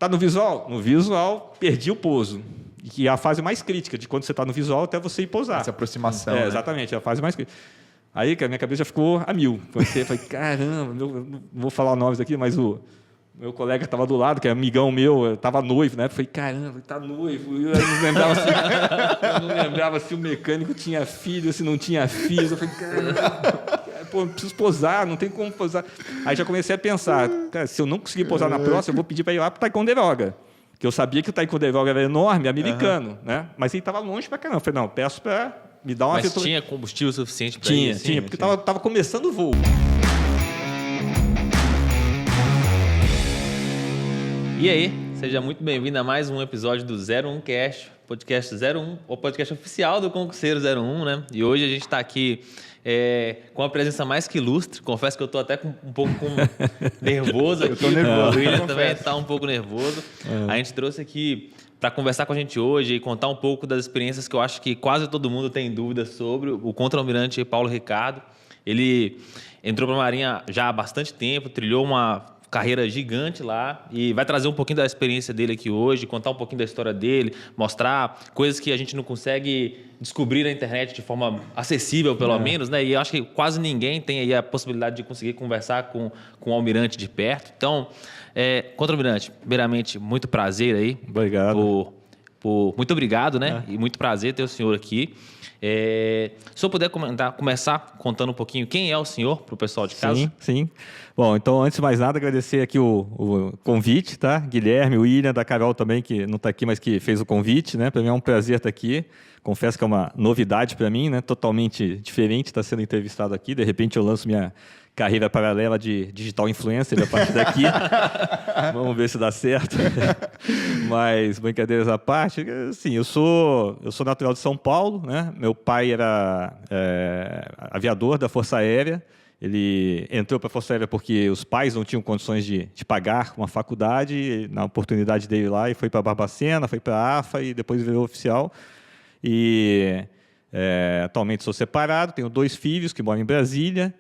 Tá no visual? No visual, perdi o pouso. Que é a fase mais crítica, de quando você está no visual até você ir pousar. Essa aproximação, né? Exatamente, é a fase mais crítica. Aí, cara, minha cabeça já ficou a mil. Eu falei, caramba, eu não vou falar nomes aqui, mas o meu colega estava do lado, que é amigão meu, estava noivo, né? Eu falei, caramba, tá noivo. Eu não lembrava se o mecânico tinha filho, se não tinha filhos. Eu falei, caramba, pô, preciso posar, não tem como posar. Aí já comecei a pensar, cara, se eu não conseguir posar na próxima, eu vou pedir para ir lá para o Ticonderoga. Que eu sabia que o Ticonderoga era enorme, americano, né? Mas ele estava longe para caramba. Eu falei, não, peço para me dar uma... Mas tinha combustível suficiente para ir? Tinha, porque estava começando o voo. E aí, seja muito bem-vindo a mais um episódio do 01Cast, podcast 01, o podcast oficial do Concurseiro 01, né? E hoje a gente está aqui com a presença mais que ilustre. Confesso que eu estou até um pouco nervoso aqui. Eu estou nervoso. O William também está um pouco nervoso. A gente trouxe aqui para conversar com a gente hoje e contar um pouco das experiências que eu acho que quase todo mundo tem dúvidas sobre. O contra-almirante Paulo Ricardo. Ele entrou para a Marinha já há bastante tempo, trilhou uma carreira gigante lá e vai trazer um pouquinho da experiência dele aqui hoje, contar um pouquinho da história dele, mostrar coisas que a gente não consegue descobrir na internet de forma acessível, pelo menos, né? E eu acho que quase ninguém tem aí a possibilidade de conseguir conversar com o almirante de perto. Então, contra-almirante, primeiramente, muito prazer aí. Obrigado. Muito obrigado, né? E muito prazer ter o senhor aqui. Se eu puder começar contando um pouquinho quem é o senhor para o pessoal de casa. Sim. Bom, então, antes de mais nada, agradecer aqui o convite, tá? Guilherme, o William, da Carol também, que não está aqui, mas que fez o convite, né? Para mim é um prazer estar aqui. Confesso que é uma novidade para mim, né? Totalmente diferente estar sendo entrevistado aqui. De repente eu lanço minha carreira paralela de digital influencer a partir daqui. Vamos ver se dá certo. Mas, brincadeiras à parte, assim, eu sou natural de São Paulo, né? Meu pai era aviador da Força Aérea. Ele entrou para a Força Aérea porque os pais não tinham condições de pagar uma faculdade. Na oportunidade dele lá, e foi para Barbacena, foi para a AFA e depois virou oficial. E atualmente sou separado, tenho 2 filhos que moram em Brasília,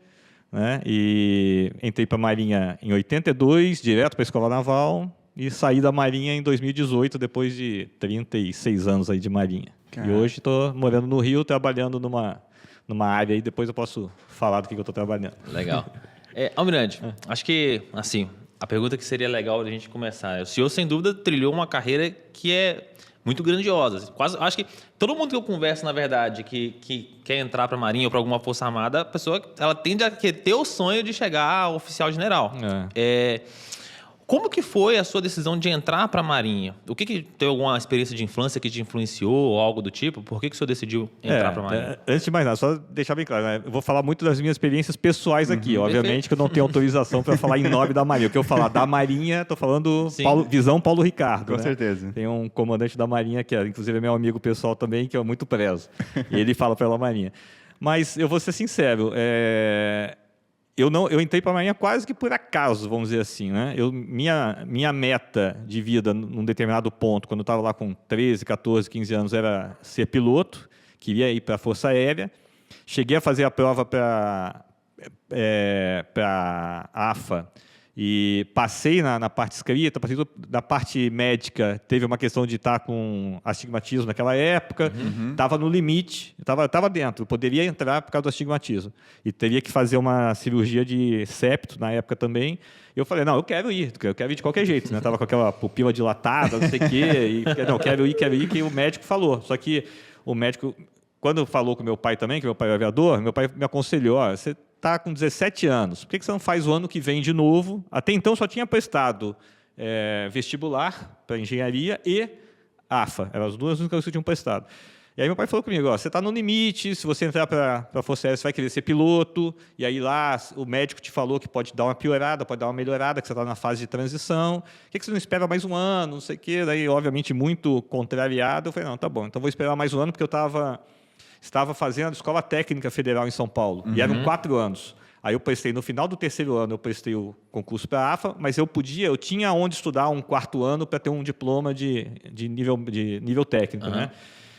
né? E entrei para a Marinha em 82, direto para a Escola Naval, e saí da Marinha em 2018, depois de 36 anos aí de Marinha. Caramba. E hoje estou morando no Rio, trabalhando numa área aí, depois eu posso falar do que eu estou trabalhando. Legal. Almirante, acho que, assim, a pergunta que seria legal a gente começar, o senhor, sem dúvida, trilhou uma carreira que é muito grandiosa. Quase, acho que todo mundo que eu converso, na verdade, que quer entrar para a Marinha ou para alguma Força Armada, a pessoa ela tende a ter o sonho de chegar a oficial general. Como que foi a sua decisão de entrar para a Marinha? O que teve alguma experiência de infância que te influenciou ou algo do tipo? Por que o senhor decidiu entrar para a Marinha? Antes de mais nada, só deixar bem claro, né? Eu vou falar muito das minhas experiências pessoais aqui. Obviamente que eu não tenho autorização para falar em nome da Marinha. O que eu falar da Marinha, estou falando visão Paulo Ricardo. Com né? certeza. Tem um comandante da Marinha, que inclusive é meu amigo pessoal também, que eu muito prezo. E ele fala pela Marinha. Mas eu vou ser sincero, eu entrei para a Marinha quase que por acaso, vamos dizer assim, né? Minha meta de vida num determinado ponto, quando eu estava lá com 13, 14, 15 anos, era ser piloto, queria ir para a Força Aérea. Cheguei a fazer a prova para a AFA e passei na parte escrita, passei da parte médica, teve uma questão de estar com astigmatismo naquela época, estava no limite, estava dentro, poderia entrar por causa do astigmatismo. E teria que fazer uma cirurgia de septo na época também. Eu falei, não, eu quero ir de qualquer jeito. Estava com aquela pupila dilatada, não sei o quê, não, quero ir, que o médico falou. Só que o médico, quando falou com meu pai também, que meu pai é aviador, meu pai me aconselhou, você está com 17 anos, por que você não faz o ano que vem de novo? Até então só tinha prestado vestibular para engenharia e AFA, eram as duas únicas coisas que eu tinha prestado. E aí meu pai falou comigo, você está no limite, se você entrar para a Força Aérea, você vai querer ser piloto, e aí lá o médico te falou que pode dar uma piorada, pode dar uma melhorada, que você está na fase de transição, por que você não espera mais um ano, não sei o quê? Daí, obviamente, muito contrariado, eu falei, não, tá bom, então vou esperar mais um ano, porque eu estava fazendo a Escola Técnica Federal em São Paulo, e eram 4 anos. Aí eu prestei, no final do 3º ano, eu prestei o concurso para a AFA, mas eu tinha onde estudar um 4º ano para ter um diploma de nível técnico, né?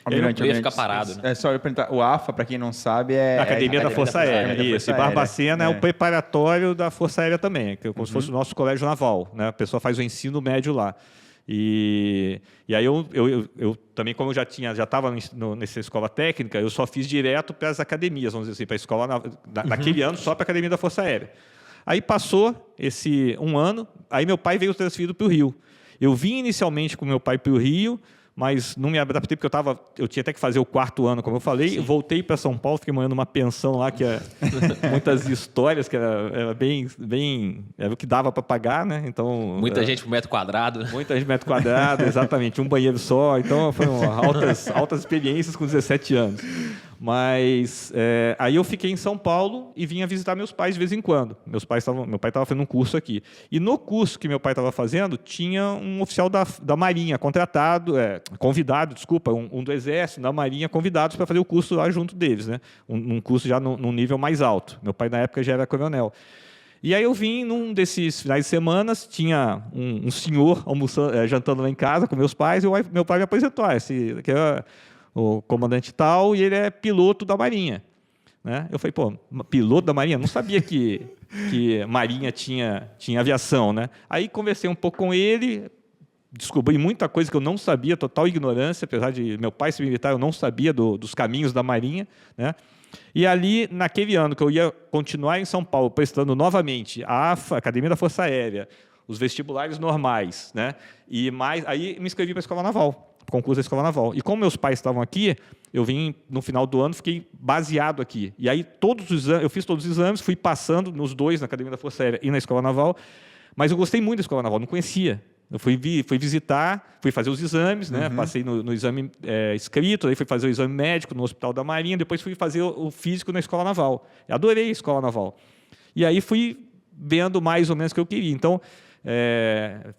Eu ia ficar parado, né? Só eu perguntar, o AFA, para quem não sabe, é a Academia da Força Aérea. Isso, e Barbacena é o preparatório da Força Aérea também, que é como se fosse o nosso colégio naval, né? A pessoa faz o ensino médio lá. E aí eu também, como eu já estava nessa escola técnica, eu só fiz direto para as academias, vamos dizer assim, para a escola naquele ano, só para a Academia da Força Aérea. Aí passou esse um ano, aí meu pai veio transferido para o Rio. Eu vim inicialmente com meu pai para o Rio, mas não me adaptei porque eu tinha até que fazer o 4º ano, como eu falei. Sim. Voltei para São Paulo, fiquei morando numa pensão lá, que muitas histórias, que era bem era o que dava para pagar, né? Então, muita gente por metro quadrado. Muita gente por metro quadrado, exatamente, um banheiro só. Então, foram altas experiências com 17 anos. Mas aí eu fiquei em São Paulo e vinha visitar meus pais de vez em quando. Meu pai estava fazendo um curso aqui. E no curso que meu pai estava fazendo, tinha um oficial da Marinha convidado, um do Exército, da Marinha, convidados para fazer o curso lá junto deles, né? Um curso já num nível mais alto. Meu pai, na época, já era coronel. E aí eu vim num desses finais de semana, tinha um senhor jantando lá em casa com meus pais, e meu pai me apresentou, esse que é o comandante tal, e ele é piloto da Marinha. Né? Eu falei, piloto da Marinha? Não sabia que Marinha tinha aviação. Né? Aí conversei um pouco com ele, descobri muita coisa que eu não sabia, total ignorância, apesar de meu pai ser militar, eu não sabia dos caminhos da Marinha. Né? E ali, naquele ano que eu ia continuar em São Paulo, prestando novamente a AFA, Academia da Força Aérea, os vestibulares normais, né? Aí me inscrevi para a Escola Naval, concurso da Escola Naval. E como meus pais estavam aqui, eu vim no final do ano, fiquei baseado aqui. E aí eu fiz todos os exames, fui passando nos dois, na Academia da Força Aérea e na Escola Naval, mas eu gostei muito da Escola Naval, não conhecia. Eu fui visitar, fui fazer os exames, né? Passei no exame escrito, aí fui fazer o exame médico no Hospital da Marinha, depois fui fazer o físico na Escola Naval. Eu adorei a Escola Naval. E aí fui vendo mais ou menos o que eu queria. Então,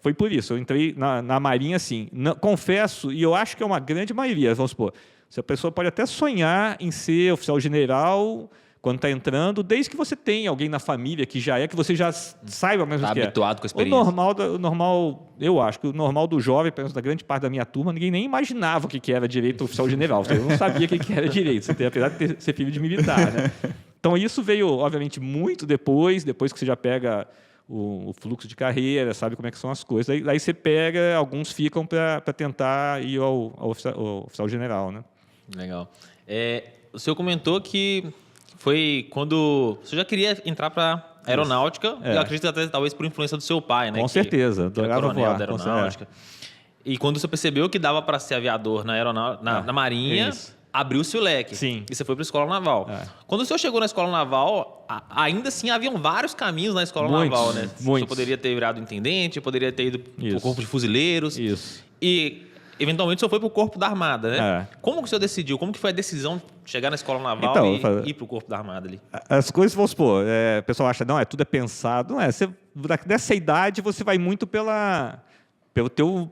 foi por isso. Eu entrei na Marinha, assim. Confesso, e eu acho que é uma grande maioria, vamos supor, se a pessoa pode até sonhar em ser oficial general quando está entrando, desde que você tenha alguém na família que você já saiba mesmo o que é. Está habituado com a experiência. O normal, eu acho que o normal do jovem, pelo menos da grande parte da minha turma, ninguém nem imaginava o que era direito oficial general. Eu não sabia o que era direito, apesar de ser filho de militar. Né? Então, isso veio, obviamente, muito depois que você já pega o fluxo de carreira, sabe como é que são as coisas. Daí você pega, alguns ficam para tentar ir ao oficial general. Né? Legal. O senhor comentou que foi quando você já queria entrar para aeronáutica, eu acredito até talvez por influência do seu pai, né? Com certeza, adorava voar. Da aeronáutica. E quando você percebeu que dava para ser aviador na Marinha, abriu-se o leque. Sim. E você foi para a Escola Naval. Quando o senhor chegou na Escola Naval, ainda assim haviam vários caminhos na Escola Naval, né? O senhor poderia ter virado intendente, poderia ter ido para o Corpo de Fuzileiros. Isso. E eventualmente o senhor foi para o Corpo da Armada, né? Como que o senhor decidiu? Como que foi a decisão de chegar na Escola Naval e ir para o Corpo da Armada ali? As coisas, vamos supor, o pessoal acha, não, tudo é pensado. Não é, nessa idade você vai muito pelo teu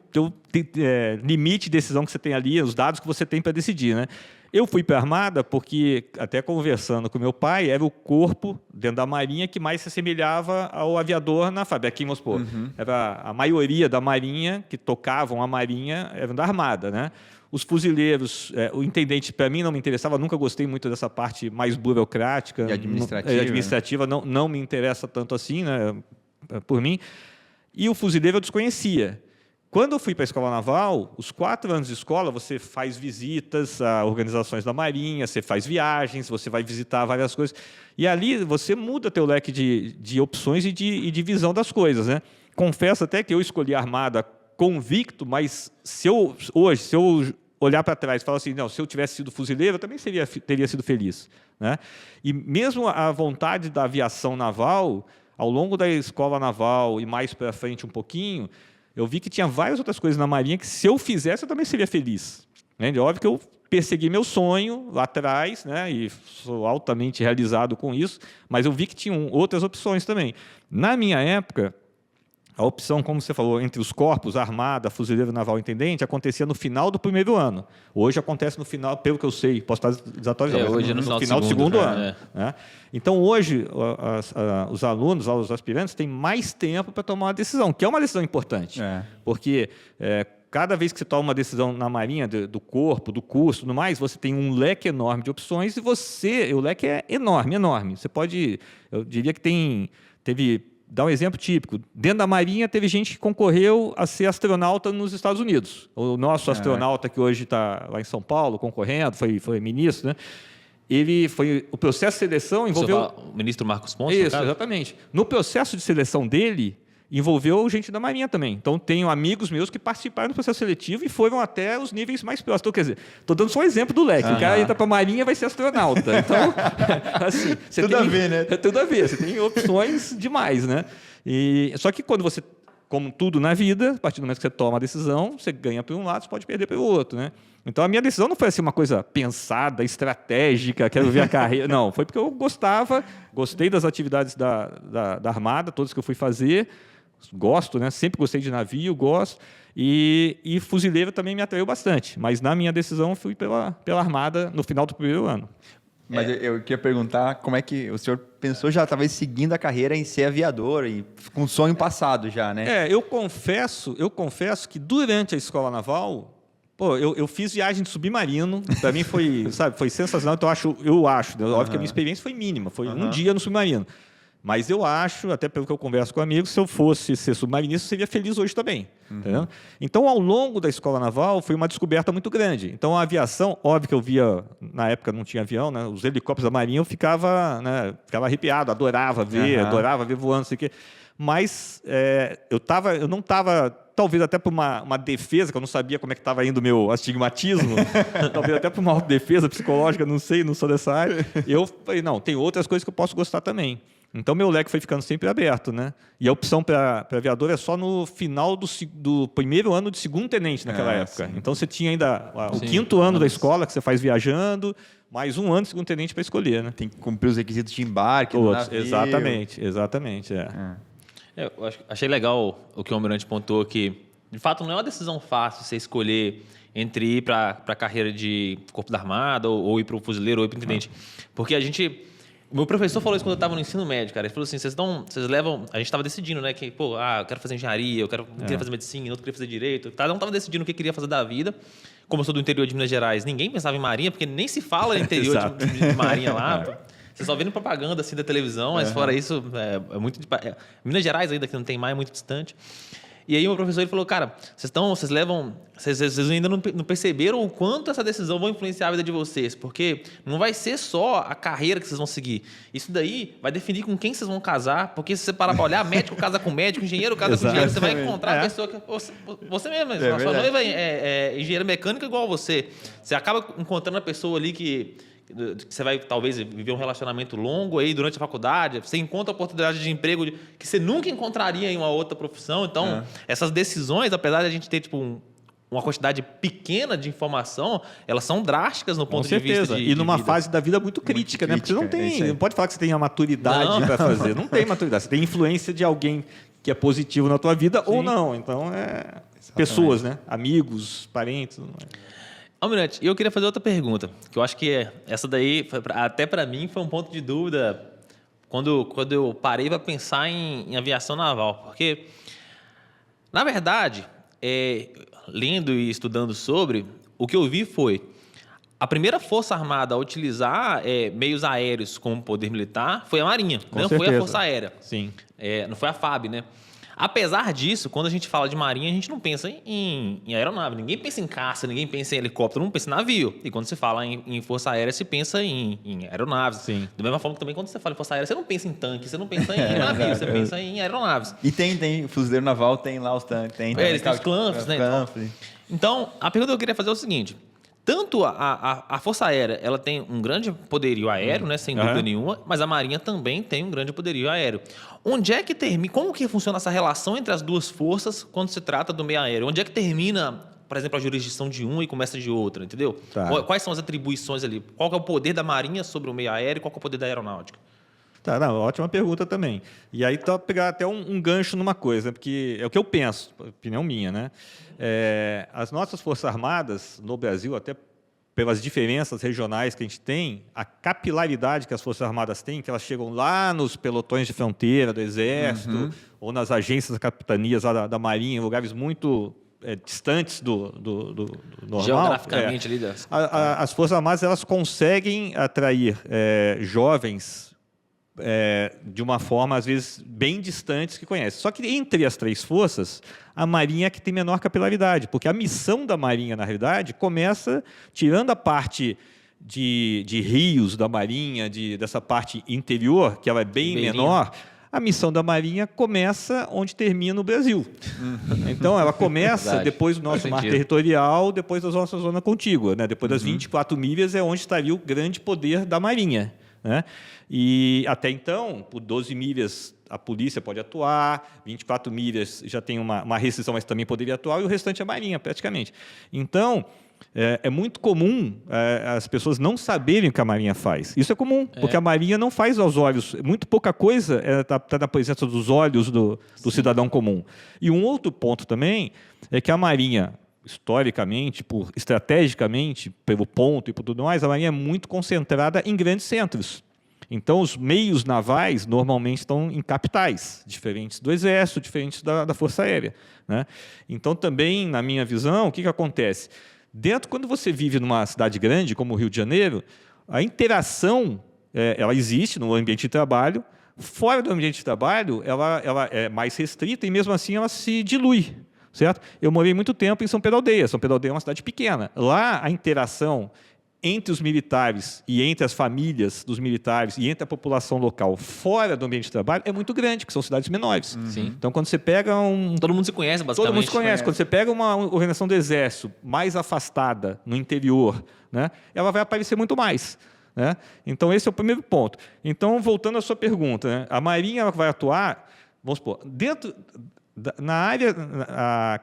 limite de decisão que você tem ali, os dados que você tem para decidir, né? Eu fui para a Armada porque, até conversando com meu pai, era o corpo dentro da Marinha que mais se assemelhava ao aviador na FAB. Aqui, vamos supor, era a maioria da Marinha que tocavam a Marinha eram da Armada, né? Os fuzileiros, o intendente, para mim, não me interessava, nunca gostei muito dessa parte mais burocrática. E administrativa. Não me interessa tanto assim, né, por mim. E o fuzileiro eu desconhecia. Quando eu fui para a Escola Naval, os 4 anos de escola, você faz visitas a organizações da Marinha, você faz viagens, você vai visitar várias coisas. E ali você muda teu leque de opções e de visão das coisas. Né? Confesso até que eu escolhi a Armada convicto, mas se eu olhar para trás e falar assim, não, se eu tivesse sido fuzileiro, eu também teria sido feliz. Né? E mesmo a vontade da aviação naval, ao longo da Escola Naval e mais para frente um pouquinho, eu vi que tinha várias outras coisas na Marinha que, se eu fizesse, eu também seria feliz. Né? É óbvio que eu persegui meu sonho lá atrás, né? E sou altamente realizado com isso, mas eu vi que tinham outras opções também. Na minha época, a opção, como você falou, entre os corpos, Armada, Fuzileiro, Naval, Intendente, acontecia no final do primeiro ano. Hoje acontece no final, pelo que eu sei, posso estar desatualizado, hoje no final do segundo ano. Né? Então, hoje, os alunos, os aspirantes, têm mais tempo para tomar uma decisão, que é uma decisão importante. Porque cada vez que você toma uma decisão na Marinha, do corpo, do curso, tudo mais, você tem um leque enorme de opções e o leque é enorme, enorme. Você pode, eu diria que teve dar um exemplo típico. Dentro da Marinha, teve gente que concorreu a ser astronauta nos Estados Unidos. O nosso astronauta, que hoje está lá em São Paulo, concorrendo, foi ministro, né? O processo de seleção envolveu... O ministro Marcos Pontes? Isso, exatamente. No processo de seleção dele, envolveu gente da Marinha também. Então, tenho amigos meus que participaram do processo seletivo e foram até os níveis mais próximos. Então, quer dizer, estou dando só um exemplo do leque. O cara entra para a Marinha e vai ser astronauta. Então, assim... Tudo a ver, né? Tudo a ver. Você tem opções demais, né? Só que quando você... Como tudo na vida, a partir do momento que você toma a decisão, você ganha por um lado, você pode perder pelo outro, né? Então, a minha decisão não foi assim uma coisa pensada, estratégica, quero ver a carreira. Não, foi porque eu gostei das atividades da Armada, todas que eu fui fazer, gosto, né? Sempre gostei de navio, gosto. E fuzileiro também me atraiu bastante. Mas, na minha decisão, eu fui pela Armada no final do primeiro ano. Mas eu queria perguntar como é que o senhor pensou já, talvez, seguindo a carreira em ser aviador, e com um sonho passado já, né? Eu confesso que durante a escola naval, eu fiz viagem de submarino, para mim foi sensacional, então eu acho, óbvio que a minha experiência foi mínima, foi um dia no submarino. Mas eu acho, até pelo que eu converso com amigos, se eu fosse ser submarinista, eu seria feliz hoje também. Entendeu? Então, ao longo da escola naval, foi uma descoberta muito grande. Então, a aviação, óbvio que eu via, na época não tinha avião, né? Os helicópteros da Marinha, eu ficava arrepiado, adorava ver voando, não sei o quê. Mas eu não estava, talvez até por uma defesa, que eu não sabia como é que estava indo o meu astigmatismo, talvez até por uma autodefesa psicológica, não sei, não sou dessa área. Eu falei, não, tem outras coisas que eu posso gostar também. Então, meu leque foi ficando sempre aberto, né? E a opção para aviador é só no final do primeiro ano de segundo tenente naquela época. Sim. Então, você tinha ainda o quinto ano da escola, que você faz viajando, mais um ano de segundo tenente para escolher, né? Tem que cumprir os requisitos de embarque do navio. Exatamente. Eu achei legal o que o Almirante pontuou, que, de fato, não é uma decisão fácil você escolher entre ir para a carreira de Corpo da Armada, ou ir para o fuzileiro, ou ir para o intendente. Porque o meu professor falou isso quando eu estava no ensino médio, cara. Ele falou assim, vocês levam... A gente estava decidindo, né? Que, eu quero fazer engenharia, eu queria fazer medicina, outro queria fazer direito. Cada um estava decidindo o que queria fazer da vida. Como eu sou do interior de Minas Gerais, ninguém pensava em marinha, porque nem se fala no interior de marinha lá. Você só vê propaganda assim da televisão, mas fora isso, é muito... Minas Gerais ainda, que não tem mais, é muito distante. E aí o professor ele falou, cara, vocês ainda não perceberam o quanto essa decisão vai influenciar a vida de vocês, porque não vai ser só a carreira que vocês vão seguir. Isso daí vai definir com quem vocês vão casar, porque se você parar para olhar, médico casa com médico, engenheiro casa com engenheiro, você vai encontrar a pessoa que... Você mesmo, a sua noiva é engenheira mecânica igual a você. Você acaba encontrando a pessoa ali que você vai talvez viver um relacionamento longo aí durante a faculdade, você encontra oportunidade de emprego que você nunca encontraria em uma outra profissão. Então, essas decisões, apesar de a gente ter uma quantidade pequena de informação, elas são drásticas no ponto de vista e numa fase da vida muito crítica, né? Porque você não pode falar que você tem a maturidade para fazer. Não tem maturidade. Você tem influência de alguém que é positivo na tua vida ou não. Então, pessoas, né? Amigos, parentes... Almirante, eu queria fazer outra pergunta, que eu acho que essa daí, até para mim, foi um ponto de dúvida quando eu parei para pensar em aviação naval. Porque, na verdade, lendo e estudando sobre, o que eu vi foi a primeira força armada a utilizar meios aéreos como poder militar foi a Marinha, não foi a Força Aérea. Sim. Não foi a FAB, né? Apesar disso, quando a gente fala de marinha, a gente não pensa em aeronave. Ninguém pensa em caça, ninguém pensa em helicóptero, não pensa em navio. E quando se fala em força aérea, se pensa em aeronaves. Sim. Da mesma forma que também quando você fala em força aérea, você não pensa em tanque, você não pensa em navio, você pensa em aeronaves. E tem fuzileiro naval, tem lá os tanques. Eles têm os clanfs, né? Então, a pergunta que eu queria fazer é o seguinte... Tanto a Força Aérea, ela tem um grande poderio aéreo, né, sem dúvida nenhuma, mas a Marinha também tem um grande poderio aéreo. Onde é que termina, como que funciona essa relação entre as duas forças quando se trata do meio aéreo? Onde é que termina, por exemplo, a jurisdição de uma e começa de outra, entendeu? Tá. Quais são as atribuições ali? Qual que é o poder da Marinha sobre o meio aéreo e qual que é o poder da aeronáutica? Tá, não, ótima pergunta também. E aí, pegar até um gancho numa coisa, porque é o que eu penso, opinião minha, né? As nossas Forças Armadas no Brasil, até pelas diferenças regionais que a gente tem, a capilaridade que as Forças Armadas têm, que elas chegam lá nos pelotões de fronteira do Exército, ou nas agências das capitanias lá da Marinha, em lugares muito distantes do normal. Geograficamente ali. As Forças Armadas elas conseguem atrair jovens de uma forma, às vezes, bem distantes que conhecem. Só que entre as três forças, a Marinha é que tem menor capilaridade, porque a missão da Marinha, na realidade, começa tirando a parte de rios da Marinha, dessa parte interior, que ela é bem menor. A missão da Marinha começa onde termina o Brasil. Então, ela começa depois do nosso mar territorial, depois da nossa zona contígua. Né? Depois das 24 milhas é onde estaria o grande poder da Marinha. Né? E até então, por 12 milhas, a polícia pode atuar, 24 milhas já tem uma restrição, mas também poderia atuar, e o restante é a Marinha, praticamente. Então, é muito comum as pessoas não saberem o que a Marinha faz. Isso é comum, porque a Marinha não faz aos olhos. Muito pouca coisa está na presença dos olhos do cidadão comum. E um outro ponto também é que a Marinha, historicamente, estrategicamente, pelo ponto e por tudo mais, a Marinha é muito concentrada em grandes centros. Então, os meios navais normalmente estão em capitais, diferentes do Exército, diferentes da Força Aérea. Né? Então, também, na minha visão, o que acontece? Quando você vive numa cidade grande, como o Rio de Janeiro, a interação ela existe no ambiente de trabalho. Fora do ambiente de trabalho, ela é mais restrita e, mesmo assim, ela se dilui. Certo? Eu morei muito tempo em São Pedro Aldeia. São Pedro Aldeia é uma cidade pequena. Lá, a interação entre os militares e entre as famílias dos militares e entre a população local fora do ambiente de trabalho é muito grande, porque são cidades menores. Então, quando você pega Todo mundo se conhece, basicamente. Todo mundo se conhece. Quando você pega uma organização do Exército mais afastada, no interior, né, ela vai aparecer muito mais. Né? Então, esse é o primeiro ponto. Então, voltando à sua pergunta, né, a Marinha ela vai atuar, vamos supor, na área,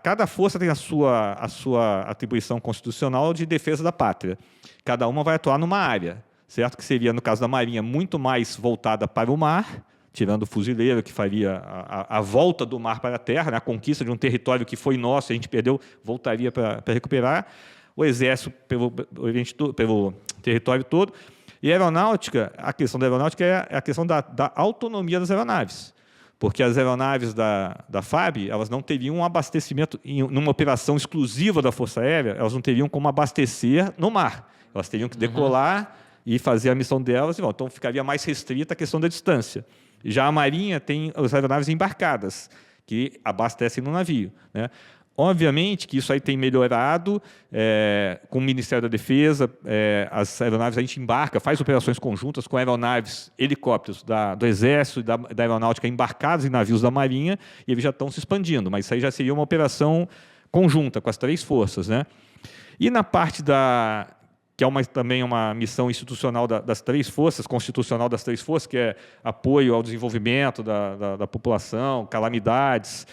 cada força tem a sua atribuição constitucional de defesa da pátria. Cada uma vai atuar numa área, certo? Que seria, no caso da Marinha, muito mais voltada para o mar, tirando o fuzileiro, que faria a volta do mar para a terra, né? A conquista de um território que foi nosso, a gente perdeu, voltaria para recuperar. O Exército pelo território todo. E a aeronáutica, a questão da aeronáutica é a questão da autonomia das aeronaves. Porque as aeronaves da FAB, elas não teriam um abastecimento, numa operação exclusiva da Força Aérea, elas não teriam como abastecer no mar. Elas teriam que decolar e fazer a missão delas, então ficaria mais restrita a questão da distância. Já a Marinha tem as aeronaves embarcadas, que abastecem no navio. Né? Obviamente que isso aí tem melhorado com o Ministério da Defesa, as aeronaves a gente embarca, faz operações conjuntas com aeronaves, helicópteros do Exército e da Aeronáutica embarcados em navios da Marinha, e eles já estão se expandindo, mas isso aí já seria uma operação conjunta com as três forças. Né? E na parte que é também uma missão institucional das três forças, constitucional das três forças, que é apoio ao desenvolvimento da população, calamidades,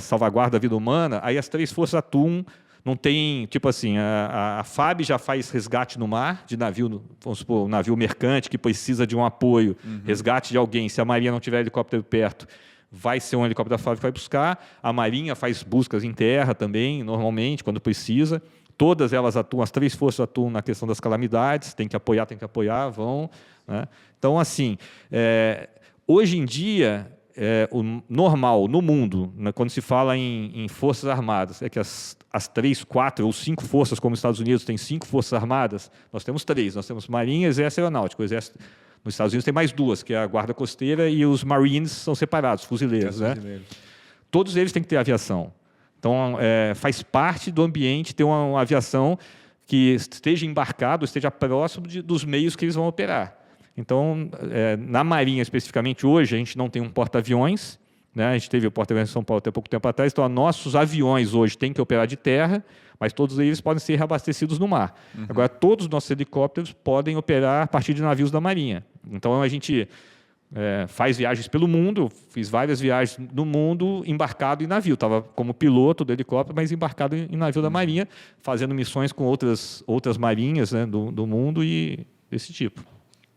salvaguarda da vida humana, aí as três forças atuam, não tem, tipo assim, a FAB já faz resgate no mar, de navio, vamos supor, um navio mercante que precisa de um apoio, resgate de alguém, se a Marinha não tiver helicóptero perto, vai ser um helicóptero da FAB que vai buscar, a Marinha faz buscas em terra também, normalmente, quando precisa. Todas elas atuam, as três forças atuam na questão das calamidades, tem que apoiar, vão. Né? Então, assim, hoje em dia, o normal no mundo, né, quando se fala em forças armadas, é que as 3, 4 ou 5 forças, como os Estados Unidos tem 5 forças armadas, nós temos 3, nós temos Marinha, Exército e Aeronáutica. O Exército, nos Estados Unidos tem mais 2, que é a Guarda Costeira e os Marines são separados, fuzileiros. Né? Todos eles têm que ter aviação. Então, faz parte do ambiente ter uma aviação que esteja embarcado, esteja próximo dos meios que eles vão operar. Então, na Marinha, especificamente, hoje, a gente não tem um porta-aviões. Né? A gente teve o porta-aviões em São Paulo até pouco tempo atrás. Então, nossos aviões hoje têm que operar de terra, mas todos eles podem ser reabastecidos no mar. Agora, todos os nossos helicópteros podem operar a partir de navios da Marinha. Então, a gente faz viagens pelo mundo, fiz várias viagens no mundo embarcado em navio, estava como piloto do helicóptero, mas embarcado em navio da Marinha, fazendo missões com outras marinhas, né, do mundo e desse tipo.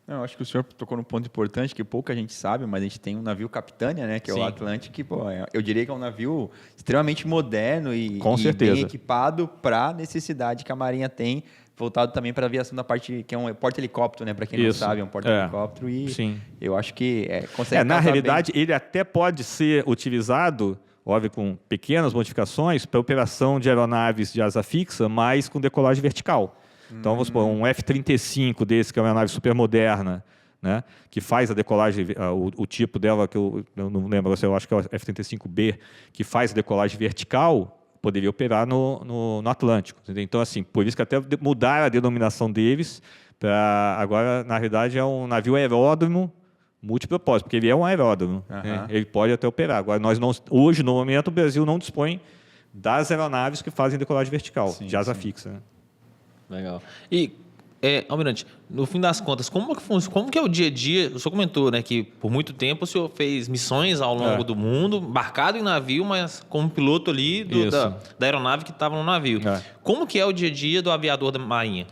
Eu acho que o senhor tocou num ponto importante que pouca gente sabe, mas a gente tem um navio Capitânia, né, que é o Atlantic, que eu diria que é um navio extremamente moderno e bem equipado para a necessidade que a Marinha tem, voltado também para a aviação da parte, que é um porta-helicóptero, né? Para quem não sabe, é um porta-helicóptero e eu acho que consegue... na realidade, ele até pode ser utilizado, óbvio, com pequenas modificações, para operação de aeronaves de asa fixa, mas com decolagem vertical. Então, vamos supor, um F-35 desse, que é uma aeronave super moderna, né, que faz a decolagem, o tipo dela, que eu não lembro, eu acho que é o F-35B, que faz a decolagem vertical, poderia operar no Atlântico. Entendeu? Então, assim, por isso que até mudaram a denominação deles, para agora, na realidade, é um navio aeródromo multipropósito, porque ele é um aeródromo, né? Ele pode até operar. Agora, hoje, no momento, o Brasil não dispõe das aeronaves que fazem decolagem vertical, de asa fixa. Né? Legal. E, Almirante, no fim das contas, como que é o dia a dia? O senhor comentou, né, que por muito tempo o senhor fez missões ao longo do mundo, embarcado em navio, mas como piloto ali da aeronave que estava no navio. Como que é o dia a dia do aviador da Marinha?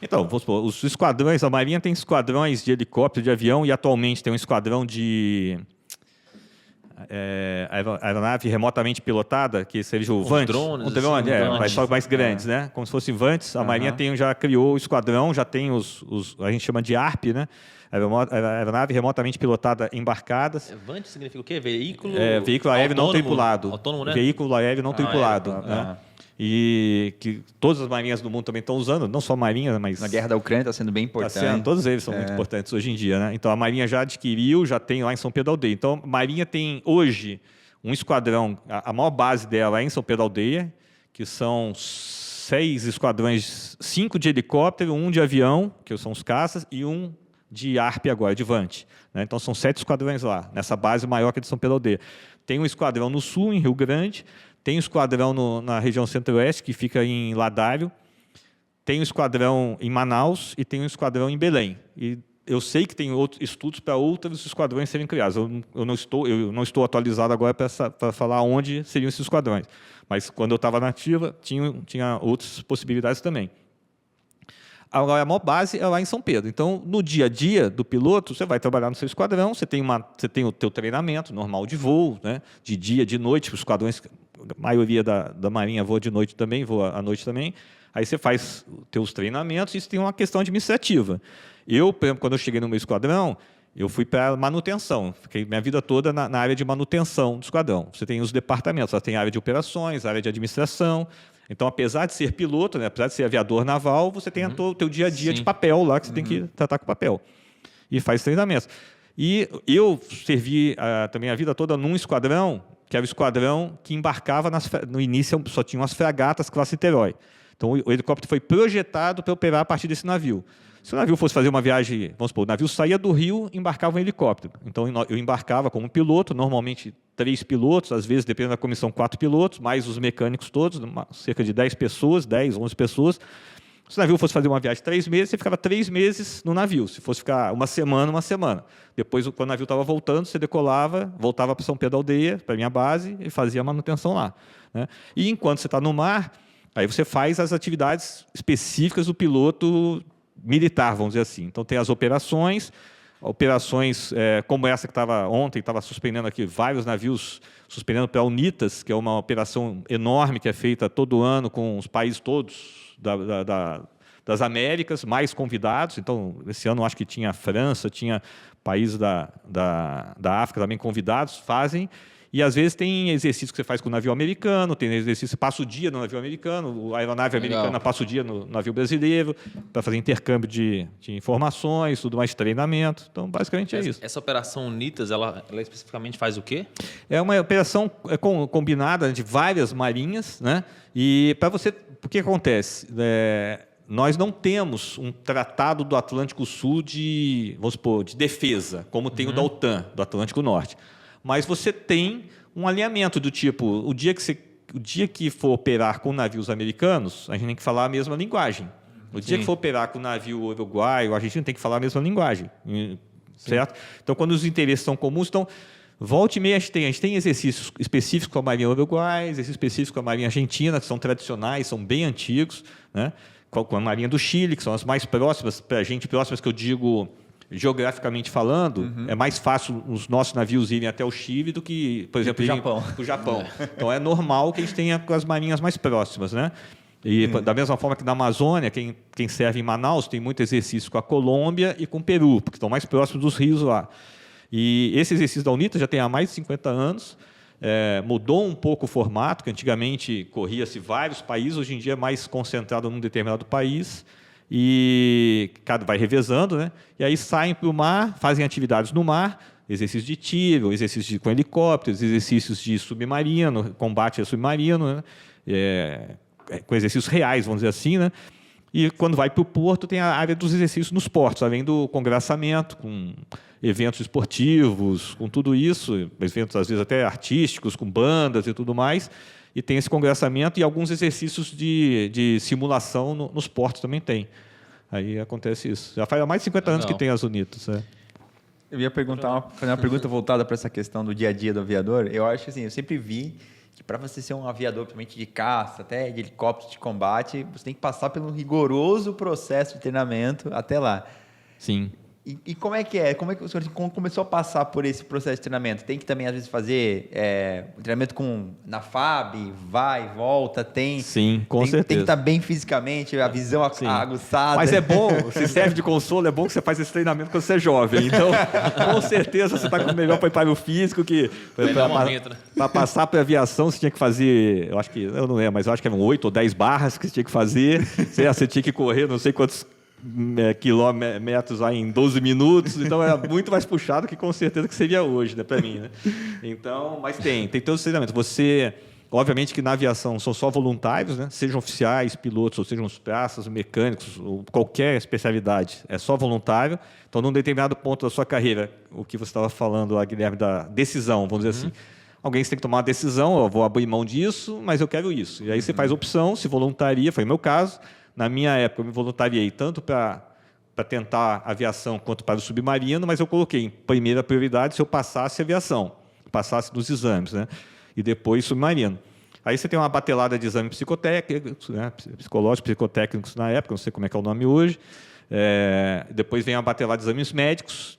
Então, vamos supor, os esquadrões, a Marinha tem esquadrões de helicóptero, de avião, e atualmente tem um esquadrão de aeronave remotamente pilotada, que seja o VANT. Drones, um drone, só mais grandes, né? Como se fossem VANTs. A Marinha já criou o esquadrão, já tem a gente chama de ARP, né? Aeronave remotamente pilotada embarcadas. VANT significa o quê? Veículo aéreo não tripulado. Autônomo, né? Veículo aéreo não tripulado. Né? E que todas as marinhas do mundo também estão usando, não só marinhas, mas... Na guerra da Ucrânia está sendo bem importante. Todos eles são muito importantes hoje em dia. Né? Então, a Marinha já adquiriu, já tem lá em São Pedro da Aldeia. Então, a Marinha tem hoje um esquadrão, a maior base dela é em São Pedro da Aldeia, que são 6 esquadrões, 5 de helicóptero, 1 de avião, que são os caças, e 1 de ARP agora, de VANT. Né? Então, são 7 esquadrões lá, nessa base maior que é de São Pedro da Aldeia. Tem um esquadrão no sul, em Rio Grande. Tem um esquadrão na região centro-oeste, que fica em Ladário. Tem um esquadrão em Manaus e tem um esquadrão em Belém. E eu sei que tem outros estudos para outros esquadrões serem criados. Eu não estou atualizado agora para falar onde seriam esses esquadrões. Mas, quando eu estava na ativa, tinha outras possibilidades também. Agora, a maior base é lá em São Pedro. Então, no dia a dia do piloto, você vai trabalhar no seu esquadrão, você tem o teu treinamento normal de voo, né? De dia, de noite, os esquadrões, a maioria da Marinha voa de noite também, voa à noite também. Aí você faz os teus treinamentos e isso tem uma questão administrativa. Eu, por exemplo, quando eu cheguei no meu esquadrão, eu fui para manutenção. Fiquei minha vida toda na área de manutenção do esquadrão. Você tem os departamentos, você tem a área de operações, a área de administração. Então, apesar de ser piloto, né, apesar de ser aviador naval, você tem o teu dia a dia de papel lá, que você tem que tratar com papel. E faz treinamentos. E eu servi também a vida toda num esquadrão, que era o esquadrão que embarcava, no início só tinham as fragatas classe Niterói. Então, o helicóptero foi projetado para operar a partir desse navio. Se o navio fosse fazer uma viagem, vamos supor, o navio saía do Rio e embarcava um helicóptero. Então, eu embarcava como piloto, normalmente 3 pilotos, às vezes, dependendo da comissão, 4 pilotos, mais os mecânicos todos, cerca de 10 pessoas, 10, 11 pessoas. Se o navio fosse fazer uma viagem de 3 meses, você ficava 3 meses no navio. Se fosse ficar uma semana, uma semana. Depois, quando o navio estava voltando, você decolava, voltava para São Pedro da Aldeia, para a minha base, e fazia a manutenção lá. Né? E enquanto você está no mar, aí você faz as atividades específicas do piloto militar, vamos dizer assim. Então, tem as operações como essa que estava ontem, estava suspendendo aqui vários navios, suspendendo para a UNITAS, que é uma operação enorme que é feita todo ano com os países todos das Américas, mais convidados. Então, esse ano, acho que tinha a França, tinha países da África também convidados, fazem. E, às vezes, tem exercício que você faz com o navio americano, tem exercício, você passa o dia no navio americano, a aeronave americana passa o dia no navio brasileiro, para fazer intercâmbio de informações, tudo mais, treinamento. Então, basicamente é isso. Essa operação UNITAS, ela especificamente faz o quê? É uma operação combinada de várias marinhas, né? E para você, o que acontece? Nós não temos um tratado do Atlântico Sul de defesa, como tem o da OTAN, do Atlântico Norte. Mas você tem um alinhamento do tipo, o dia que for operar com navios americanos, a gente tem que falar a mesma linguagem. O dia que for operar com navio uruguaio, a gente tem que falar a mesma linguagem. Certo? Então, quando os interesses são comuns, então, volta e meia, a gente tem exercícios específicos com a Marinha Uruguai, exercícios específicos com a Marinha Argentina, que são tradicionais, são bem antigos, né? Com a Marinha do Chile, que são as mais próximas, para a gente, próximas que eu digo... Geograficamente falando, é mais fácil os nossos navios irem até o Chile do que, por exemplo, irem para o Japão. Então, é normal que a gente tenha as marinhas mais próximas. Né? E, da mesma forma que na Amazônia, quem serve em Manaus tem muito exercício com a Colômbia e com o Peru, porque estão mais próximos dos rios lá. E esse exercício da UNITA já tem há mais de 50 anos. Mudou um pouco o formato, que antigamente corria-se vários países, hoje em dia é mais concentrado num determinado país. e vai revezando, né? E aí saem para o mar, fazem atividades no mar, exercícios de tiro, exercícios com helicópteros, exercícios de submarino, combate a submarino, né? Com exercícios reais, vamos dizer assim, né? E quando vai para o porto, tem a área dos exercícios nos portos, além do congraçamento, com eventos esportivos, com tudo isso, eventos às vezes até artísticos, com bandas e tudo mais, e tem esse congraçamento e alguns exercícios de simulação nos portos também tem. Aí acontece isso. Já faz há mais de 50 anos que tem as UNITAS. Eu ia fazer uma pergunta voltada para essa questão do dia a dia do aviador. Eu acho que assim, eu sempre vi que para você ser um aviador, principalmente de caça, até de helicóptero de combate, você tem que passar pelo rigoroso processo de treinamento até lá. Sim. E como é que é? Como o senhor começou a passar por esse processo de treinamento? Tem que também, às vezes, fazer treinamento na FAB, vai, volta, tem... Sim, com certeza. Tem que estar bem fisicamente, a visão aguçada. Mas é bom, se serve de consolo, é bom que você faz esse treinamento quando você é jovem. Então, com certeza, você está com o melhor preparo físico que... Para passar para a aviação, você tinha que fazer... Eu não lembro, mas eu acho que eram 8 ou 10 barras que você tinha que fazer. Você tinha que correr não sei quantos quilômetros lá em 12 minutos, então era muito mais puxado que com certeza que seria hoje, né, para mim, né? Então, mas tem todo esse treinamento. Você, obviamente que na aviação são só voluntários, né? Sejam oficiais, pilotos, ou sejam os praças, mecânicos, ou qualquer especialidade, é só voluntário. Então, num determinado ponto da sua carreira, o que você estava falando lá, Guilherme, da decisão, vamos dizer assim, alguém tem que tomar uma decisão, eu vou abrir mão disso, mas eu quero isso. E aí você faz opção, se voluntaria, foi o meu caso. Na minha época, eu me voluntariei tanto para tentar aviação quanto para o submarino, mas eu coloquei em primeira prioridade se eu passasse aviação, passasse nos exames, né? E depois submarino. Aí você tem uma batelada de exames psicotécnicos, né? Psicológicos, psicotécnicos na época, não sei como é que é o nome hoje. Depois vem a batelada de exames médicos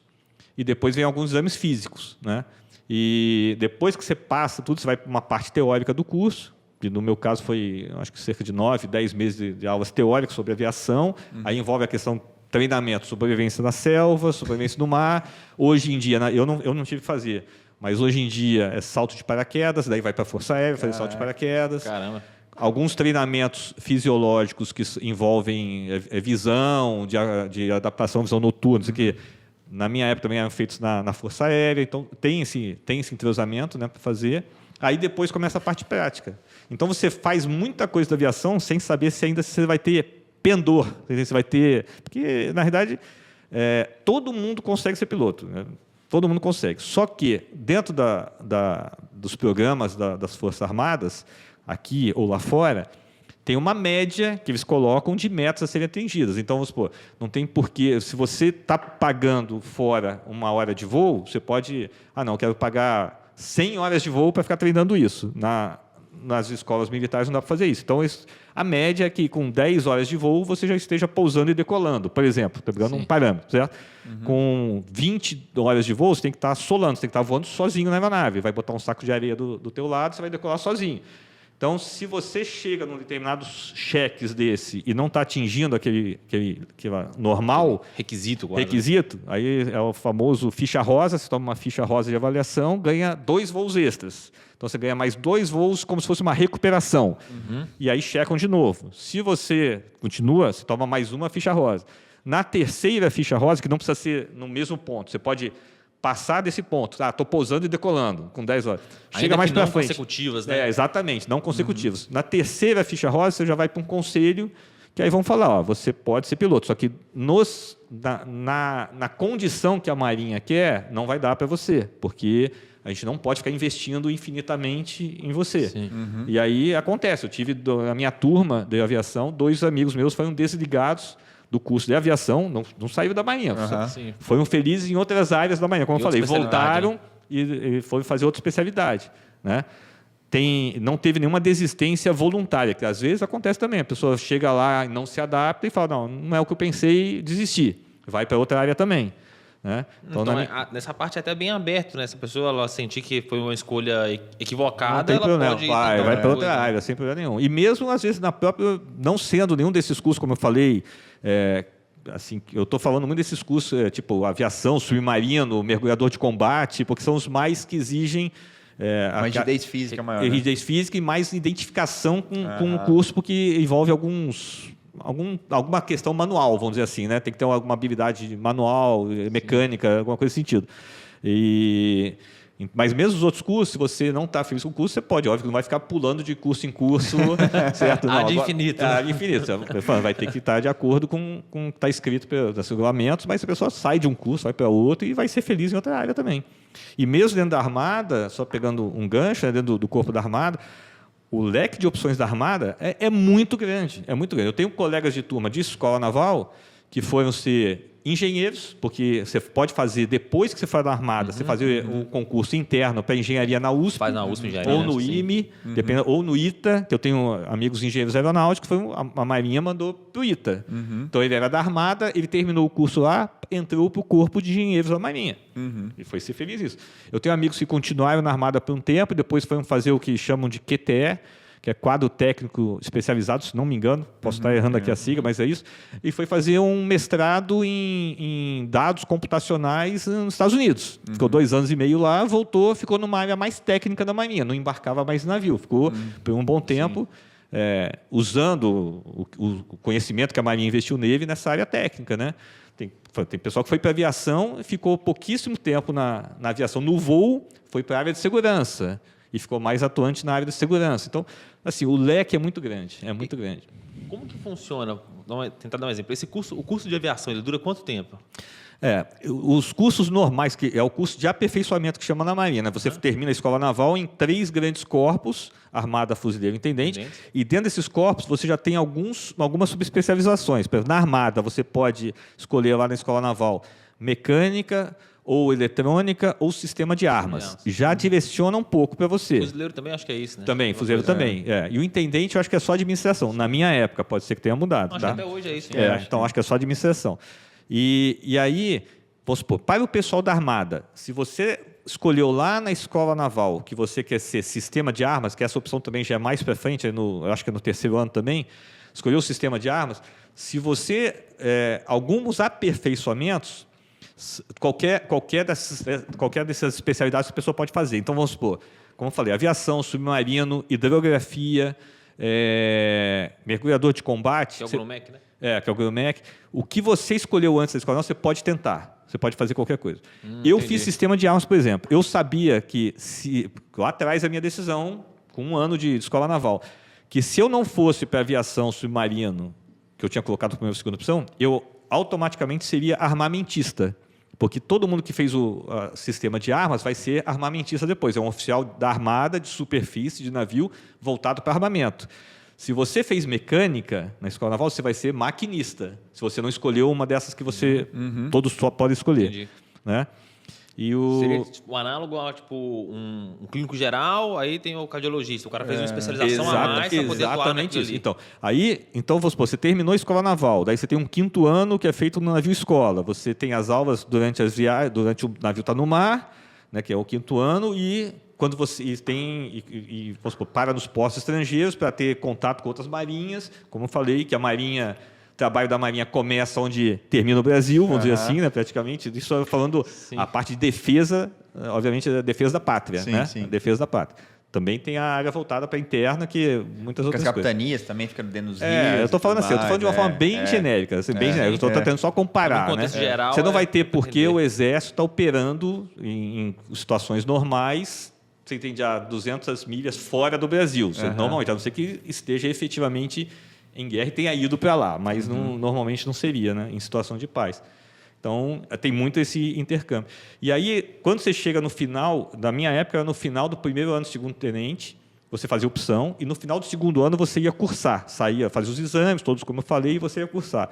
e depois vem alguns exames físicos, né? E depois que você passa tudo, você vai para uma parte teórica do curso. Que no meu caso foi, acho que cerca de 9, 10 meses de aulas teóricas sobre aviação. Aí envolve a questão de treinamento, sobrevivência na selva, sobrevivência no mar. Hoje em dia, eu não tive que fazer, mas hoje em dia é salto de paraquedas, daí vai para a Força Aérea, fazer salto de paraquedas. Caramba. Alguns treinamentos fisiológicos que envolvem visão, de adaptação, visão noturna, não sei o quê. Na minha época também eram feitos na Força Aérea, então tem esse entrosamento, né, para fazer. Aí depois começa a parte prática. Então você faz muita coisa da aviação sem saber se ainda você vai ter pendor, se vai ter... Porque, na realidade, todo mundo consegue ser piloto, né? Todo mundo consegue. Só que, dentro dos programas das Forças Armadas, aqui ou lá fora, tem uma média que eles colocam de metas a serem atingidas. Então, vamos supor, não tem porquê... Se você está pagando fora uma hora de voo, você pode... não, quero pagar 100 horas de voo para ficar treinando isso. Nas escolas militares não dá para fazer isso. Então, a média é que com 10 horas de voo você já esteja pousando e decolando, por exemplo. Estou pegando um parâmetro, certo? Com 20 horas de voo, você tem que estar solando, você tem que estar voando sozinho na aeronave. Vai botar um saco de areia do teu lado, você vai decolar sozinho. Então, se você chega num determinados cheques desse e não está atingindo aquele normal... Requisito. Aí é o famoso ficha rosa, você toma uma ficha rosa de avaliação, ganha 2 voos extras. Então, você ganha mais 2 voos como se fosse uma recuperação. E aí checam de novo. Se você continua, você toma mais uma ficha rosa. Na terceira ficha rosa, que não precisa ser no mesmo ponto, você pode... passar desse ponto, estou pousando e decolando com 10 horas. Chega mais para frente. Não consecutivas, né? Exatamente, não consecutivas. Na terceira ficha rosa, você já vai para um conselho, que aí vão falar, você pode ser piloto, só que na condição que a Marinha quer, não vai dar para você, porque a gente não pode ficar investindo infinitamente em você. E aí acontece, eu tive na minha turma de aviação, 2 amigos meus foram desligados do curso de aviação, não saíram da Marinha. Foram felizes em outras áreas da Marinha. Como eu falei, voltaram e foram fazer outra especialidade, né? Não teve nenhuma desistência voluntária, que às vezes acontece também. A pessoa chega lá e não se adapta e fala, não é o que eu pensei, desistir. Vai para outra área também. Né? Então nessa parte é até bem aberto, né? Se a pessoa ela sentir que foi uma escolha equivocada, ela pode vai para outra área, sem problema nenhum. E mesmo, às vezes, na própria, não sendo nenhum desses cursos, como eu falei, assim, eu estou falando muito desses cursos, tipo aviação, submarino, mergulhador de combate, porque são os mais que exigem uma rigidez física maior. Rigidez física e mais identificação com o curso, porque envolve alguns alguma questão manual, vamos dizer assim, né? Tem que ter alguma habilidade manual, mecânica, alguma coisa nesse sentido. Mas mesmo os outros cursos, se você não está feliz com o curso, você pode, óbvio, não vai ficar pulando de curso em curso, certo? Não, de infinito. De infinito. Vai ter que estar de acordo com o que está escrito pelos regulamentos, mas a pessoa sai de um curso, vai para outro e vai ser feliz em outra área também. E mesmo dentro da Armada, só pegando um gancho, né, dentro do corpo da Armada, o leque de opções da Armada é muito grande, é muito grande. Eu tenho colegas de turma de escola naval que foram ser engenheiros, porque você pode fazer, depois que você for da Armada, você fazer um concurso interno para engenharia na USP, faz na USP engenharia, ou no IME, ou no ITA, que eu tenho amigos engenheiros aeronáuticos, a Marinha mandou para o ITA. Então ele era da Armada, ele terminou o curso lá, entrou para o corpo de engenheiros da Marinha. E foi ser feliz isso. Eu tenho amigos que continuaram na Armada por um tempo, depois foram fazer o que chamam de QTE, que é quadro técnico especializado, se não me engano, posso estar errando aqui a sigla, mas é isso, e foi fazer um mestrado em dados computacionais nos Estados Unidos. Ficou 2 anos e meio lá, voltou, ficou numa área mais técnica da Marinha, não embarcava mais em navio, ficou por um bom tempo usando o conhecimento que a Marinha investiu nele nessa área técnica, né? Tem pessoal que foi para a aviação e ficou pouquíssimo tempo na aviação, no voo, foi para a área de segurança e ficou mais atuante na área de segurança. Então, assim, o leque é muito grande, grande. Como que funciona? Tentar dar um exemplo. O curso de aviação, ele dura quanto tempo? Os cursos normais, que é o curso de aperfeiçoamento que chama na Marinha, né? Você termina a escola naval em 3 grandes corpos, Armada, Fuzileiro e Intendente, e dentro desses corpos você já tem algumas subespecializações. Por exemplo, na Armada você pode escolher lá na escola naval mecânica, ou eletrônica, ou sistema de armas. Já direciona um pouco para você. Fuzileiro também acho que é isso, né? Também, fuzileiro também. E o intendente eu acho que é só administração. Na minha época, pode ser que tenha mudado. Acho que até hoje é isso. Então, acho que é só administração. E aí, vamos supor, para o pessoal da Armada, se você escolheu lá na escola naval que você quer ser sistema de armas, que essa opção também já é mais para frente, eu acho que é no 3º ano também, escolheu o sistema de armas, se você... alguns aperfeiçoamentos, qualquer dessas especialidades que a pessoa pode fazer. Então, vamos supor, como eu falei, aviação, submarino, hidrografia, mergulhador de combate... Que é o GROMEC, né? Que é o GROMEC. O que você escolheu antes da escola, você pode tentar. Você pode fazer qualquer coisa. Eu fiz sistema de armas, por exemplo. Eu sabia que, lá atrás, a minha decisão, com 1 ano de escola naval, que se eu não fosse para aviação, submarino, que eu tinha colocado como minha segunda opção, eu automaticamente seria armamentista. Porque todo mundo que fez o sistema de armas vai ser armamentista depois. É um oficial da Armada, de superfície, de navio, voltado para armamento. Se você fez mecânica na escola naval, você vai ser maquinista. Se você não escolheu uma dessas que você todos só podem escolher. Entendi. Né? Seria o análogo a um clínico geral, aí tem o cardiologista. O cara fez uma especialização a mais para poder atuar naquilo ali. Então, vamos supor, você terminou a escola naval, daí você tem um 5º ano que é feito no navio escola. Você tem as aulas durante as viagens, durante o navio está no mar, né, que é o 5º ano, e quando você tem vamos supor, para nos postos estrangeiros para ter contato com outras marinhas, como eu falei, que a Marinha... O trabalho da Marinha começa onde termina o Brasil, vamos dizer assim, né, praticamente. Isso falando a parte de defesa, obviamente, a defesa da pátria. Né? A defesa da pátria. Também tem a área voltada para a interna, que muitas outras coisas. As capitanias também ficam dentro dos rios. Eu estou falando assim, eu estou falando de uma forma bem genérica. Assim, bem genérica. Eu estou tentando só comparar. No contexto geral, você não vai ter porque o Exército está operando em situações normais, você entende, a 200 milhas fora do Brasil. Normalmente, a não ser que esteja efetivamente em guerra e tenha ido para lá, mas normalmente não seria, né, em situação de paz. Então, tem muito esse intercâmbio. E aí, quando você chega no final, da minha época, era no final do 1º ano de segundo tenente, você fazia opção, e no final do 2º ano você ia cursar, fazia os exames, todos como eu falei, e você ia cursar.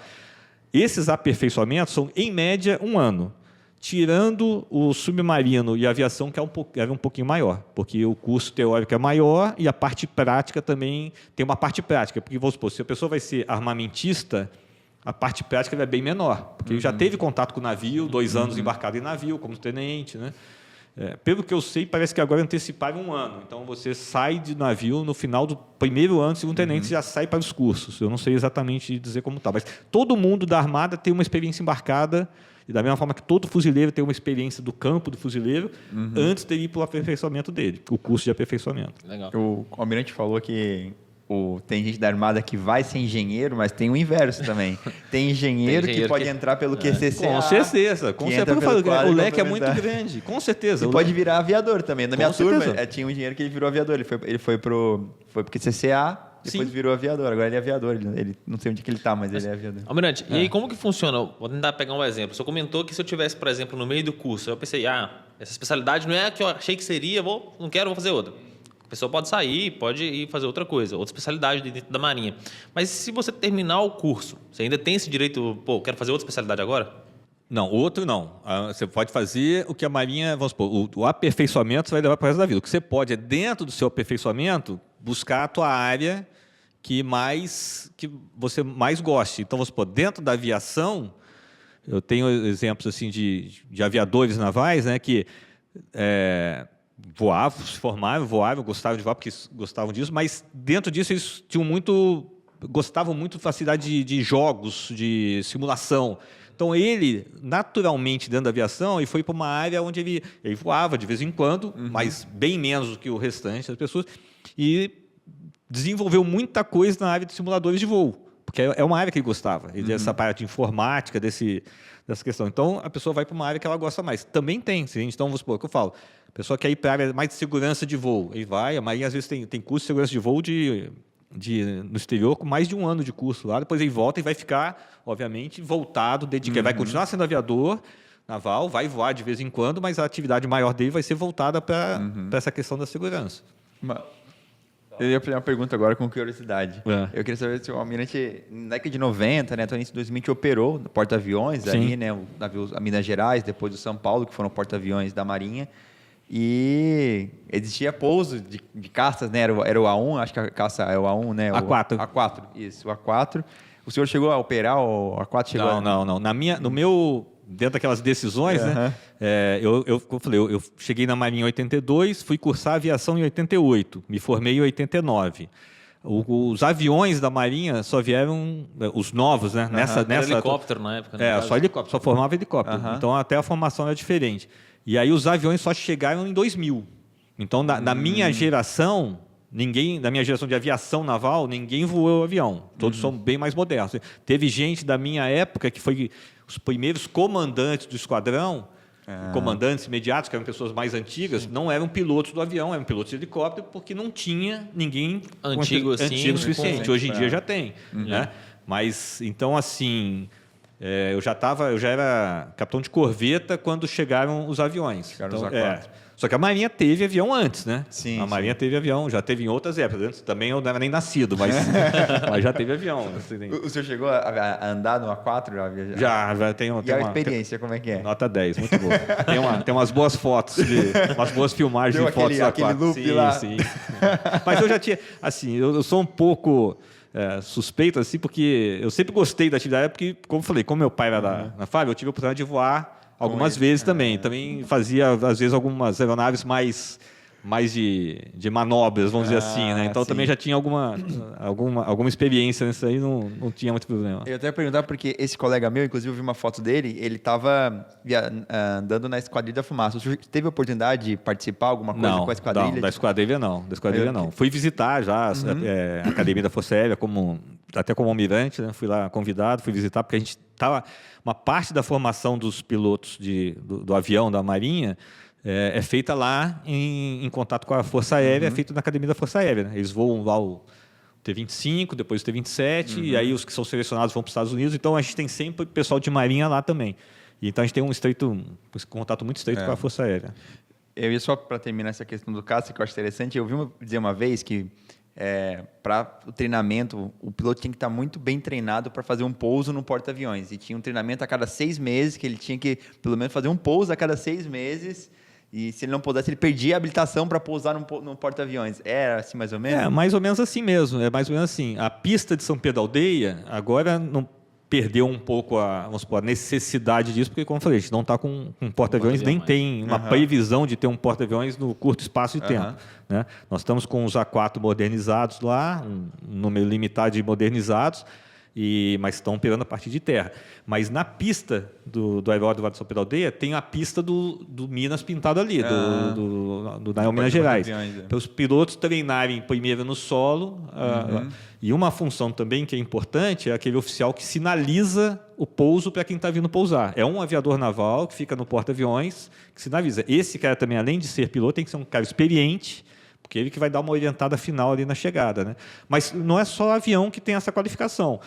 Esses aperfeiçoamentos são, em média, 1 ano. Tirando o submarino e a aviação, que era um pouquinho maior, porque o curso teórico é maior e a parte prática também tem uma parte prática. Porque, vamos supor, se a pessoa vai ser armamentista, a parte prática é bem menor, porque já teve contato com o navio, 2 anos embarcado em navio, como tenente. Né? Pelo que eu sei, parece que agora anteciparam 1 ano. Então, você sai de navio no final do 1º ano, segundo tenente, já sai para os cursos. Eu não sei exatamente dizer como está, mas todo mundo da Armada tem uma experiência embarcada. E da mesma forma que todo fuzileiro tem uma experiência do campo do fuzileiro antes de ir para o aperfeiçoamento dele, o curso de aperfeiçoamento. Legal. O almirante falou que tem gente da Armada que vai ser engenheiro, mas tem o inverso também. Tem engenheiro que pode entrar pelo QCCA. Com certeza. O leque é muito grande. Com certeza. E pode virar aviador também. Na minha turma, tinha um engenheiro que ele virou aviador. Ele foi pro QCCA, depois virou aviador. Agora ele é aviador. Ele não sei onde que ele está, mas ele é aviador. Almirante, e aí como que funciona? Vou tentar pegar um exemplo. O senhor comentou que se eu tivesse, por exemplo, no meio do curso, eu pensei, essa especialidade não é a que eu achei que seria, vou fazer outra. A pessoa pode sair, pode ir fazer outra coisa, outra especialidade dentro da Marinha. Mas se você terminar o curso, você ainda tem esse direito, quero fazer outra especialidade agora? Não, outro não. Você pode fazer o que a Marinha, vamos supor, o aperfeiçoamento você vai levar para o resto da vida. O que você pode é, dentro do seu aperfeiçoamento, buscar a tua área que você mais goste. Então, vamos supor, dentro da aviação, eu tenho exemplos assim, de aviadores navais, né, que voavam, se formavam, gostavam de voar porque gostavam disso, mas dentro disso eles gostavam muito de facilidade de jogos, de simulação. Então ele, naturalmente, dentro da aviação, ele foi para uma área onde ele voava de vez em quando, mas bem menos do que o restante das pessoas, e desenvolveu muita coisa na área de simuladores de voo, porque é uma área que ele gostava, dessa parte de informática, dessa questão. Então, a pessoa vai para uma área que ela gosta mais. Também tem, então, vamos supor, o que eu falo, a pessoa quer ir para a área mais de segurança de voo, ele vai, a Marinha às vezes tem curso de segurança de voo no exterior com mais de 1 ano de curso lá, depois ele volta e vai ficar, obviamente, voltado, dedicado, vai continuar sendo aviador naval, vai voar de vez em quando, mas a atividade maior dele vai ser voltada para essa questão da segurança. Eu ia fazer uma pergunta agora com curiosidade. Eu queria saber se o Almirante, na década de 90, né, até o início de 2020, operou no porta-aviões ali, né, o navio a Minas Gerais, depois o São Paulo, que foram porta-aviões da Marinha. E existia pouso de caças, né? Era o A1, acho que a caça é o A1, né? A4. A4, isso, o A4. O senhor chegou a operar o A4? Chegou não. No meu, dentro daquelas decisões, né? Eu cheguei na Marinha em 82, fui cursar aviação em 88, me formei em 89. Os aviões da Marinha só vieram, os novos, né? Nessa helicóptero na época. Só helicóptero, só formava helicóptero. Então até a formação era diferente. E aí os aviões só chegaram em 2000. Então, na minha geração, da minha geração de aviação naval, ninguém voou avião. Todos são bem mais modernos. Teve gente da minha época que foi os primeiros comandantes do esquadrão, comandantes imediatos, que eram pessoas mais antigas, não eram pilotos do avião, eram pilotos de helicóptero, porque não tinha ninguém antigo o suficiente. Hoje em dia já tem. Né? Mas, então, assim... eu já era capitão de corveta quando chegaram os aviões. Só que a Marinha teve avião antes, né? Sim, a Marinha teve avião, já teve em outras épocas. Antes também eu não era nem nascido, mas já teve avião. O senhor chegou a andar no A4? Já tenho. E a experiência, como é que é? Nota 10, muito boa. Tem umas boas fotos, umas boas filmagens de fotos do A4. Aquele loop lá. Sim. Mas eu já tinha, assim, eu sou um pouco... suspeito, assim, porque eu sempre gostei da atividade, porque, como eu falei, como meu pai era na FAB, eu tive a oportunidade de voar algumas vezes também. Também fazia, às vezes, algumas aeronaves mais de manobras, vamos dizer assim, né? Então, também já tinha alguma experiência nisso aí, não tinha muito problema. Eu até ia perguntar, porque esse colega meu, inclusive, eu vi uma foto dele, ele estava andando na Esquadrilha da Fumaça. O senhor teve a oportunidade de participar alguma coisa com a Esquadrilha? Não, da Esquadrilha não. Fui visitar já a Academia da Força Aérea, até como almirante, né? Fui lá convidado, fui visitar, porque a gente estava... Uma parte da formação dos pilotos do avião da Marinha é feita lá em contato com a Força Aérea, é feita na Academia da Força Aérea. Né? Eles voam lá o T-25, depois o T-27, e aí os que são selecionados vão para os Estados Unidos. Então, a gente tem sempre pessoal de Marinha lá também. E, então, a gente tem um contato muito estreito com a Força Aérea. Eu ia só para terminar essa questão do caça, que eu acho interessante. Eu ouvi dizer uma vez que para o treinamento, o piloto tinha que estar muito bem treinado para fazer um pouso no porta-aviões. E tinha um treinamento a cada 6 meses, que ele tinha que, pelo menos, fazer um pouso a cada 6 meses. E se ele não pudesse, ele perdia a habilitação para pousar no porta-aviões. Era assim, mais ou menos? Mais ou menos assim mesmo. É mais ou menos assim. A pista de São Pedro Aldeia, agora não perdeu um pouco a necessidade disso, porque, como eu falei, a gente não está com um porta-aviões, nem tem uma previsão de ter um porta-aviões no curto espaço de tempo. Né? Nós estamos com os A4 modernizados lá, um número limitado de modernizados, mas estão operando a partir de terra. Mas na pista do aeródromo do Vale do São Pedro Aldeia tem a pista do Minas pintado ali, do Nael Minas Gerais. Para os pilotos treinarem primeiro no solo. E uma função também que é importante é aquele oficial que sinaliza o pouso para quem está vindo pousar. É um aviador naval que fica no porta-aviões, que sinaliza. Esse cara também, além de ser piloto, tem que ser um cara experiente, porque ele que vai dar uma orientada final ali na chegada, né? Mas não é só avião que tem essa qualificação.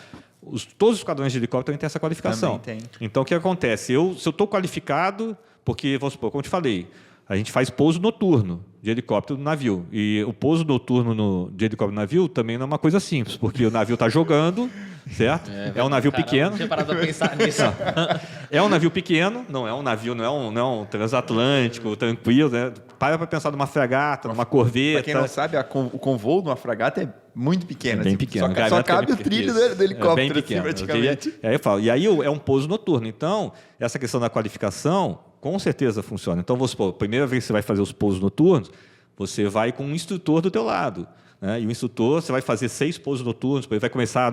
Todos os esquadrões de helicóptero têm essa qualificação. Também tem. Então, o que acontece? Se eu estou qualificado, porque, vamos supor, como eu te falei, a gente faz pouso noturno de helicóptero no navio. E o pouso noturno de helicóptero no navio também não é uma coisa simples, porque o navio está jogando, certo? É um navio pequeno. Não tinha parado para pensar nisso. É um navio pequeno, não é um navio, não é um transatlântico, tranquilo, né? Para pensar numa fragata, numa corveta. Para quem não sabe, o convô de uma fragata é muito pequeno. É bem pequeno. Só cabe o trilho do helicóptero, é bem pequeno, assim, praticamente. Aí eu falo, e aí é um pouso noturno. Então, essa questão da qualificação, com certeza funciona. Então, vamos supor, a primeira vez que você vai fazer os pousos noturnos, você vai com um instrutor do teu lado. Né? E o instrutor, você vai fazer 6 pousos noturnos, ele vai começar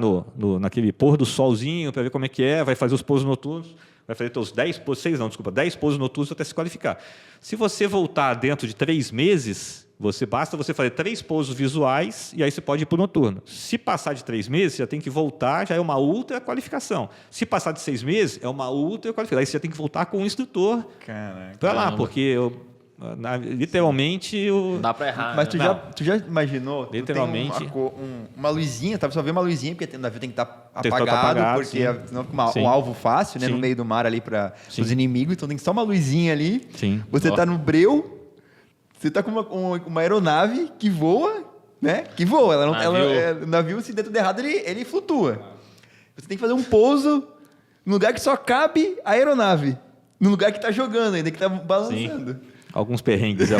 naquele pôr do solzinho, para ver como é que é, vai fazer os pousos noturnos, vai fazer os 10 pousos noturnos até se qualificar. Se você voltar dentro de 3 meses, basta você fazer 3 pousos visuais e aí você pode ir para o noturno. Se passar de 3 meses, você já tem que voltar, já é uma outra qualificação. Se passar de 6 meses, é uma outra qualificação. Aí você já tem que voltar com o instrutor para lá, porque literalmente... Não dá para errar. Mas tu já imaginou? Literalmente... Uma luzinha, só vê uma luzinha, porque o navio tem que estar apagado, porque senão fica um alvo fácil, né, no meio do mar ali para os inimigos, então tem só uma luzinha ali. Sim. Você está no breu, você está com uma aeronave que voa, né? Que voa. O navio, se dentro de errado, ele flutua. Você tem que fazer um pouso num lugar que só cabe a aeronave. No lugar que está jogando ainda, que está balançando. Sim. Alguns perrengues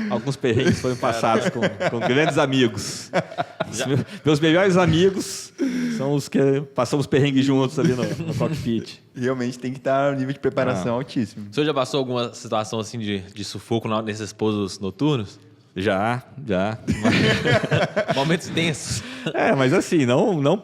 alguns perrengues foram passados com grandes amigos. Meus melhores amigos são os que passamos perrengues juntos ali no cockpit. Realmente tem que estar no nível de preparação altíssimo. O senhor já passou alguma situação assim de sufoco nesses pousos noturnos? Já. Momentos tensos. Mas assim, não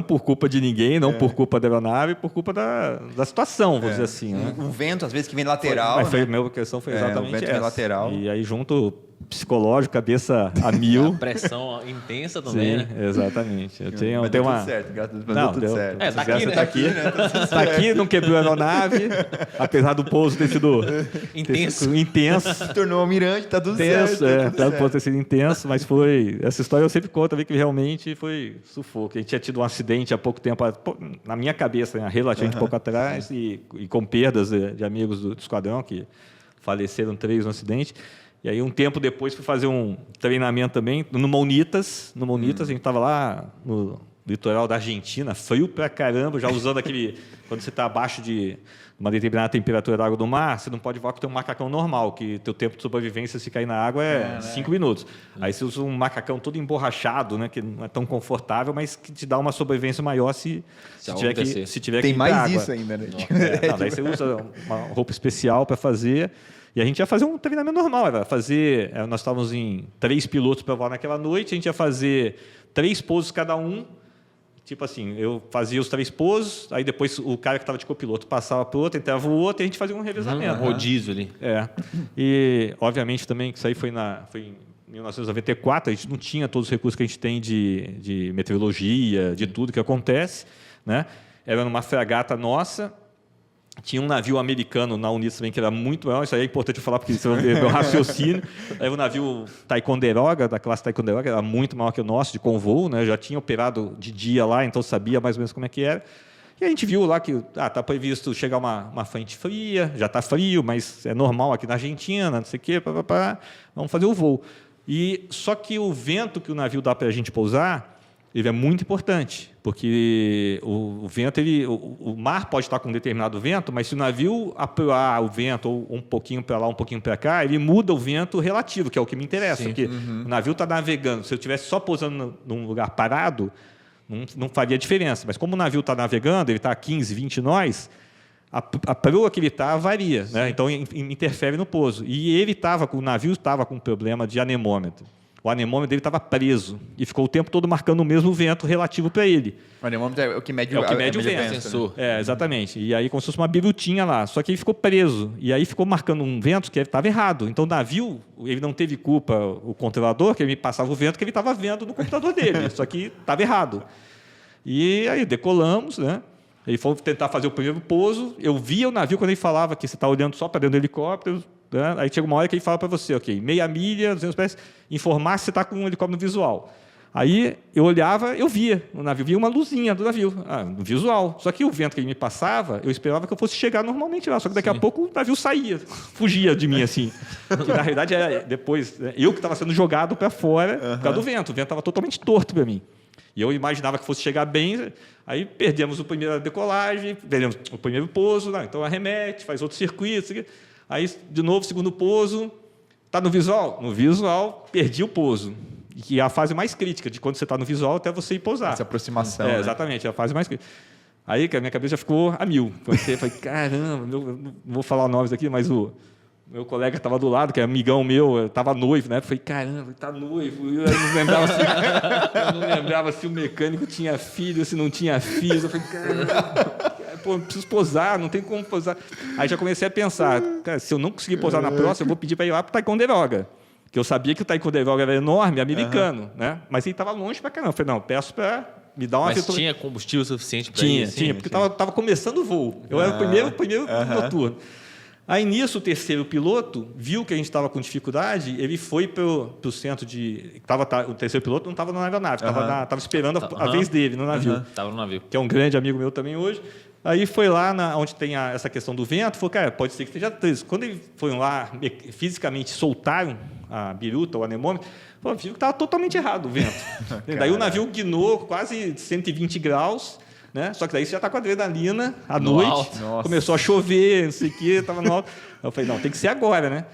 por culpa de ninguém, não por culpa da aeronave, por culpa da situação, vamos dizer assim. Né? Um vento, às vezes, que vem lateral. A minha questão foi exatamente vento essa. Vem lateral. E aí, junto psicológico, cabeça a mil. A pressão intensa também, Né? Exatamente. Eu tenho deu uma... tudo certo, graças a Deus, deu tudo certo. Tá aqui, né? Tá aqui, não quebrou a aeronave, apesar do pouso ter sido intenso. Se tornou almirante, tá tudo certo. Apesar do pouso ter sido intenso, mas foi... Essa história eu sempre conto, que realmente foi sufoco. A gente tinha tido um acidente há pouco tempo, na minha cabeça, né, relativamente pouco atrás, e com perdas de amigos do esquadrão, que faleceram 3 no acidente. E aí, um tempo depois, fui fazer um treinamento também no Maunitas. No Maunitas, a gente estava lá no litoral da Argentina, frio pra caramba, já usando aquele... Quando você está abaixo de uma determinada temperatura da água do mar, você não pode voar com o teu macacão normal, que teu tempo de sobrevivência, se cair na água, é 5 minutos. Aí você usa um macacão todo emborrachado, né, que não é tão confortável, mas que te dá uma sobrevivência maior se tiver Tem que mais água. Isso ainda, né? Daí você usa uma roupa especial para fazer... E a gente ia fazer um treinamento normal, nós estávamos em 3 pilotos para voar naquela noite, a gente ia fazer 3 pousos cada um, tipo assim, eu fazia os 3 pousos, aí depois o cara que estava de copiloto passava para o outro, entrava o outro e a gente fazia um revezamento. Rodízio ali. E, obviamente, também que isso aí foi em 1994, a gente não tinha todos os recursos que a gente tem de meteorologia, de tudo que acontece, né? Era numa fragata nossa. Tinha um navio americano na Unis também, que era muito maior. Isso aí é importante eu falar, porque isso é meu raciocínio. Aí o navio Ticonderoga, da classe Ticonderoga, era muito maior que o nosso, de convoo, né? Eu já tinha operado de dia lá, então sabia mais ou menos como é que era. E a gente viu lá que está previsto chegar uma frente fria, já está frio, mas é normal aqui na Argentina, não sei o quê, vamos fazer o voo. Só que o vento que o navio dá para a gente pousar, ele é muito importante, porque o vento, o mar pode estar com um determinado vento, mas se o navio apoiar o vento ou um pouquinho para lá, um pouquinho para cá, ele muda o vento relativo, que é o que me interessa. Sim. Porque o navio está navegando. Se eu estivesse só pousando num lugar parado, não faria diferença. Mas como o navio está navegando, ele está a 15, 20 nós, a proa que ele está varia, né? Então interfere no pouso. E o navio estava com um problema de anemômetro. o anemômetro dele estava preso e ficou o tempo todo marcando o mesmo vento relativo para ele. O anemômetro é o que mede o vento. Sensor. Exatamente. E aí como se fosse uma birutinha lá. Só que ele ficou preso. E aí ficou marcando um vento que estava errado. Então o navio, ele não teve culpa, o controlador, que ele me passava o vento que ele estava vendo no computador dele. Só que estava errado. E aí decolamos, né? Ele foi tentar fazer o primeiro pouso. Eu via o navio quando ele falava que você está olhando só para dentro do helicóptero. Né? Aí chega uma hora que ele fala para você, ok, meia milha, 200 pés, informar se você está com um helicóptero visual. Aí eu olhava, eu via o navio, via uma luzinha do navio, no visual. Só que o vento que ele me passava, eu esperava que eu fosse chegar normalmente lá. Só que daqui a pouco o navio saía, fugia de mim assim. Que na realidade era depois, eu que estava sendo jogado para fora por causa do vento. O vento estava totalmente torto para mim. E eu imaginava que fosse chegar bem, aí perdemos a primeira decolagem, perdemos o primeiro pouso, então arremete, faz outro circuito, aí de novo, segundo pouso, está no visual? No visual, perdi o pouso, que é a fase mais crítica, de quando você está no visual até você ir pousar. Essa aproximação. Né? Exatamente, é a fase mais crítica. Aí a minha cabeça já ficou a mil. Eu falei, caramba, eu não vou falar nomes aqui, mas o meu colega estava do lado, que é amigão meu, estava noivo, né? Eu falei, caramba, está noivo. Eu não lembrava se o mecânico tinha filho, se não tinha filho. Eu falei, caramba, pô, preciso posar, não tem como posar. Aí já comecei a pensar, cara, se eu não conseguir posar na próxima, eu vou pedir para ir lá para o Ticonderoga. Que eu sabia que o Ticonderoga era enorme, americano, né? Mas ele estava longe para caramba. Eu falei, não, peço para me dar uma... Mas tinha combustível suficiente para ir? Tinha, porque estava começando o voo. Eu era o primeiro noturno. Aí, nisso, o terceiro piloto viu que a gente estava com dificuldade, ele foi para o centro de... o terceiro piloto não estava na aeronave, estava esperando a vez dele no navio. Estava no navio. Que é um grande amigo meu também hoje. Aí foi lá onde tem essa questão do vento, falou, cara, pode ser que esteja preso. Quando eles foram lá, fisicamente soltaram a biruta, o anemômetro, viram que estava totalmente errado o vento. Daí o navio guinou quase 120 graus, né? Só que daí você já está com a adrenalina à noite, começou a chover, não sei o quê, estava no alto. Eu falei, não, tem que ser agora, né?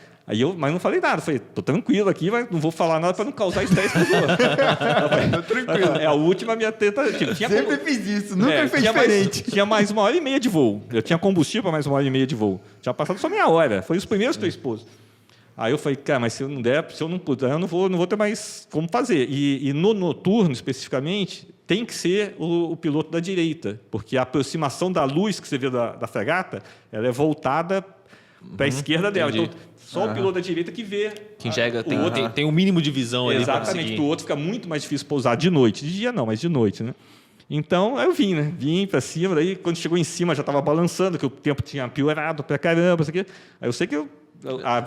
Mas não falei nada, falei, tô tranquilo aqui, mas não vou falar nada para não causar estresse para os outros. Tranquilo. É a última minha tentativa. Sempre fiz isso, nunca fez diferente. Tinha mais 1h30 de voo. Eu tinha combustível para mais 1h30 de voo. Tinha passado só meia hora. Foi os primeiros 3 pousos. Aí eu falei, cara, mas se eu não puder, eu não vou ter mais como fazer. E no noturno, especificamente, tem que ser o piloto da direita, porque a aproximação da luz que você vê da fragata, ela é voltada para a esquerda dela. Então, só o piloto da direita que vê. Que enxerga, tem um mínimo de visão ali. Exatamente, o outro fica muito mais difícil pousar de noite. De dia não, mas de noite, né? Então, aí eu vim, né? Vim para cima, daí quando chegou em cima já estava balançando, que o tempo tinha piorado para caramba, isso aqui. Aí eu sei que a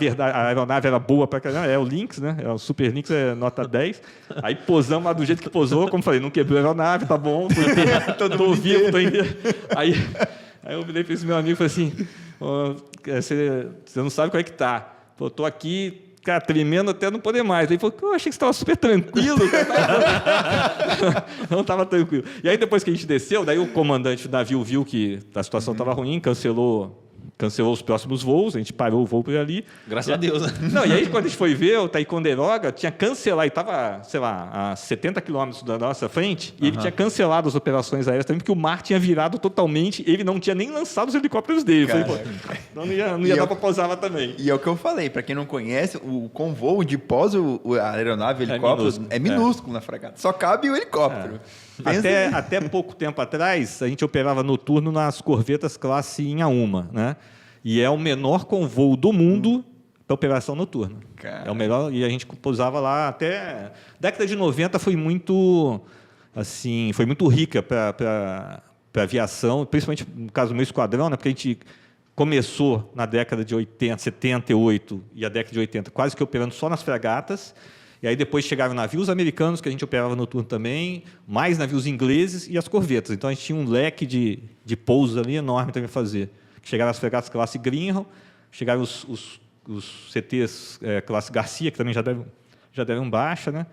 aeronave era boa para caramba, é o Lynx, né? O Super Lynx é nota 10. Aí posamos lá do jeito que posou, como falei, não quebrou a aeronave, tá bom, tô vivo, tô indo. Aí eu virei para esse meu amigo e falei assim, você não sabe qual é que tá. Pô, tô aqui, cara, tremendo até não poder mais. Aí ele falou, eu achei que você estava super tranquilo. Não estava tranquilo. E aí depois que a gente desceu, daí o comandante do navio viu que a situação estava ruim, cancelou os próximos voos, a gente parou o voo por ali. Graças a Deus, né? Não, e aí quando a gente foi ver, o Ticonderoga tinha cancelado, ele estava, sei lá, a 70 quilômetros da nossa frente, e ele tinha cancelado as operações aéreas também, porque o mar tinha virado totalmente, ele não tinha nem lançado os helicópteros dele. Falei, não ia dar para pousar lá também. E é o que eu falei, para quem não conhece, o convoo de pós a aeronave, o helicóptero, é minúsculo na fragata. Só cabe o helicóptero. Até pouco tempo atrás, a gente operava noturno nas corvetas classe Inhaúma, né? E é o menor convoo do mundo para operação noturna. É o melhor, e a gente pousava lá até... Década de 90 foi muito rica para aviação, principalmente no caso do meu esquadrão, né? Porque a gente começou na década de 80, 78 e a década de 80 quase que operando só nas fragatas. E aí depois chegaram navios americanos, que a gente operava noturno também, mais navios ingleses e as corvetas. Então a gente tinha um leque de pousos ali enorme também a fazer. Chegaram as fregatas classe Greenhow, chegaram os CTs classe Garcia, que também já deram baixa, né?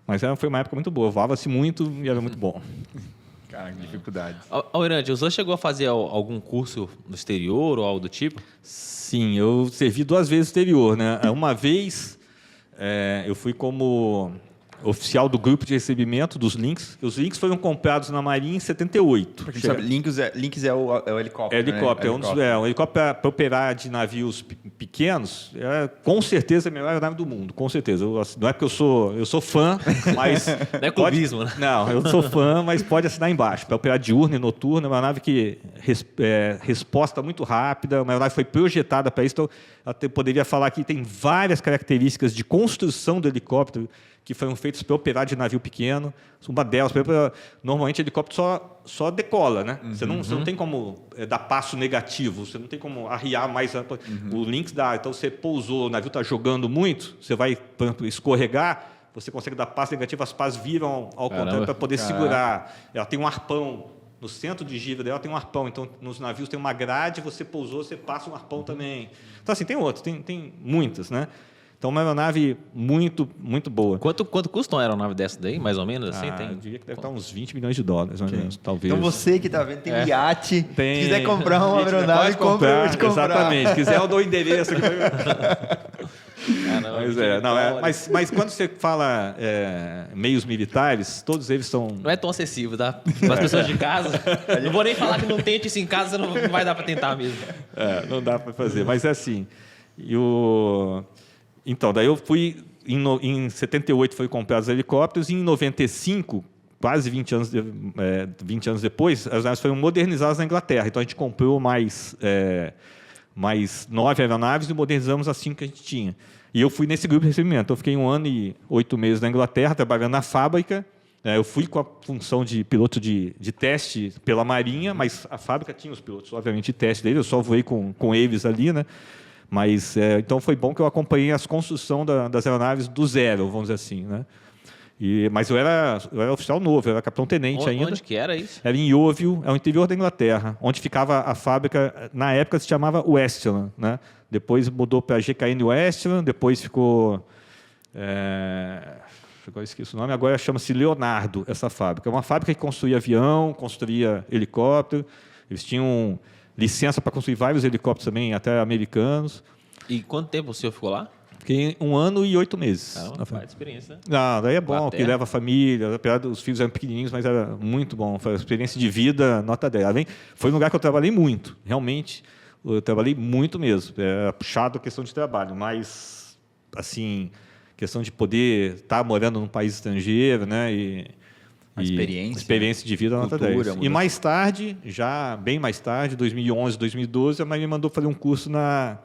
Mas foi uma época muito boa, voava-se muito e era muito bom. Cara, que dificuldade. Almirante, o senhor chegou a fazer algum curso no exterior ou algo do tipo? Sim, eu servi 2 vezes no exterior, né? Uma vez... eu fui como oficial do grupo de recebimento dos Lynx. Os Lynx foram comprados na Marinha em 78. Porque sabe, Lynx é o helicóptero. Helicóptero. Um helicóptero para operar de navios pequenos, com certeza é a melhor aeronave do mundo, com certeza. Não é porque eu sou fã, mas... Não é clubismo, né? Não, eu sou fã, mas pode assinar embaixo. Para operar diurno e noturno, é uma nave que resposta muito rápida, uma aeronave foi projetada para isso, então eu poderia falar que tem várias características de construção do helicóptero que foram feitos para operar de navio pequeno. Uma delas, normalmente, o helicóptero só decola, né? Você não tem como dar passo negativo, você não tem como arriar mais. O Lynx dá. Então, você pousou, o navio está jogando muito, você vai, por exemplo, escorregar, você consegue dar passo negativo, as pás viram ao contrário para poder segurar. Ela tem um arpão. No centro de gira dela tem um arpão. Então, nos navios tem uma grade, você pousou, você passa um arpão também. Então, assim, tem outros, tem muitas, né? Então, uma aeronave muito, muito boa. Quanto custa uma aeronave dessa daí, mais ou menos? Assim, eu diria que deve estar uns $20 milhões, mais ou menos, talvez. Então, você que está vendo, tem um iate, se quiser comprar uma aeronave, compra. Exatamente. Se quiser, eu dou o endereço. Mas quando você fala meios militares, todos eles são... Não é tão acessível, tá? Para as pessoas de casa. Não vou nem falar que não tente isso em casa, não vai dar para tentar mesmo. Não dá para fazer, mas é assim. Então, daí eu fui... Em 78 foi comprado os helicópteros, e em 95, quase 20 anos depois, as naves foram modernizadas na Inglaterra. Então, a gente comprou mais 9 aeronaves e modernizamos as 5 que a gente tinha. E eu fui nesse grupo de recebimento. Eu fiquei 1 ano e 8 meses na Inglaterra, trabalhando na fábrica. Eu fui com a função de piloto de teste pela Marinha, mas a fábrica tinha os pilotos, obviamente, de teste deles. Eu só voei com eles ali, né? Mas, então, foi bom que eu acompanhei a construção das aeronaves do zero, vamos dizer assim, né? Mas eu era oficial novo, eu era capitão-tenente ainda. Onde que era isso? Era em Yeovil, é o interior da Inglaterra, onde ficava a fábrica, na época se chamava Westland, né? Depois mudou para GKN Westland, depois ficou... Agora esqueci o nome, agora chama-se Leonardo, essa fábrica. É uma fábrica que construía avião, construía helicóptero, eles tinham licença para construir vários helicópteros também, até americanos. E quanto tempo o senhor ficou lá? Fiquei 1 ano e 8 meses. Uma baita experiência, né? Não, daí é bom, porque leva a família, apesar dos filhos eram pequenininhos, mas era muito bom. Foi uma experiência de vida, nota 10. Foi um lugar que eu trabalhei muito, realmente. Eu trabalhei muito mesmo. Era puxado a questão de trabalho, mas, assim, questão de poder estar morando num país estrangeiro, né? Experiência de vida, nota 10. E mais tarde, bem mais tarde, 2011, 2012, a Marinha mandou fazer um curso na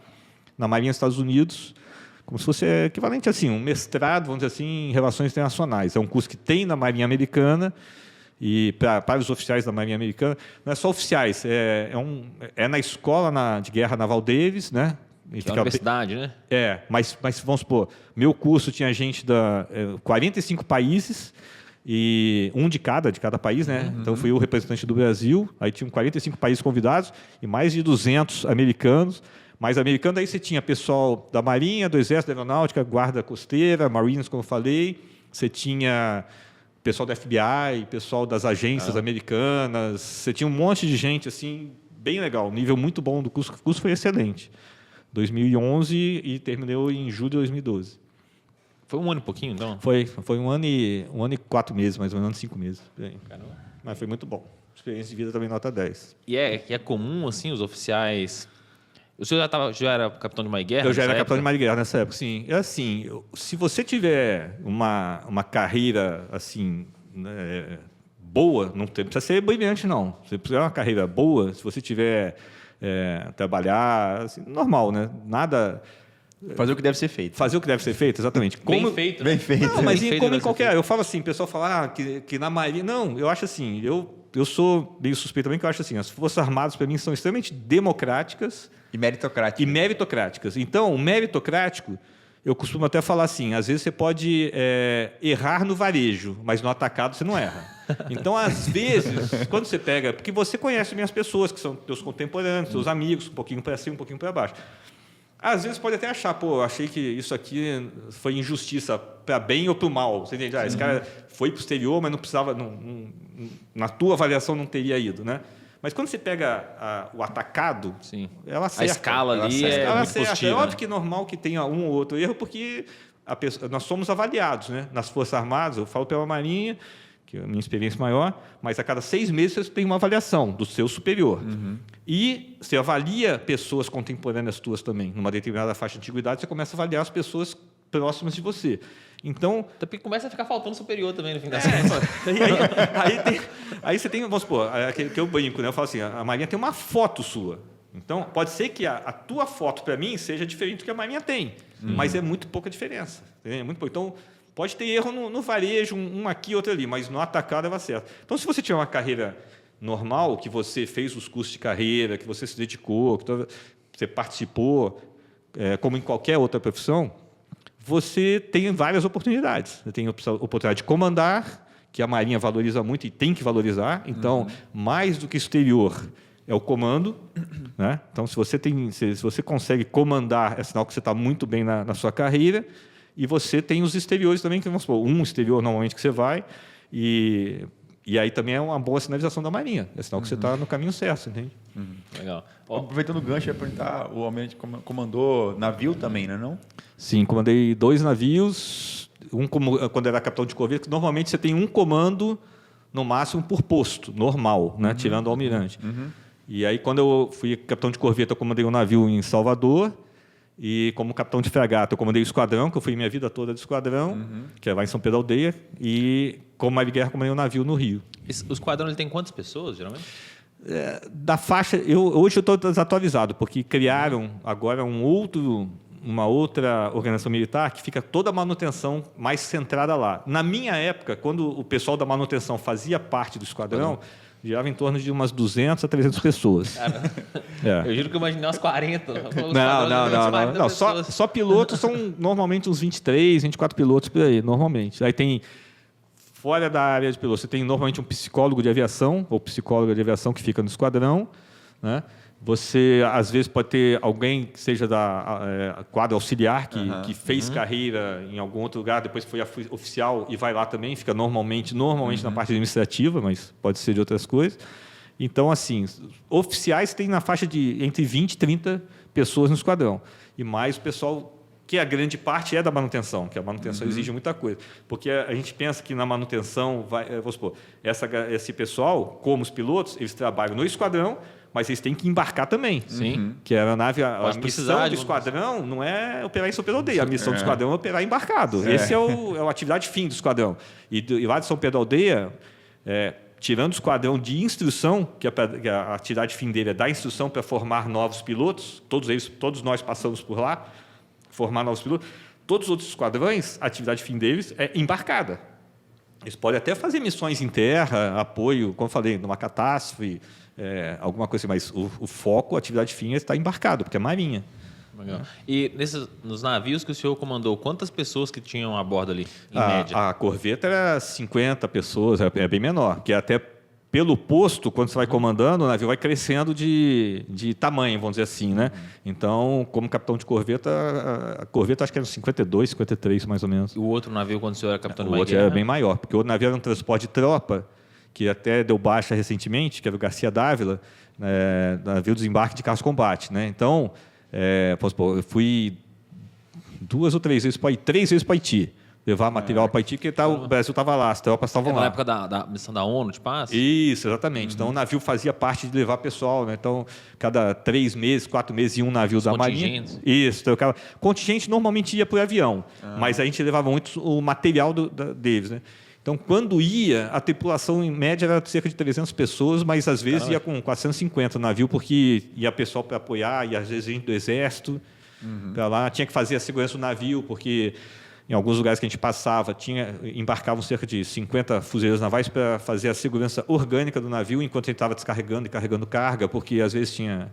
Marinha dos Estados Unidos, como se fosse equivalente assim, um mestrado, vamos dizer assim, em Relações Internacionais. É um curso que tem na Marinha Americana, e para os oficiais da Marinha Americana, não é só oficiais, é na escola de guerra naval deles, né? Que é a universidade, né? Mas vamos supor, meu curso tinha gente de 45 países, e um de cada país, né? Então, fui o representante do Brasil, aí tinham 45 países convidados e mais de 200 americanos. Mas americano, aí você tinha pessoal da Marinha, do Exército, da Aeronáutica, Guarda Costeira, Marines, como eu falei. Você tinha pessoal da FBI, pessoal das agências americanas. Você tinha um monte de gente, assim, bem legal. Nível muito bom do curso. O curso foi excelente. 2011 e terminou em julho de 2012. Foi 1 ano e pouquinho, então? Foi 1 ano e 4 meses, mais ou menos, 1 ano e 5 meses. Mas foi muito bom. Experiência de vida também nota 10. E é comum, assim, os oficiais... O senhor já era capitão de mar e guerra? Eu já era capitão de mar e guerra nessa época, sim. É assim, se você tiver uma carreira, assim, né, boa, não precisa ser brilhante, não. Se você tiver uma carreira boa, se você tiver trabalhar, assim, normal, né? Nada... Fazer o que deve ser feito. Fazer o que deve ser feito, exatamente. Bem feito. Bem feito. Não, mas como em qualquer... Eu falo assim, o pessoal fala que na Marinha... Não, eu acho assim, eu sou meio suspeito também, que eu acho assim, as Forças Armadas, para mim, são extremamente democráticas... E meritocráticas. Então, o meritocrático, eu costumo até falar assim, às vezes você pode errar no varejo, mas no atacado você não erra. Então, às vezes, quando você pega... Porque você conhece bem as pessoas, que são teus contemporâneos, teus amigos, um pouquinho para cima, um pouquinho para baixo. Às vezes pode até achar, achei que isso aqui foi injustiça para bem ou para o mal. Você entende? Esse cara foi para o exterior, mas não precisava, na tua avaliação não teria ido, né? Mas quando você pega o atacado, sim, ela acerta. A escala ali é muito positiva. É óbvio que é normal que tenha um ou outro erro, porque nós somos avaliados, né? Nas Forças Armadas, eu falo pela Marinha, que é a minha experiência maior, mas a cada 6 meses você tem uma avaliação do seu superior. E você avalia pessoas contemporâneas tuas também. Numa determinada faixa de antiguidade, você começa a avaliar as pessoas próximas de você. Então, começa a ficar faltando superior também, no fim das contas. Aí você tem, vamos supor, que eu brinco, né? Eu falo assim, a Marinha tem uma foto sua. Então, pode ser que a tua foto, para mim, seja diferente do que a Marinha tem, mas é muito pouca diferença. É muito pouco. Então, pode ter erro no varejo, um aqui, outro ali, mas no atacado vai certo. Então, se você tiver uma carreira normal, que você fez os cursos de carreira, que você se dedicou, que você participou, como em qualquer outra profissão, você tem várias oportunidades. Você tem a oportunidade de comandar, que a Marinha valoriza muito e tem que valorizar. Então, mais do que exterior, é o comando. Né? Então, se você consegue comandar, é sinal que você está muito bem na sua carreira. E você tem os exteriores também, que vamos supor, um exterior normalmente que você vai, e aí também é uma boa sinalização da Marinha. É sinal que você está no caminho certo, entende? Legal. Aproveitando o gancho, eu ia perguntar, o Almirante comandou navio também, não é? Sim, comandei 2 navios, quando era capitão de corveta, normalmente você tem um comando, no máximo, por posto, normal, né? Tirando o almirante. E aí, quando eu fui capitão de corveta, eu comandei um navio em Salvador, e como capitão de fragata, eu comandei o esquadrão, que eu fui minha vida toda de esquadrão, que é lá em São Pedro Aldeia, e como marinha de guerra, comandei um navio no Rio. O esquadrão ele tem quantas pessoas, geralmente? Da faixa... hoje eu estou desatualizado, porque criaram agora uma outra organização militar que fica toda a manutenção mais centrada lá. Na minha época, quando o pessoal da manutenção fazia parte do esquadrão, girava em torno de umas 200 a 300 pessoas. Eu juro que eu imaginei umas 40. Não. Só pilotos são normalmente uns 23, 24 pilotos por aí, normalmente. Aí tem, fora da área de piloto, você tem normalmente um psicólogo de aviação, ou psicóloga de aviação que fica no esquadrão, né? Você, às vezes, pode ter alguém que seja da quadra auxiliar, que fez carreira em algum outro lugar, depois foi oficial e vai lá também, fica normalmente na parte administrativa, mas pode ser de outras coisas. Então, assim, oficiais tem na faixa de entre 20 e 30 pessoas no esquadrão. E mais o pessoal, que a grande parte é da manutenção, que a manutenção exige muita coisa. Porque a gente pensa que na manutenção, vamos supor, esse pessoal, como os pilotos, eles trabalham no esquadrão, mas eles têm que embarcar também. Sim. Que a nave, a missão do esquadrão não é operar em São Pedro Aldeia. A missão do esquadrão é operar embarcado. Esse é a atividade fim do esquadrão. E lá de São Pedro Aldeia, tirando o esquadrão de instrução, que a atividade fim dele é dar instrução para formar novos pilotos, todos nós passamos por lá, formar novos pilotos. Todos os outros esquadrões, a atividade fim deles é embarcada. Eles podem até fazer missões em terra, apoio, como eu falei, numa catástrofe, alguma coisa assim, mas o foco, a atividade fim, está embarcado, porque é marinha. Legal. E nos navios que o senhor comandou, quantas pessoas que tinham a bordo ali, em média? A corveta era 50 pessoas, é bem menor, que até pelo posto, quando você vai comandando, o navio vai crescendo de tamanho, vamos dizer assim, né? Então, como capitão de corveta, a corveta acho que era 52, 53, mais ou menos. E o outro navio, quando o senhor era capitão de marinha? O outro era bem maior, porque o outro navio era um transporte de tropa, que até deu baixa recentemente, que era o Garcia Dávila, navio desembarque de carros de combate, né? Então, eu fui 2 ou 3 vezes para Haiti, 3 vezes para Haiti, levar material para Haiti, porque o Brasil estava lá, as tropas estavam lá. Na época da missão da ONU de paz? Isso, exatamente. Então, o navio fazia parte de levar pessoal, né? Então, cada 3 meses, 4 meses ia um navio da Marinha. Isso, trocava. Contingente normalmente ia por avião, mas a gente levava muito o material deles, né? Então, quando ia, a tripulação, em média, era cerca de 300 pessoas, mas, às vezes, ia com 450 no navio, porque ia pessoal para apoiar, e às vezes, gente do Exército para lá. Tinha que fazer a segurança do navio, porque, em alguns lugares que a gente passava, embarcavam cerca de 50 fuzileiros navais para fazer a segurança orgânica do navio, enquanto ele estava descarregando e carregando carga, porque, às vezes, tinha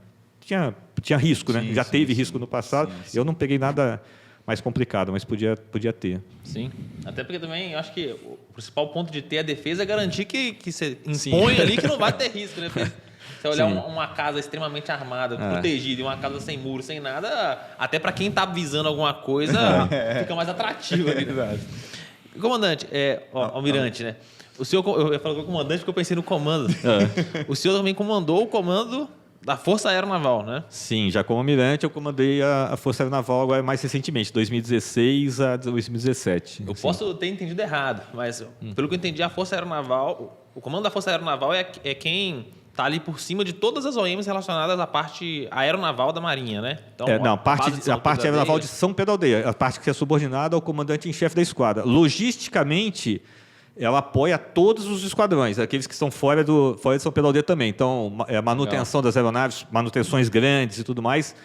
risco, né? Já teve risco no passado. Eu não peguei nada mais complicado, mas podia ter. Sim. Até porque também, eu acho que o principal ponto de ter a defesa é garantir que você impõe ali que não vai ter risco, né? Porque você olhar uma casa extremamente armada, protegida, e uma casa sem muro, sem nada, até para quem está visando alguma coisa, fica mais atrativo ali. Comandante, almirante, né? O senhor, eu falo comandante porque eu pensei no comando. O senhor também comandou o comando da Força Aeronaval, né? Sim, já como almirante eu comandei a Força Aeronaval agora mais recentemente, 2016 a 2017. Eu posso ter entendido errado, mas pelo que eu entendi, a Força Aeronaval, o comando da Força Aeronaval é quem está ali por cima de todas as OMs relacionadas à parte aeronaval da Marinha, né? Então, a parte aeronaval de São Pedro Aldeia, a parte que é subordinada ao comandante em chefe da esquadra. Logisticamente, ela apoia todos os esquadrões, aqueles que estão fora de São Pedro Aldeia também. Então, a manutenção das aeronaves, manutenções grandes e tudo mais,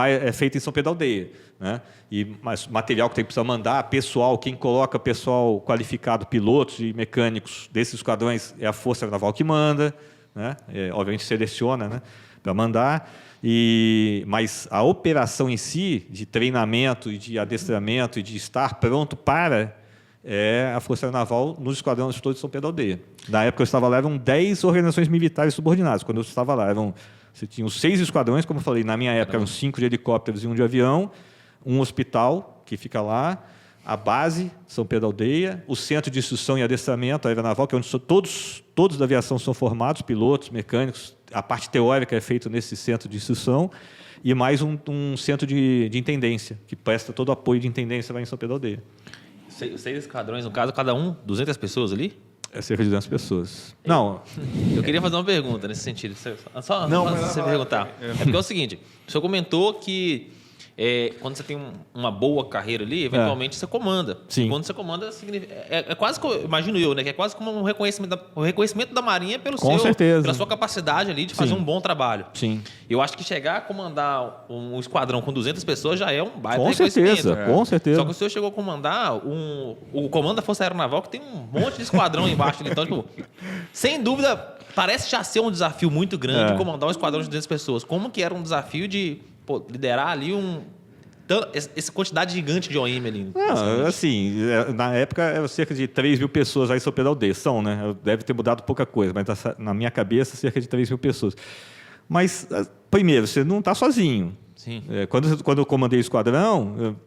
é feita em São Pedro Aldeia, né? E material que tem que precisar mandar, pessoal, quem coloca pessoal qualificado, pilotos e mecânicos desses esquadrões é a Força Aeronaval que manda, né? Obviamente seleciona, né, para mandar. Mas a operação em si, de treinamento e de adestramento e de estar pronto para... a Força Aeronaval nos esquadrões todos de São Pedro Aldeia. Na época eu estava lá, eram 10 organizações militares subordinadas. Quando eu estava lá, você tinha os 6 esquadrões, como eu falei, na minha época eram 5 de helicópteros e 1 de avião, um hospital que fica lá, a base, São Pedro Aldeia, o centro de instrução e adestramento, a aeronaval, que é onde todos da aviação são formados, pilotos, mecânicos, a parte teórica é feita nesse centro de instrução, e mais um centro de intendência, que presta todo o apoio de intendência lá em São Pedro Aldeia. 6 esquadrões, no caso, cada um, 200 pessoas ali? É cerca de 200 pessoas. Não. Eu queria fazer uma pergunta nesse sentido. Só você perguntar. É porque é o seguinte, o senhor comentou que quando você tem uma boa carreira ali, eventualmente você comanda. Sim. E quando você comanda, é quase, imagino eu, né, que é quase como um reconhecimento da Marinha pela sua capacidade ali de fazer um bom trabalho. Sim. Eu acho que chegar a comandar um esquadrão com 200 pessoas já é um baita com certeza. Com certeza. Só que o senhor chegou a comandar o comando da Força Aeronaval, que tem um monte de esquadrão embaixo ali. Então, tipo, sem dúvida, parece já ser um desafio muito grande comandar um esquadrão de 200 pessoas. Como que era um desafio de liderar ali essa quantidade gigante de OM ali? Não, assim, na época eram cerca de 3 mil pessoas lá em São Pedro Aldeia, né? Deve ter mudado pouca coisa, mas na minha cabeça cerca de 3 mil pessoas. Mas, primeiro, você não está sozinho. Sim. Quando eu comandei o esquadrão,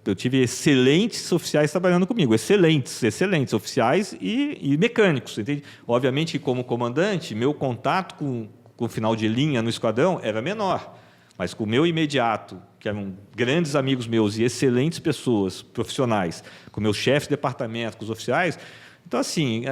eu tive excelentes oficiais trabalhando comigo, excelentes oficiais e mecânicos, entende? Obviamente, como comandante, meu contato com o final de linha no esquadrão era menor. Mas com o meu imediato, que eram grandes amigos meus e excelentes pessoas, profissionais, com meus chefes de departamento, com os oficiais, então, assim,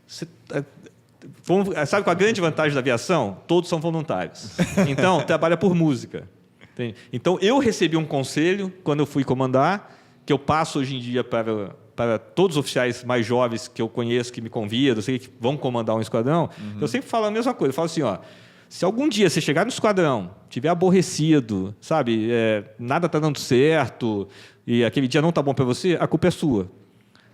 sabe qual a grande vantagem da aviação? Todos são voluntários. Então, trabalha por música. Entende? Então, eu recebi um conselho, quando eu fui comandar, que eu passo hoje em dia para todos os oficiais mais jovens que eu conheço, que me convidam, que vão comandar um esquadrão, eu sempre falo a mesma coisa. Eu falo assim, se algum dia você chegar no esquadrão, estiver aborrecido, sabe, nada está dando certo, e aquele dia não está bom para você, a culpa é sua.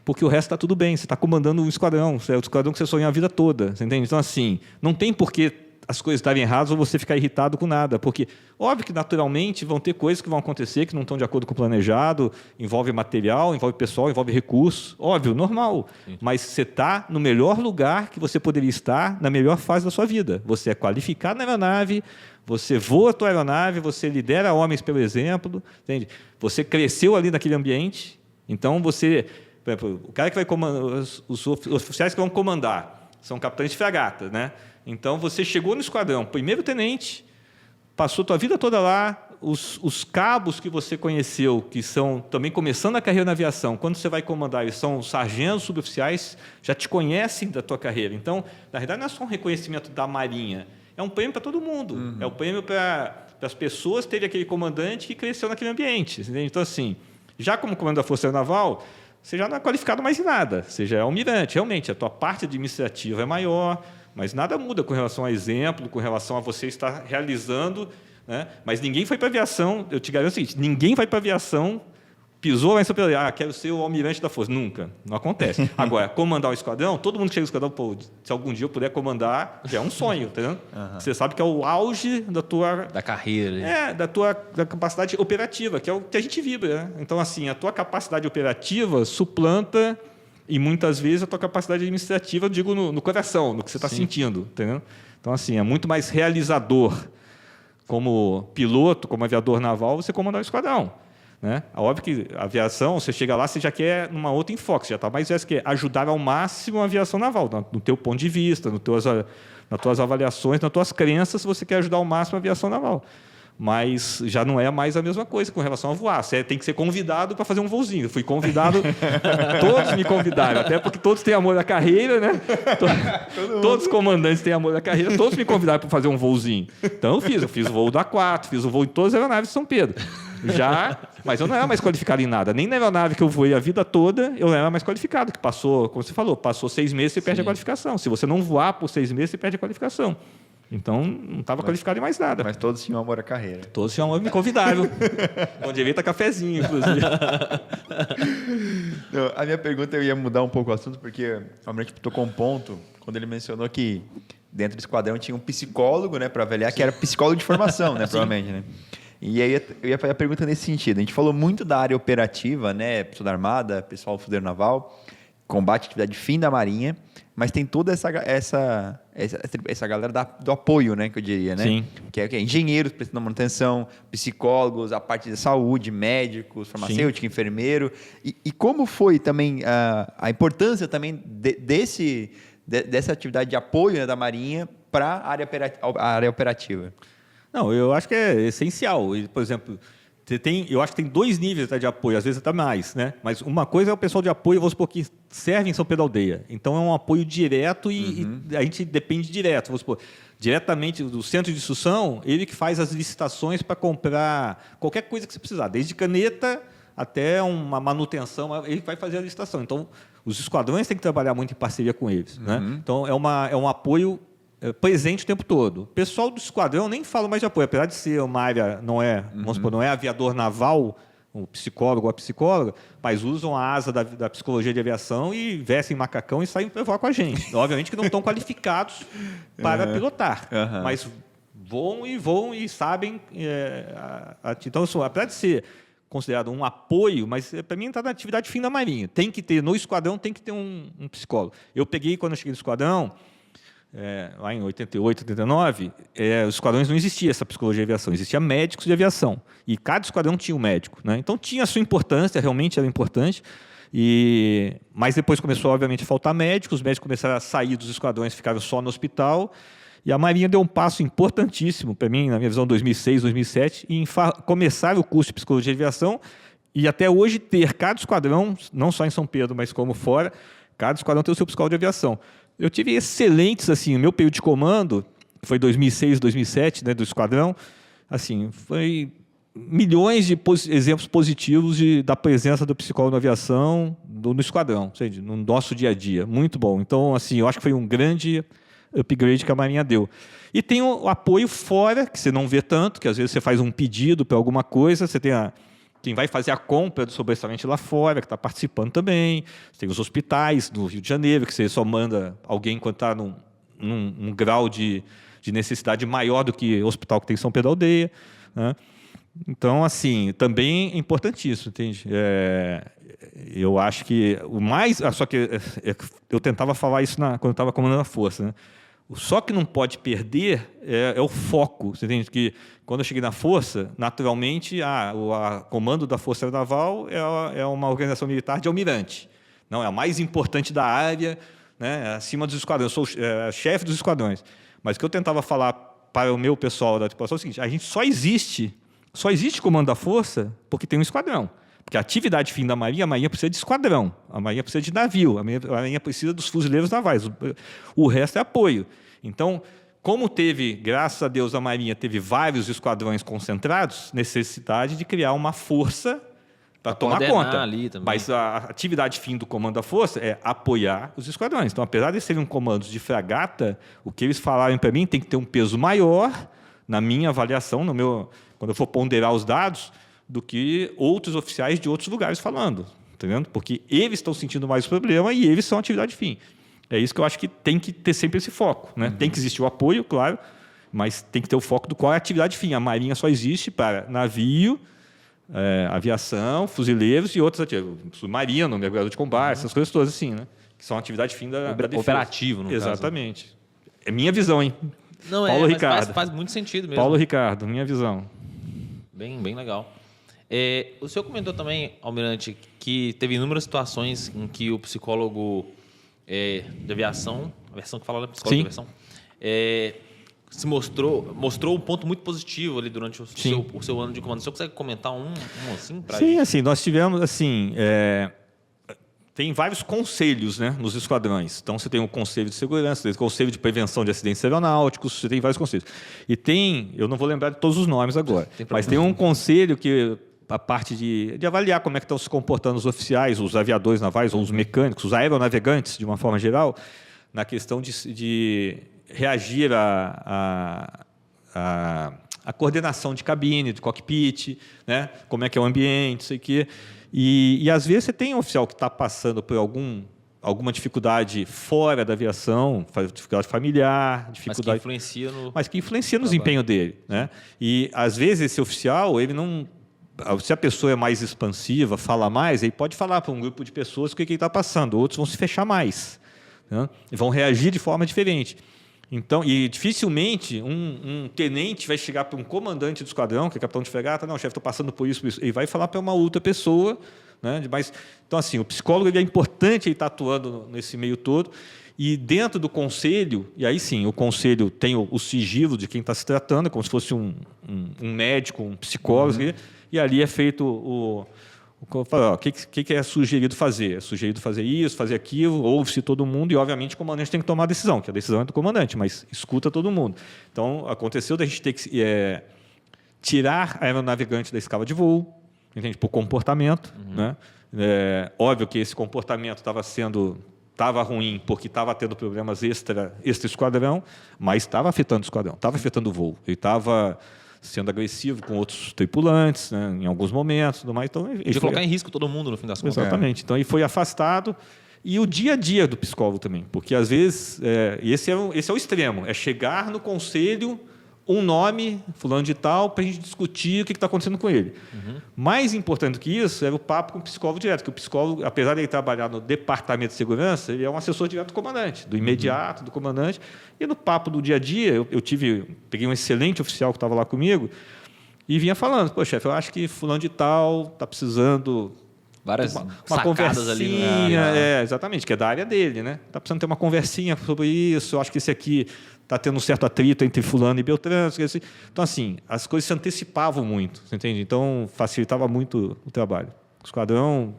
Porque o resto está tudo bem, você está comandando um esquadrão, é o esquadrão que você sonhou a vida toda, você entende? Então, assim, não tem por que as coisas estarem erradas ou você ficar irritado com nada, porque óbvio que naturalmente vão ter coisas que vão acontecer que não estão de acordo com o planejado, envolve material, envolve pessoal, envolve recurso, óbvio, normal. Sim. Mas você está no melhor lugar que você poderia estar na melhor fase da sua vida. Você é qualificado na aeronave, você voa a tua aeronave, você lidera homens pelo exemplo, entende? Você cresceu ali naquele ambiente, então você, por exemplo, o cara que vai comandar, os oficiais que vão comandar são capitães de fragata, né? Então, você chegou no esquadrão, primeiro tenente, passou a tua vida toda lá, os cabos que você conheceu, que são também começando a carreira na aviação, quando você vai comandar, eles são sargentos, suboficiais, já te conhecem da tua carreira. Então, na verdade, não é só um reconhecimento da Marinha, é um prêmio para todo mundo. Uhum. É um prêmio para as pessoas terem aquele comandante que cresceu naquele ambiente. Entende? Então, assim, já como comandante da Força Aeronaval, você já não é qualificado mais em nada, você já é almirante. Realmente, a tua parte administrativa é maior, mas nada muda com relação a exemplo, com relação a você estar realizando, né? Mas ninguém foi para a aviação, eu te garanto o seguinte, ninguém vai para a aviação, pisou lá em São Pedro, quero ser o almirante da Força. Nunca, não acontece. Agora, comandar um esquadrão, todo mundo que chega no esquadrão, se algum dia eu puder comandar, já é um sonho, tá vendo? Uhum. Você sabe que é o auge da carreira. Da capacidade operativa, que é o que a gente vibra, né? Então, assim, a tua capacidade operativa suplanta e muitas vezes a tua capacidade administrativa, eu digo no coração, no que você está sentindo. Entendeu? Então, assim, é muito mais realizador como piloto, como aviador naval, você comandar o esquadrão. Né? Óbvio que a aviação, você chega lá, você já quer numa outra enfoque, você já está mais quer ajudar ao máximo a aviação naval, no teu ponto de vista, nas tuas avaliações, nas tuas crenças, você quer ajudar ao máximo a aviação naval. Mas já não é mais a mesma coisa com relação a voar. Você tem que ser convidado para fazer um voozinho. Eu fui convidado, todos me convidaram, até porque todos têm amor à carreira, né? Todos os comandantes têm amor à carreira, todos me convidaram para fazer um voozinho. Então eu fiz o voo da A4, fiz o voo em todas as aeronaves de São Pedro. Mas eu não era mais qualificado em nada. Nem na aeronave que eu voei a vida toda, eu não era mais qualificado. Que passou, como você falou, passou 6 meses, você perde a qualificação. Se você não voar por 6 meses, você perde a qualificação. Então, não estava qualificado em mais nada. Mas todos tinham amor à carreira. Todos tinham amor, me convidaram. Onde evita cafezinho, inclusive. Não, a minha pergunta, eu ia mudar um pouco o assunto, porque o Almirante tocou um ponto, quando ele mencionou que dentro do esquadrão tinha um psicólogo, né, para avaliar, que era psicólogo de formação, né, provavelmente, né? E aí eu ia fazer a pergunta nesse sentido. A gente falou muito da área operativa, né, pessoal da Armada, pessoal do Fuzileiro Naval, combate, atividade fim da Marinha, mas tem toda essa galera do apoio, né, que eu diria, né? Sim. Que é engenheiros prestando manutenção, psicólogos, a parte de saúde, médicos, farmacêutico, enfermeiro. E como foi também a importância também dessa atividade de apoio, né, da Marinha para a área operativa? Não, eu acho que é essencial. Por exemplo, eu acho que tem 2 níveis de apoio, às vezes até mais, né? Mas uma coisa é o pessoal de apoio, vamos supor, que serve em São Pedro da Aldeia. Então é um apoio direto e a gente depende direto, vamos supor, diretamente do centro de instrução, ele que faz as licitações para comprar qualquer coisa que você precisar, desde caneta até uma manutenção, ele vai fazer a licitação. Então, os esquadrões têm que trabalhar muito em parceria com eles, né? Então é um apoio presente o tempo todo. O pessoal do esquadrão nem fala mais de apoio, apesar de ser uma área, vamos supor, não é aviador naval, o psicólogo ou a psicóloga, mas usam a asa da psicologia de aviação e vestem macacão e saem para voar com a gente. Obviamente que não estão qualificados para pilotar, mas voam e sabem. Então, apesar de ser considerado um apoio, mas para mim está na atividade fim da Marinha. Tem que ter, no esquadrão, tem que ter um psicólogo. Eu peguei, quando eu cheguei no esquadrão, lá em 88, 89, os esquadrões não existia essa psicologia de aviação, existia médicos de aviação. E cada esquadrão tinha um médico, né? Então tinha a sua importância, realmente era importante. Mas depois começou, obviamente, a faltar médicos, os médicos começaram a sair dos esquadrões, ficaram só no hospital. E a Marinha deu um passo importantíssimo, para mim, na minha visão, 2006, 2007, em começar o curso de psicologia de aviação e até hoje ter cada esquadrão, não só em São Pedro, mas como fora, cada esquadrão tem o seu psicólogo de aviação. Eu tive excelentes, assim, o meu período de comando, foi 2006, 2007, né, do esquadrão, assim, foi milhões de exemplos positivos da presença do psicólogo na aviação no esquadrão, seja, no nosso dia a dia, muito bom. Então, assim, eu acho que foi um grande upgrade que a Marinha deu. E tem o apoio fora, que você não vê tanto, que às vezes você faz um pedido para alguma coisa, você tem quem vai fazer a compra do sobressalente lá fora, que está participando também. Você tem os hospitais do Rio de Janeiro, que você só manda alguém quando está num grau de necessidade maior do que o hospital que tem em São Pedro da Aldeia, né? Então, assim, também é importantíssimo, entende? Eu acho que o mais... Só que eu tentava falar isso quando eu estava comandando a força, né? Só que não pode perder é o foco. Você entende que quando eu cheguei na Força, naturalmente, o comando da Força Aeronaval é uma organização militar de almirante. Não, é a mais importante da área, né, acima dos esquadrões. Eu sou chefe dos esquadrões. Mas o que eu tentava falar para o meu pessoal da tripulação é o seguinte: a gente só existe comando da Força porque tem um esquadrão. Porque a atividade fim da Marinha, a Marinha precisa de esquadrão, a Marinha precisa de navio, a Marinha precisa dos fuzileiros navais, o resto é apoio. Então, como graças a Deus, a Marinha teve vários esquadrões concentrados, necessidade de criar uma força para tomar conta. Ali também. Mas a atividade fim do comando da Força é apoiar os esquadrões. Então, apesar de serem comandos de fragata, o que eles falaram para mim tem que ter um peso maior na minha avaliação, quando eu for ponderar os dados, do que outros oficiais de outros lugares falando, entendendo? Porque eles estão sentindo mais o problema e eles são atividade fim. É isso que eu acho que tem que ter sempre esse foco, né? Tem que existir o apoio, claro, mas tem que ter o foco do qual é a atividade fim. A Marinha só existe para navio, aviação, fuzileiros e outras atividades. Submarino, mergulhador de combate, essas coisas todas assim, né? Que são atividade fim da defesa. Operativo, no Exatamente. Caso. É minha visão, hein? Não, Paulo Ricardo. Faz muito sentido mesmo. Paulo Ricardo, minha visão. Bem legal. O senhor comentou também, Almirante, que teve inúmeras situações em que o psicólogo de aviação, a versão que fala, né? Psicólogo de aviação, se mostrou um ponto muito positivo ali durante o seu ano de comando. O senhor consegue comentar um assim para gente? Sim, assim, nós tivemos, assim, tem vários conselhos, né, nos esquadrões. Então, você tem o Conselho de Segurança, tem o Conselho de Prevenção de Acidentes Aeronáuticos, você tem vários conselhos. E tem, eu não vou lembrar de todos os nomes agora, mas tem um conselho que a parte de avaliar como é que estão se comportando os oficiais, os aviadores navais ou os mecânicos, os aeronavegantes, de uma forma geral, na questão de reagir à coordenação de cabine, de cockpit, né, como é que é o ambiente, isso aqui. E às vezes você tem um oficial que está passando por alguma dificuldade fora da aviação, dificuldade familiar, dificuldade, mas que influencia no desempenho dele, né? E às vezes esse oficial, ele não, se a pessoa é mais expansiva, fala mais, ele pode falar para um grupo de pessoas o que ele está passando, outros vão se fechar mais, né? E vão reagir de forma diferente. Então, e dificilmente um tenente vai chegar para um comandante do esquadrão, que é capitão de fragata, não, chefe, estou passando por isso, e vai falar para uma outra pessoa, né? Mas, então, assim, o psicólogo é importante ele estar atuando nesse meio todo, e dentro do conselho, e aí sim, o conselho tem o sigilo de quem está se tratando, como se fosse um médico, um psicólogo, e ali é feito o que é sugerido fazer? É sugerido fazer isso, fazer aquilo, ouve-se todo mundo e, obviamente, o comandante tem que tomar a decisão, que a decisão é do comandante, mas escuta todo mundo. Então, aconteceu da gente ter que tirar a aeronavegante da escala de voo, entende? Por comportamento. Né? Óbvio que esse comportamento estava ruim porque estava tendo problemas extra-esquadrão, mas estava afetando o esquadrão, estava afetando o voo. Ele estava sendo agressivo com outros tripulantes, né, em alguns momentos, tudo mais. Então, de colocar em risco todo mundo, no fim das contas. Exatamente. Então, ele foi afastado. E o dia a dia do psicólogo também, porque às vezes esse é o extremo, é chegar no conselho um nome, fulano de tal, para a gente discutir o que está acontecendo com ele. Mais importante do que isso era o papo com o psicólogo direto, que o psicólogo, apesar de ele trabalhar no departamento de segurança, ele é um assessor direto do comandante, do imediato, do comandante. E no papo do dia a dia, eu peguei um excelente oficial que estava lá comigo e vinha falando, pô, chefe, eu acho que fulano de tal está precisando várias uma conversinha ali, exatamente, que é da área dele, né? Está precisando ter uma conversinha sobre isso, eu acho que esse aqui está tendo um certo atrito entre fulano e Beltrano. Então, assim, as coisas se antecipavam muito, você entende? Então, facilitava muito o trabalho. O esquadrão,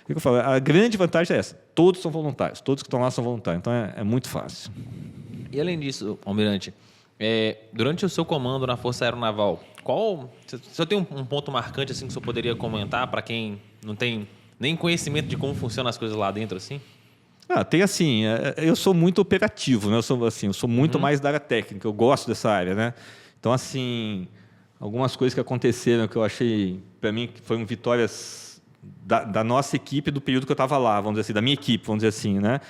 eu falo, a grande vantagem é essa, todos são voluntários, todos que estão lá são voluntários, então é muito fácil. E além disso, Almirante, durante o seu comando na Força Aeronaval, você tem um ponto marcante assim, que o senhor poderia comentar para quem não tem nem conhecimento de como funcionam as coisas lá dentro, assim? Tem assim, eu sou muito operativo, né? Eu sou muito mais da área técnica, eu gosto dessa área, né? Então, assim, algumas coisas que aconteceram que eu achei, para mim, que foram vitórias da nossa equipe do período que eu estava lá, vamos dizer assim, da minha equipe, vamos dizer assim, né?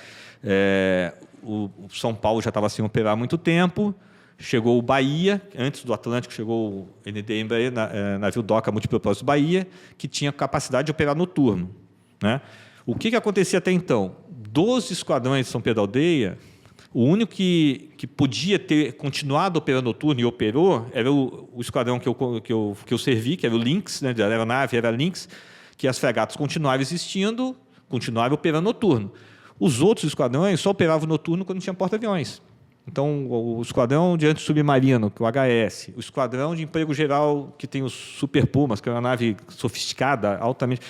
O São Paulo já estava sem operar há muito tempo, chegou o Bahia, antes do Atlântico chegou o NDM, navio DOCA Multipropósito Bahia, que tinha capacidade de operar noturno, né? O que acontecia até então? 12 esquadrões de São Pedro da Aldeia, o único que podia ter continuado operando noturno e operou era o esquadrão que eu servi, que era o Lynx, né, da aeronave era Lynx, que as fregatas continuavam existindo, continuavam operando noturno. Os outros esquadrões só operavam noturno quando tinha porta-aviões. Então, o esquadrão de antissubmarino, que é o HS, o esquadrão de emprego geral, que tem os Super Pumas, que é uma nave sofisticada, altamente...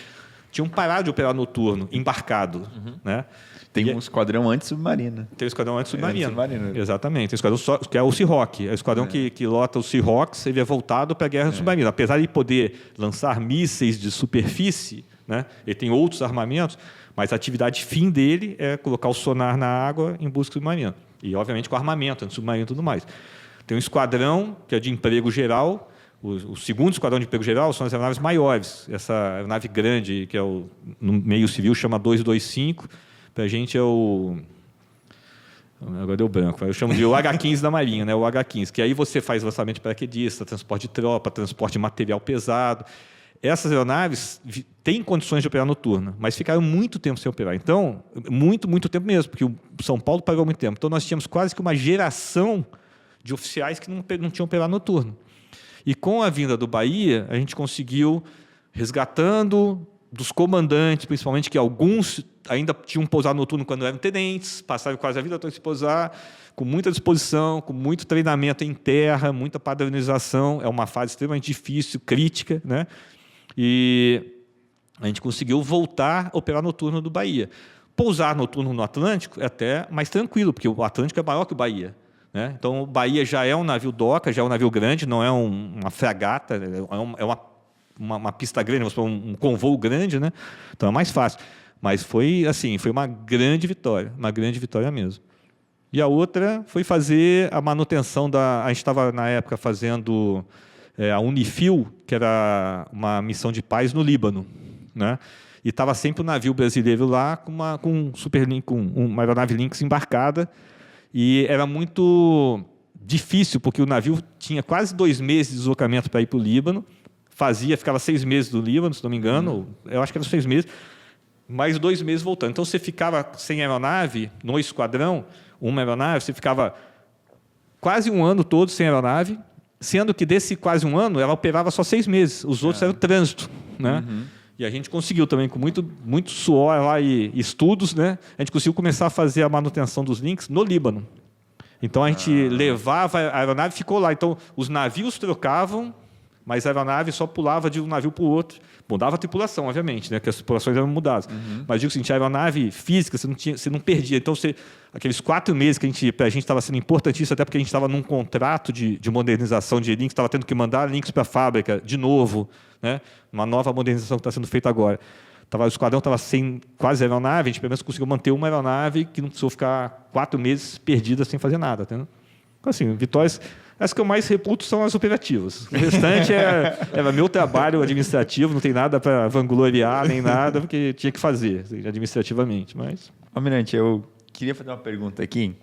tinham parado de operar noturno, embarcado. Né? Tem um esquadrão antissubmarino. Tem o esquadrão antissubmarino. Exatamente. Tem o esquadrão que é o Seahawk. É o esquadrão que lota os Seahawks, ele é voltado para a guerra submarina. Apesar de poder lançar mísseis de superfície, né? Ele tem outros armamentos, mas a atividade fim dele é colocar o sonar na água em busca do submarino. E, obviamente, com armamento, antissubmarino e tudo mais. Tem um esquadrão que é de emprego geral. O segundo esquadrão de emprego geral são as aeronaves maiores. Essa aeronave grande, que é no meio civil, chama 225. Para a gente é o... Agora deu branco. Eu chamo de o H-15 da Marinha, né? O H-15, que aí você faz lançamento de paraquedista, transporte de tropa, transporte de material pesado. Essas aeronaves têm condições de operar noturno, mas ficaram muito tempo sem operar. Então, muito tempo mesmo, porque o São Paulo parou muito tempo. Então, nós tínhamos quase que uma geração de oficiais que não tinham operado noturno. E com a vinda do Bahia, a gente conseguiu resgatando dos comandantes, principalmente, que alguns ainda tinham pousado noturno quando eram tenentes, passaram quase a vida toda se pousar, com muita disposição, com muito treinamento em terra, muita padronização. É uma fase extremamente difícil, crítica, né? E a gente conseguiu voltar a operar noturno do Bahia. Pousar noturno no Atlântico é até mais tranquilo, porque o Atlântico é maior que o Bahia, né? Então, o Bahia já é um navio doca, já é um navio grande, não é uma fragata, é uma pista grande, um convoo grande, né? Então, é mais fácil. Mas foi assim, foi uma grande vitória mesmo. E a outra foi fazer a manutenção a gente estava, na época, fazendo a Unifil, que era uma missão de paz no Líbano, né? E estava sempre o navio brasileiro lá com uma aeronave Lynx embarcada, e era muito difícil, porque o navio tinha quase 2 meses de deslocamento para ir para o Líbano, ficava 6 meses no Líbano, se não me engano, eu acho que eram 6 meses, mais 2 meses voltando. Então, você ficava sem aeronave no esquadrão, uma aeronave, você ficava quase um ano todo sem aeronave, sendo que desse quase um ano ela operava só 6 meses, os outros eram trânsito, né? E a gente conseguiu também, com muito suor lá e estudos, né? A gente conseguiu começar a fazer a manutenção dos Lynx no Líbano. Então, a gente levava a aeronave, ficou lá. Então, os navios trocavam, mas a aeronave só pulava de um navio para o outro. Mudava a tripulação, obviamente, né? Que as tripulações eram mudadas. Mas digo o seguinte, a aeronave física você não perdia. Então, aqueles 4 meses que para a gente estava sendo importantíssimo, até porque a gente estava num contrato de modernização de Lynx, estava tendo que mandar Lynx para a fábrica de novo, né? Uma nova modernização que está sendo feita agora. O esquadrão estava sem quase aeronave, a gente pelo menos conseguiu manter uma aeronave que não precisou ficar 4 meses perdida sem fazer nada. Tá? Então, assim, vitórias... As que eu mais reputo são as operativas. O restante era meu trabalho administrativo, não tem nada para vangloriar nem nada, porque tinha que fazer administrativamente. Mas... Almirante, eu queria fazer uma pergunta aqui,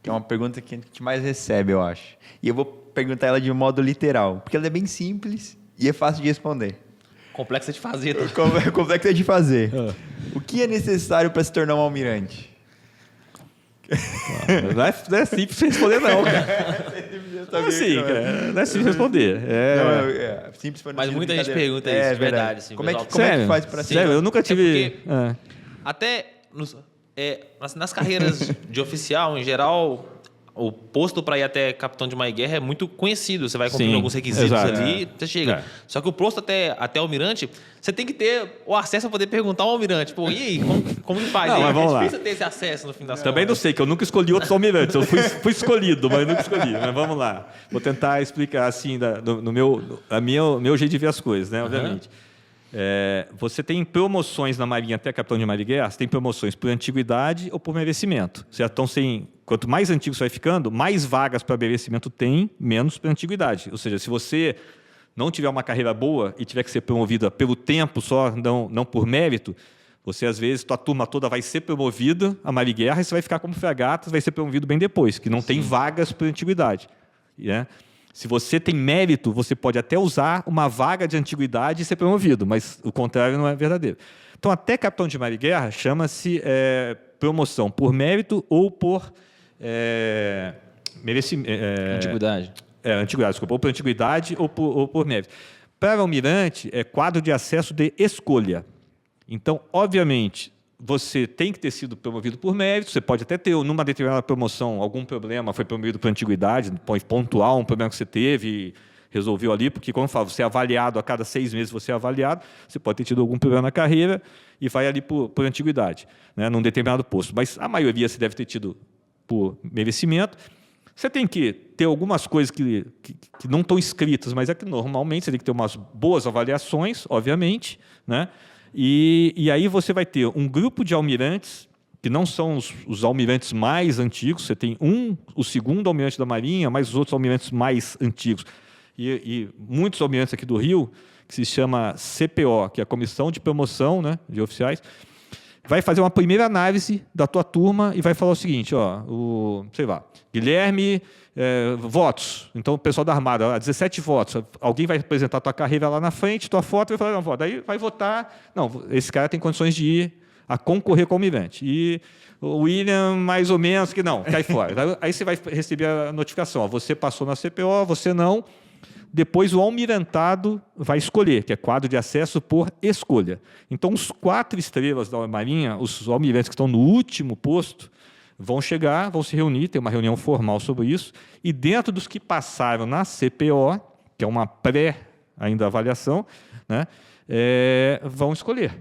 que é uma pergunta que a gente mais recebe, eu acho. E eu vou perguntar ela de um modo literal, porque ela é bem simples e é fácil de responder. Complexa de fazer. Tá? Complexa de fazer. O que é necessário para se tornar um almirante? Não é simples responder, não, cara. Não é assim, cara. Não é simples responder. Simples mas muita gente pergunta isso, de verdade. Assim, como é que faz para ser? Sério, eu nunca tive... Até nas carreiras de oficial, em geral, o posto para ir até capitão de mar e guerra é muito conhecido. Você vai cumprir alguns requisitos ali, você chega. Só que o posto até almirante, você tem que ter o acesso a poder perguntar ao almirante. Pô, e aí, como que faz? Não, é difícil ter esse acesso no fim das contas. Também não sei, que eu nunca escolhi outros almirantes. Eu fui escolhido, mas nunca escolhi. Mas vamos lá. Vou tentar explicar assim, no meu jeito de ver as coisas, né? Obviamente. Você tem promoções na Marinha até capitão de mar e guerra, você tem promoções por antiguidade ou por merecimento. Certo? Então, quanto mais antigo você vai ficando, mais vagas para merecimento tem, menos para antiguidade. Ou seja, se você não tiver uma carreira boa e tiver que ser promovida pelo tempo só, não por mérito, você, às vezes, tua turma toda vai ser promovida a mar e guerra e você vai ficar como fragata, vai ser promovido bem depois, que não tem vagas por antiguidade. Né? Se você tem mérito, você pode até usar uma vaga de antiguidade e ser promovido, mas o contrário não é verdadeiro. Então, até capitão de mar e guerra chama-se promoção por mérito ou por merecimento. Antiguidade. Antiguidade, desculpa, ou por antiguidade ou por mérito. Para almirante, é quadro de acesso de escolha. Então, obviamente, você tem que ter sido promovido por mérito, você pode até ter, numa determinada promoção, algum problema, foi promovido por antiguidade, pode pontuar um problema que você teve e resolveu ali, porque, como eu falo, você é avaliado, a cada 6 meses você é avaliado, você pode ter tido algum problema na carreira e vai ali por antiguidade, né, num determinado posto. Mas a maioria você deve ter tido por merecimento. Você tem que ter algumas coisas que não estão escritas, mas é que normalmente você tem que ter umas boas avaliações, obviamente, né? E aí você vai ter um grupo de almirantes, que não são os almirantes mais antigos, você tem o segundo almirante da Marinha, mais os outros almirantes mais antigos. E muitos almirantes aqui do Rio, que se chama CPO, que é a Comissão de Promoção, né, de Oficiais, vai fazer uma primeira análise da tua turma e vai falar o seguinte, sei lá, Guilherme, votos. Então, o pessoal da Armada, 17 votos. Alguém vai apresentar a tua carreira lá na frente, tua foto, vai falar, não, voto. Daí vai votar, não, esse cara tem condições de ir a concorrer com o almirante. E o William, mais ou menos, que não, cai fora. Aí você vai receber a notificação, você passou na CPO, você não, Depois o almirantado vai escolher, que é quadro de acesso por escolha. Então, os 4 estrelas da Marinha, os almirantes que estão no último posto, vão chegar, vão se reunir, tem uma reunião formal sobre isso, e dentro dos que passaram na CPO, que é uma ainda avaliação, né, vão escolher,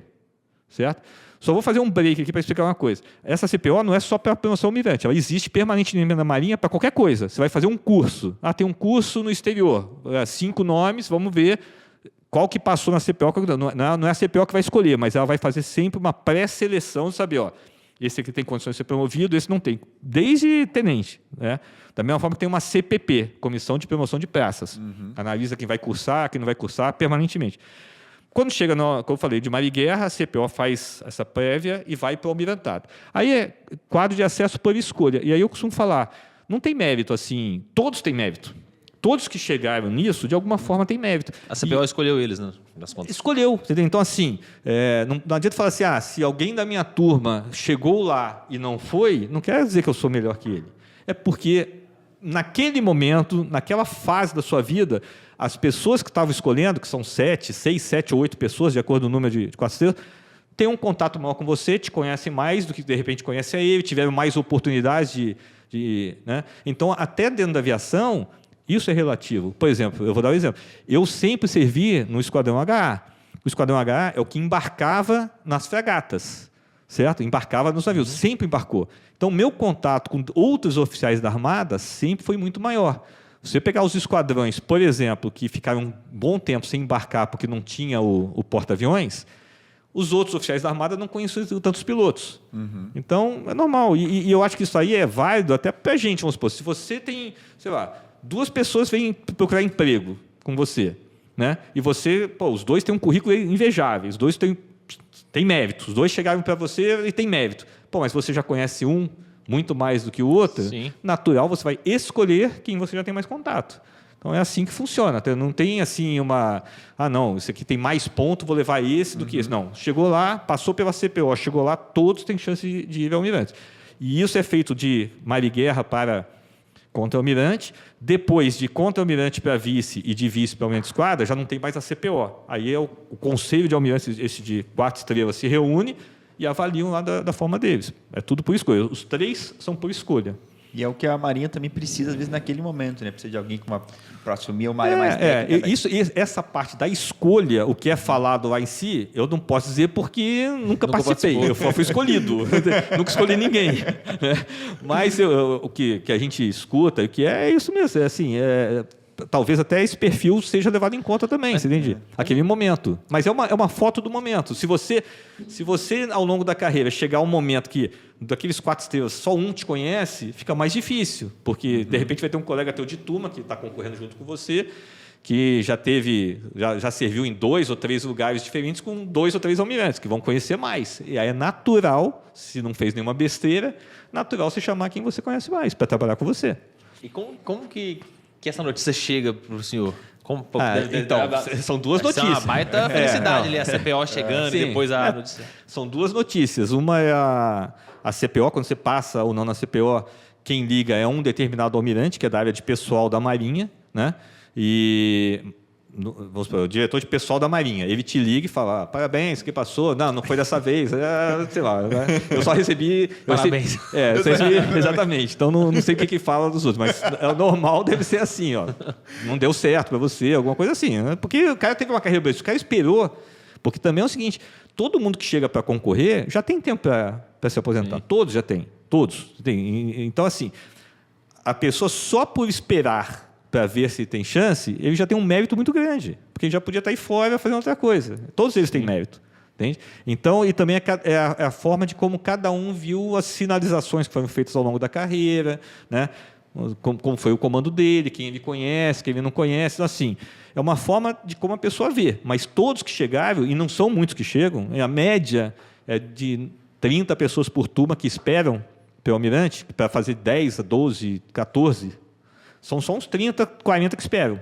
certo? Só vou fazer um break aqui para explicar uma coisa. Essa CPO não é só para a promoção almirante, ela existe permanentemente na Marinha para qualquer coisa. Você vai fazer um curso. Tem um curso no exterior, 5 nomes, vamos ver qual que passou na CPO. Não é a CPO que vai escolher, mas ela vai fazer sempre uma pré-seleção de saber, esse aqui tem condições de ser promovido, esse não tem. Desde tenente. Né? Da mesma forma que tem uma CPP, Comissão de Promoção de Praças. Analisa quem vai cursar, quem não vai cursar permanentemente. Quando chega, como eu falei, de mar e guerra, a CPO faz essa prévia e vai para o almirantado. Aí é quadro de acesso por escolha. E aí eu costumo falar, não tem mérito assim, todos têm mérito. Todos que chegaram nisso, de alguma forma, têm mérito. A CPO escolheu eles, né? Das contas. Escolheu. Entendeu? Então, assim, não adianta falar assim, se alguém da minha turma chegou lá e não foi, não quer dizer que eu sou melhor que ele. É porque, naquele momento, naquela fase da sua vida, as pessoas que estavam escolhendo, que são 6, 7 ou 8 pessoas, de acordo com o número de 4 estrelas, têm um contato maior com você, te conhecem mais do que, de repente, conhece a ele, tiveram mais oportunidades né? Então, até dentro da aviação, isso é relativo. Por exemplo, eu vou dar um exemplo. Eu sempre servi no Esquadrão HA. O Esquadrão HA é o que embarcava nas fregatas, certo? Embarcava nos navios, sempre embarcou. Então, meu contato com outros oficiais da Armada sempre foi muito maior. Se você pegar os esquadrões, por exemplo, que ficaram um bom tempo sem embarcar porque não tinha o porta-aviões, os outros oficiais da Armada não conheciam tantos pilotos. Então, é normal. E eu acho que isso aí é válido até para a gente, vamos supor. Se você tem, sei lá, 2 pessoas vêm procurar emprego com você, né? E você, os 2 têm um currículo invejável, os 2 têm mérito, os 2 chegaram para você e têm mérito. Mas você já conhece um muito mais do que o outro, sim, natural, você vai escolher quem você já tem mais contato. Então, é assim que funciona. Não tem assim não, esse aqui tem mais ponto, vou levar esse do que esse. Não, chegou lá, passou pela CPO, chegou lá, todos têm chance de ir ao almirante. E isso é feito de mar e guerra para contra-almirante. Depois de contra-almirante para vice e de vice para almirante esquadra, já não tem mais a CPO. Aí é o conselho de almirantes, esse de 4 estrelas, se reúne e avaliam lá da forma deles. É tudo por escolha. Os 3 são por escolha. E é o que a Marinha também precisa, às vezes, naquele momento, né? Precisa de alguém para assumir uma área mais técnica. Essa parte da escolha, o que é falado lá em si, eu não posso dizer porque nunca participei. Eu fui escolhido. Nunca escolhi ninguém. Mas o que a gente escuta, o que é isso mesmo. Talvez até esse perfil seja levado em conta também, você entende? Aquele momento. Mas é uma foto do momento. Se você, ao longo da carreira, chegar a um momento que, daqueles 4 estrelas, só um te conhece, fica mais difícil. Porque, de repente, vai ter um colega teu de turma que está concorrendo junto com você, que já serviu em 2 ou 3 lugares diferentes com 2 ou 3 almirantes, que vão conhecer mais. E aí é natural, se não fez nenhuma besteira, natural você chamar quem você conhece mais para trabalhar com você. E como que essa notícia chega para o senhor? São 2 notícias. É uma baita felicidade ali, a CPO chegando e depois a notícia. São 2 notícias. Uma é a CPO, quando você passa ou não na CPO, quem liga é um determinado almirante, que é da área de pessoal da Marinha, né? E vamos supor, o diretor de pessoal da Marinha, ele te liga e fala, parabéns, o que passou? Não foi dessa vez, sei lá, né? Eu só recebi... Parabéns. Eu recebi, exatamente, então não sei o que fala dos outros, mas o normal deve ser assim, não deu certo para você, alguma coisa assim, né? Porque o cara teve uma carreira, o cara esperou, porque também é o seguinte, todo mundo que chega para concorrer já tem tempo para se aposentar, todos já têm, todos. Então, assim, a pessoa só por esperar para ver se tem chance, ele já tem um mérito muito grande, porque ele já podia estar aí fora fazendo outra coisa. Todos eles têm mérito. Entende? Então, e também é a forma de como cada um viu as sinalizações que foram feitas ao longo da carreira, né? Como foi o comando dele, quem ele conhece, quem ele não conhece. Então, assim, é uma forma de como a pessoa vê. Mas todos que chegaram, e não são muitos que chegam, a média é de 30 pessoas por turma que esperam pelo almirante, para fazer 10, 12, 14. São só uns 30, 40 que esperam.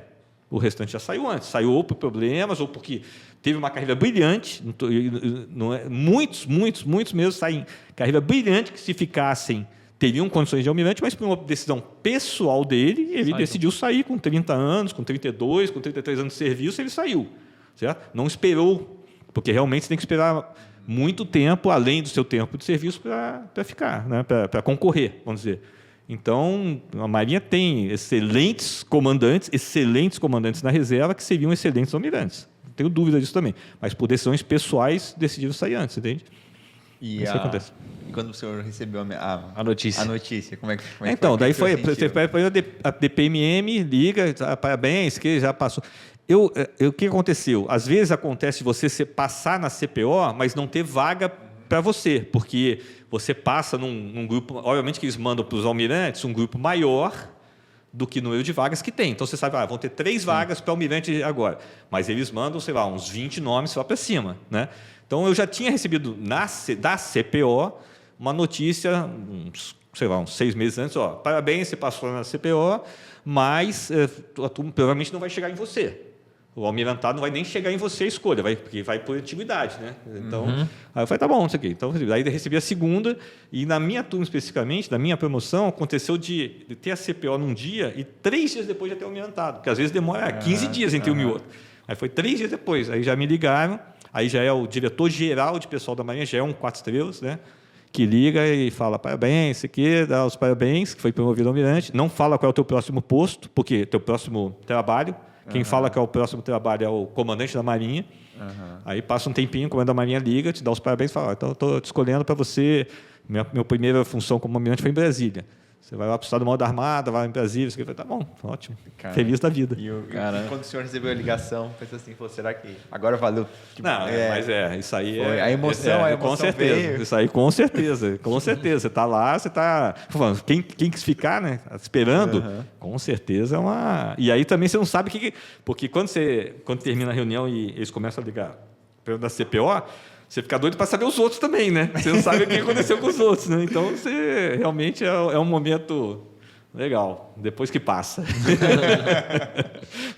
O restante já saiu antes. Saiu ou por problemas, ou porque teve uma carreira brilhante. Muitos mesmo saem carreira brilhante que, se ficassem teriam condições de almirante, mas por uma decisão pessoal dele, ele decidiu sair com 30 anos, com 32, com 33 anos de serviço, ele saiu. Certo? Não esperou, porque realmente você tem que esperar muito tempo, além do seu tempo de serviço, para ficar, né? Para concorrer, vamos dizer. Então, a Marinha tem excelentes comandantes na reserva que seriam excelentes almirantes. Não tenho dúvida disso também. Mas por decisões pessoais, decidiram sair antes, entende? E isso acontece. E quando o senhor recebeu a notícia, como é que então, daí foi a DPMM liga, parabéns, que já passou. O que aconteceu? Às vezes acontece você passar na CPO, mas não ter vaga para você, porque você passa num grupo, obviamente que eles mandam para os almirantes um grupo maior do que o número de vagas que tem. Então, você sabe, vão ter 3 vagas para almirante agora, mas eles mandam, sei lá, uns 20 nomes lá para cima, né? Então, eu já tinha recebido da CPO uma notícia, uns 6 meses antes, parabéns, você passou na CPO, mas provavelmente não vai chegar em você. O almirantado não vai nem chegar em você a escolha, porque vai por antiguidade, né? Então, aí eu falei, tá bom, isso aqui. Então, aí recebi a segunda, e na minha turma especificamente, na minha promoção, aconteceu de ter a CPO num dia e 3 dias depois já ter almirantado, porque às vezes demora 15 dias entre um e outro. Aí foi 3 dias depois, aí já me ligaram, aí já é o diretor-geral de pessoal da Marinha, já é um 4 estrelas, né? Que liga e fala, parabéns, isso aqui, dá os parabéns, que foi promovido almirante, não fala qual é o teu próximo posto, porque teu próximo trabalho. Quem fala que é o próximo trabalho é o comandante da Marinha. Aí passa um tempinho, o comandante da Marinha liga, te dá os parabéns e fala, então eu estou te escolhendo para você, minha primeira função como almirante foi em Brasília. Você vai lá para o Estado-Maior da Armada, vai em Brasília, você vai, tá bom, ótimo, feliz da vida. E quando o senhor recebeu a ligação, pensou assim, será que agora valeu? Tipo, não, mas isso aí a emoção com certeza, veio. Isso aí com certeza, você está lá, você está falando, quem quis ficar, né, esperando, com certeza é uma... E aí também você não sabe o que... Porque quando termina a reunião e eles começam a ligar da CPO, você fica doido para saber os outros também, né? Você não sabe o que aconteceu com os outros, né? Então, você realmente é um momento legal, depois que passa.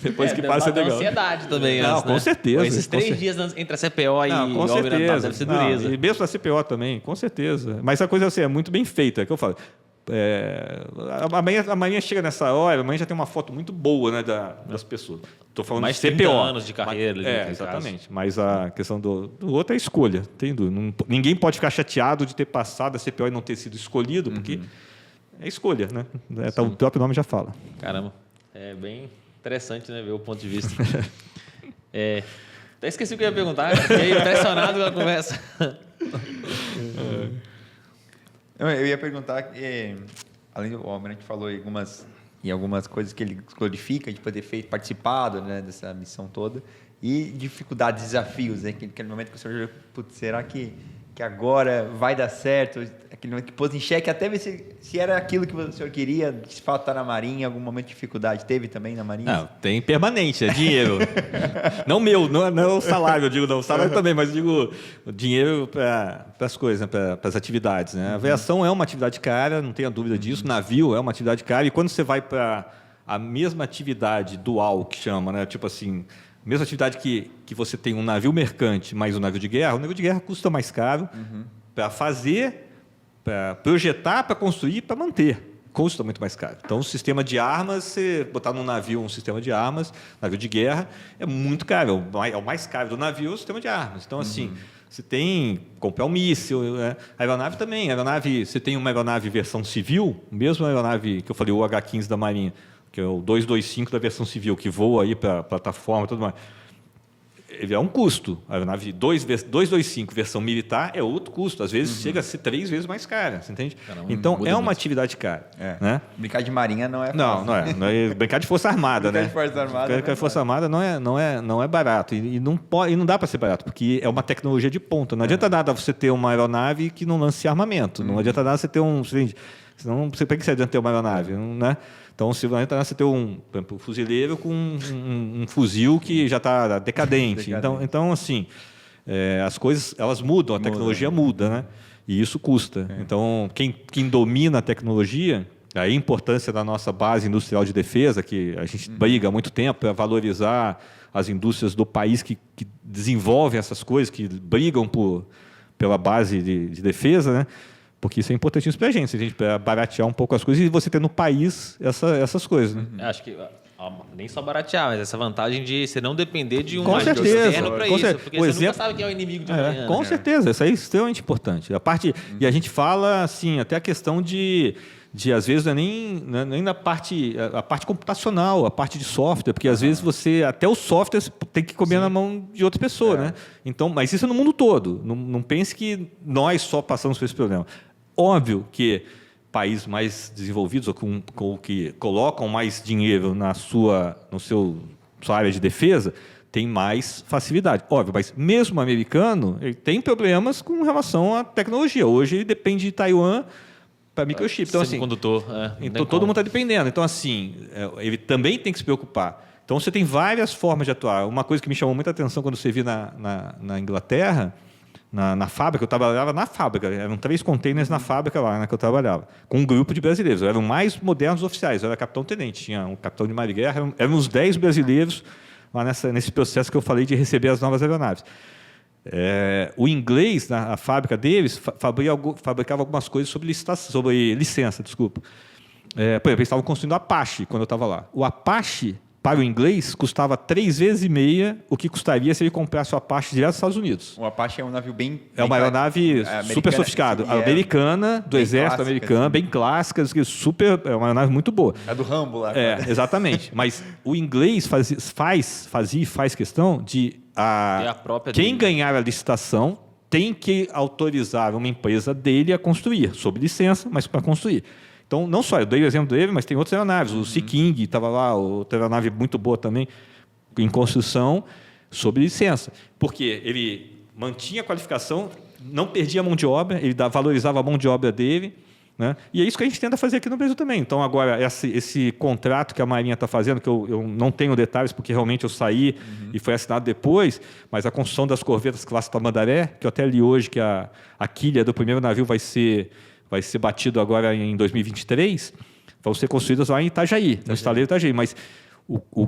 Depois que passa é legal. Ansiedade também. Não, com certeza. Esses 3 dias entre a CPO e o almirantado deve ser dureza. E mesmo a CPO também, com certeza. Mas a coisa assim, é muito bem feita, é o que eu falo. A Marinha chega nessa hora, a Marinha já tem uma foto muito boa, né, das pessoas. Estou falando mais de CPO. 30 anos de carreira. Exatamente. Caso. Mas a questão do outro é a escolha. Tem dúvida. Ninguém pode ficar chateado de ter passado a CPO e não ter sido escolhido, porque é escolha, né? O próprio nome já fala. Caramba. É bem interessante, né, ver o ponto de vista. Até esqueci o que eu ia perguntar. Fiquei impressionado com a conversa. Eu ia perguntar, além do almirante falou em algumas coisas que ele glorifica de poder ter participado, né, dessa missão toda, e dificuldades, desafios, né, aquele momento que o senhor, será que agora vai dar certo? Aquele momento que pôs em xeque, até ver se era aquilo que o senhor queria, de fato estar na Marinha, em algum momento de dificuldade. Teve também na Marinha? Não, tem permanente, é dinheiro. Não meu, não é o salário, eu digo, não, o salário também, mas eu digo dinheiro para as coisas, né, para as atividades. Né? A aviação é uma atividade cara, não tenha dúvida disso, navio é uma atividade cara, e quando você vai para a mesma atividade dual, que chama, né, tipo assim, mesma atividade que você tem um navio mercante mais um navio de guerra, o navio de guerra custa mais caro para fazer, para projetar, para construir, para manter. Custa muito mais caro. Então, o sistema de armas, você botar num navio um sistema de armas, navio de guerra, é muito caro. É o mais caro do navio o sistema de armas. Então, assim, você tem comprar um míssil, né? A aeronave também. Você tem uma aeronave versão civil, mesmo a aeronave que eu falei, o H-15 da Marinha, que é o 225 da versão civil, que voa aí para a plataforma e tudo mais. Ele é um custo. A aeronave 225 versão militar é outro custo. Às vezes chega a ser 3 vezes mais cara, você entende? Caramba, então, é uma atividade cara. Né? Brincar de marinha não é fácil. Não é. Brincar de Força Armada, né? Brincar de Força Armada não é barato. E não dá para ser barato, porque é uma tecnologia de ponta. Não adianta nada você ter uma aeronave que não lance armamento. Não adianta nada você ter senão, para que você adianta ter uma aeronave? Né? Então, se você tem um fuzileiro com um fuzil que já está decadente. Então, assim, as coisas elas mudam, a tecnologia muda, né? E isso custa. Então, quem domina a tecnologia, a importância da nossa base industrial de defesa, que a gente briga há muito tempo para valorizar as indústrias do país que desenvolvem essas coisas, que brigam pela base de defesa, né? Porque isso é importantíssimo para a gente baratear um pouco as coisas e você ter no país essas coisas. Né? Acho que nem só baratear, mas essa vantagem de você não depender de um agente externo para isso, porque você exemplo, nunca sabe quem é o inimigo de amanhã. Com certeza, isso aí é extremamente importante. E a gente fala, assim, até a questão de às vezes, não é nem na parte, a parte computacional, a parte de software, porque às vezes até o software tem que comer na mão de outra pessoa, né? Então, mas isso é no mundo todo. Não pense que nós só passamos por esse problema. Óbvio que países mais desenvolvidos ou que colocam mais dinheiro na sua área de defesa tem mais facilidade. Óbvio, mas mesmo o americano ele tem problemas com relação à tecnologia. Hoje ele depende de Taiwan para microchip. Então, assim, então todo mundo está dependendo. Então, assim, ele também tem que se preocupar. Então, você tem várias formas de atuar. Uma coisa que me chamou muita atenção quando você viu na Inglaterra, na fábrica, eu trabalhava na fábrica, eram 3 containers na fábrica lá que eu trabalhava, com um grupo de brasileiros. Eram mais modernos oficiais, eu era capitão-tenente, tinha um capitão de mar de guerra, eram uns 10 brasileiros lá nesse processo que eu falei de receber as novas aeronaves. O inglês, na fábrica deles, fabricava algumas coisas sobre licença. Por exemplo, eles estavam construindo o Apache quando eu estava lá. O Apache, para o inglês, custava 3,5 vezes o que custaria se ele comprasse o Apache direto dos Estados Unidos. O Apache é um navio bem... É uma aeronave super sofisticada. Americana, do exército americano, bem clássica, é uma aeronave muito boa. É do Rambo lá. Exatamente. Mas o inglês fazia e faz questão de... Quem ganhar a licitação tem que autorizar uma empresa dele a construir, sob licença, mas para construir. Então, não só eu dei o exemplo dele, mas tem outras aeronaves. O Sea King estava lá, outra aeronave muito boa também, em construção, sob licença. Porque ele mantinha a qualificação, não perdia a mão de obra, ele valorizava a mão de obra dele. Né? E é isso que a gente tenta fazer aqui no Brasil também. Então, agora, esse contrato que a Marinha está fazendo, que eu não tenho detalhes, porque realmente eu saí e foi assinado depois, mas a construção das corvetas classe Tamandaré, que eu até li hoje que a quilha do primeiro navio vai ser batido agora em 2023, vão ser construídas lá em Itajaí, no estaleiro Itajaí. Mas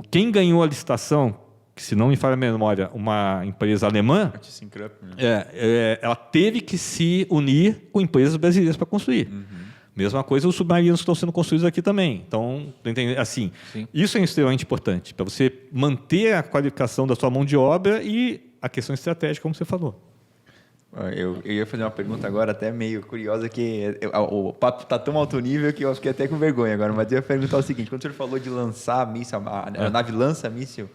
quem ganhou a licitação, que se não me falha a memória, uma empresa alemã, ela teve que se unir com empresas brasileiras para construir. Mesma coisa os submarinos que estão sendo construídos aqui também. Então, assim, isso é extremamente importante, para você manter a qualificação da sua mão de obra e a questão estratégica, como você falou. Eu ia fazer uma pergunta agora até meio curiosa, que o papo está tão alto nível que eu fiquei até com vergonha agora, mas eu ia perguntar o seguinte: quando o senhor falou de lançar míssil, a nave lança míssil,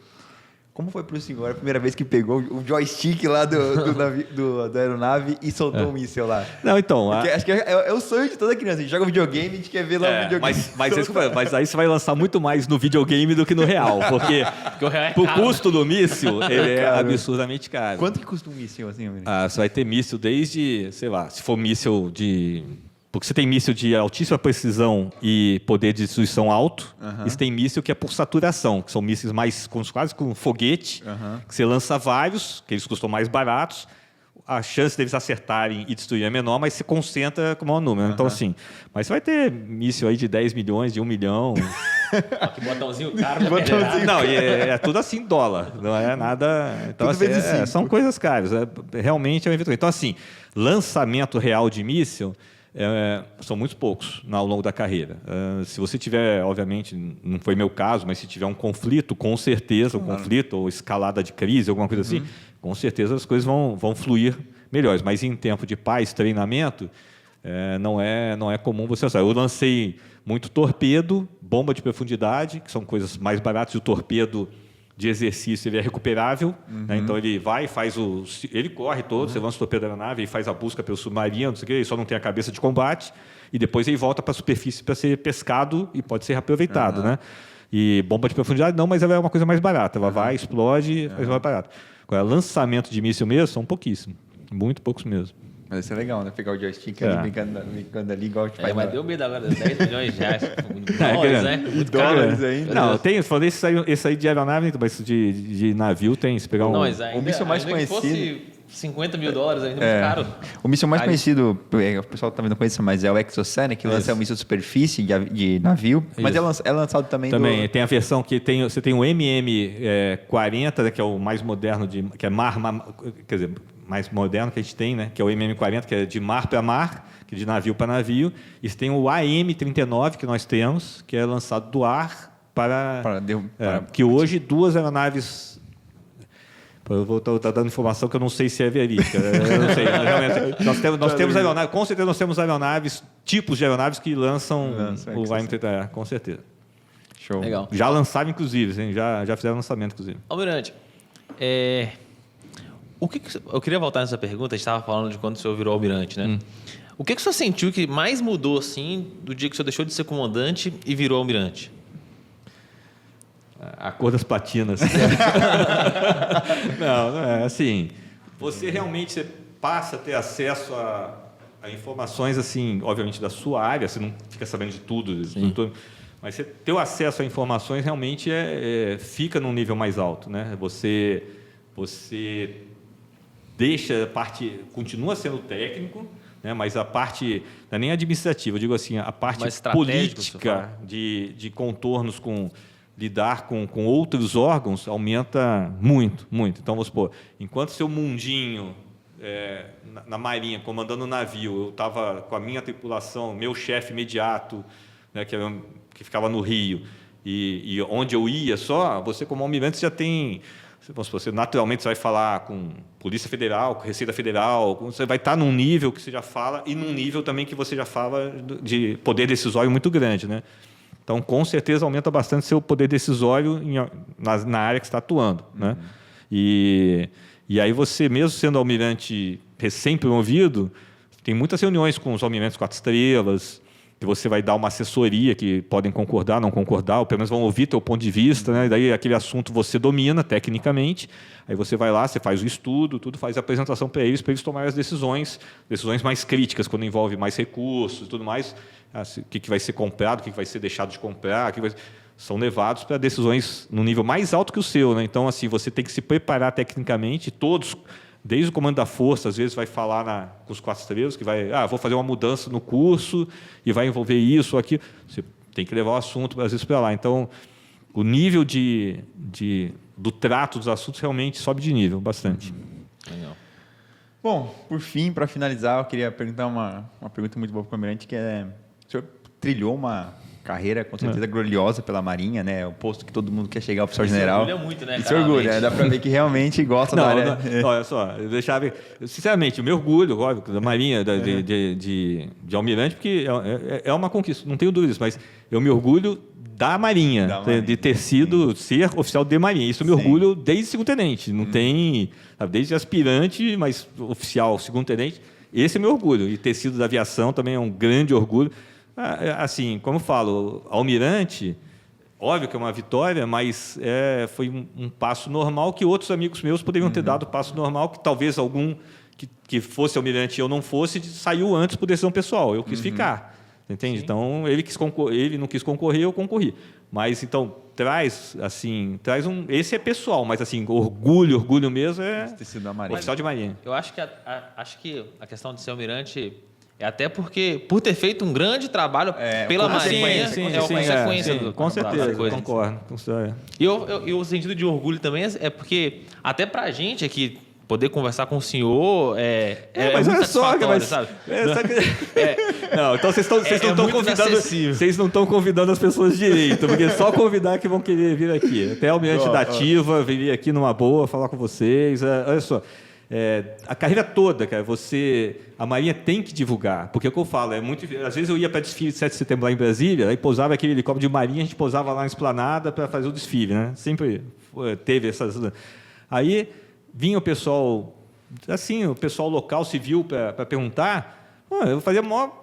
como foi para o senhor a primeira vez que pegou o joystick lá da aeronave e soltou um míssil lá? Não, então... Porque acho que é o sonho de toda criança. A gente joga videogame, a gente quer ver lá o videogame. Mas aí você vai lançar muito mais no videogame do que no real, porque o custo do míssil é absurdamente caro. Quanto que custa um míssil assim, amigo? Você vai ter míssil desde, sei lá, se for míssil de... Porque você tem míssil de altíssima precisão e poder de destruição alto. E você tem míssil que é por saturação, que são mísseis mais quase com foguete, que você lança vários, que eles custam mais baratos. A chance deles acertarem e destruir é menor, mas se concentra com o maior número. Então, assim, mas você vai ter míssil aí de 10 milhões, de 1 milhão. Que botãozinho caro. Não, é tudo assim em dólar. Não é nada... Então, assim, são coisas caras. Realmente é um investimento. Então, assim, lançamento real de míssil... são muito poucos ao longo da carreira. Se você tiver, obviamente, não foi meu caso, mas se tiver um conflito, com certeza, um conflito ou escalada de crise, alguma coisa assim, com certeza as coisas vão fluir melhores. Mas em tempo de paz, treinamento, não é comum você usar. Eu lancei muito torpedo, bomba de profundidade, que são coisas mais baratas, e o torpedo de exercício ele é recuperável, né? Então ele vai, ele corre todo, você lança o torpedo da aeronave e faz a busca pelo submarino, não sei o quê, ele só não tem a cabeça de combate, e depois ele volta para a superfície para ser pescado e pode ser reaproveitado, né? E bomba de profundidade não, mas ela é uma coisa mais barata, ela vai, explode, mas é mais barato. Agora, lançamento de míssil mesmo são pouquíssimos, muito poucos mesmo. Mas isso é legal, né? Pegar o joystick ali, brincando ali, igual a gente faz. Mas deu medo agora, 10 milhões de reais. Dólares, né? Muito dólares ainda. Não, tem, falando esse aí de aeronave, mas de navio tem. Se pegar o míssil mais conhecido. Se fosse 50 mil dólares, ainda é muito caro. O míssil mais conhecido, o pessoal talvez não conheça, mas é o Exocet, que lança o míssil de superfície de navio. Mas é lançado também. Também tem a versão que você tem o MM40, que é o mais moderno, que é quer dizer, mais moderno que a gente tem, né? Que é o MM40, que é de mar para mar, que é de navio para navio. E tem o AM39 que nós temos, que é lançado do ar que hoje 2 aeronaves... Eu vou estar dando informação que eu não sei se é verídica. Eu não sei, realmente. Nós temos aeronaves, com certeza nós temos aeronaves, tipos de aeronaves que lançam o AM39, com certeza. Show. Legal. Já lançaram, inclusive, hein? Já fizeram lançamento, inclusive. Almirante, eu queria voltar nessa pergunta, a gente estava falando de quando o senhor virou almirante, né? O que o senhor sentiu que mais mudou, assim, do dia que o senhor deixou de ser comandante e virou almirante? A cor das platinas. Não é assim. Você realmente passa a ter acesso a informações, assim, obviamente, da sua área, você não fica sabendo de tudo, mas você ter o acesso a informações realmente fica num nível mais alto, né? Você deixa a parte, continua sendo técnico, né? Mas a parte, não é nem administrativa, eu digo assim, a parte política de contornos lidar com outros órgãos aumenta muito, muito. Então, vamos supor, enquanto seu mundinho na Marinha, comandando o navio, eu estava com a minha tripulação, meu chefe imediato, né, que ficava no Rio, e onde eu ia só, você como almirante já tem... Você naturalmente vai falar com Polícia Federal, com Receita Federal, você vai estar num nível que você já fala e num nível também que você já fala de poder decisório muito grande, né? Então, com certeza, aumenta bastante seu poder decisório na área que você está atuando, né? E aí você, mesmo sendo almirante recém-promovido, tem muitas reuniões com os almirantes 4 estrelas, que você vai dar uma assessoria, que podem concordar, não concordar, ou pelo menos vão ouvir teu ponto de vista, né? E daí aquele assunto você domina tecnicamente, aí você vai lá, você faz o estudo, faz a apresentação para eles tomarem as decisões mais críticas, quando envolve mais recursos e tudo mais, o que vai ser comprado, o que vai ser deixado de comprar, são levados para decisões no nível mais alto que o seu, né? Então, assim, você tem que se preparar tecnicamente, todos... Desde o comando da força, às vezes vai falar com os 4 estrelas, que vou fazer uma mudança no curso e vai envolver isso ou aquilo. Você tem que levar o assunto, às vezes, para lá. Então, o nível do trato dos assuntos realmente sobe de nível, bastante. Legal. Bom, por fim, para finalizar, eu queria perguntar uma pergunta muito boa para o almirante, que o senhor trilhou uma carreira, com certeza, gloriosa pela Marinha, né? O posto que todo mundo quer chegar, oficial-general. Se orgulha muito, né? Se orgulha, dá para ver que realmente gosta da área. Olha só, eu deixava... Sinceramente, eu me orgulho, óbvio, da Marinha, de almirante, porque é uma conquista, não tenho dúvidas, mas eu me orgulho da Marinha, de ter ser oficial de Marinha. Isso eu me orgulho desde segundo-tenente. Não tem... Desde aspirante, mas oficial, segundo-tenente. Esse é meu orgulho. E ter sido da aviação também é um grande orgulho. Assim, como eu falo, almirante, óbvio que é uma vitória, mas foi um passo normal que outros amigos meus poderiam ter dado passo normal, que talvez algum que fosse almirante e eu não fosse, saiu antes por decisão pessoal. Eu quis ficar, entende? Sim. Então, ele não quis concorrer, eu concorri. Mas, então, traz um... Esse é pessoal, mas, assim, orgulho mesmo oficial de Marinha. Eu acho que a questão de ser almirante... Até porque, por ter feito um grande trabalho pela Marinha, uma consequência do com certeza, concordo. E o sentido de orgulho também é porque, até pra gente aqui, poder conversar com o senhor mas muito satisfatório, sabe? Não, então vocês não estão convidando as pessoas direito, porque só convidar que vão querer vir aqui. Até o almirante da Ativa viria aqui numa boa falar com vocês. Olha só. A carreira toda, cara, a Marinha tem que divulgar, porque é o que eu falo, às vezes eu ia para desfile de 7 de setembro lá em Brasília, aí pousava aquele helicóptero de Marinha, a gente pousava lá na esplanada para fazer o desfile, né? Sempre teve essas... Aí vinha o pessoal local, civil, para perguntar, eu fazia o maior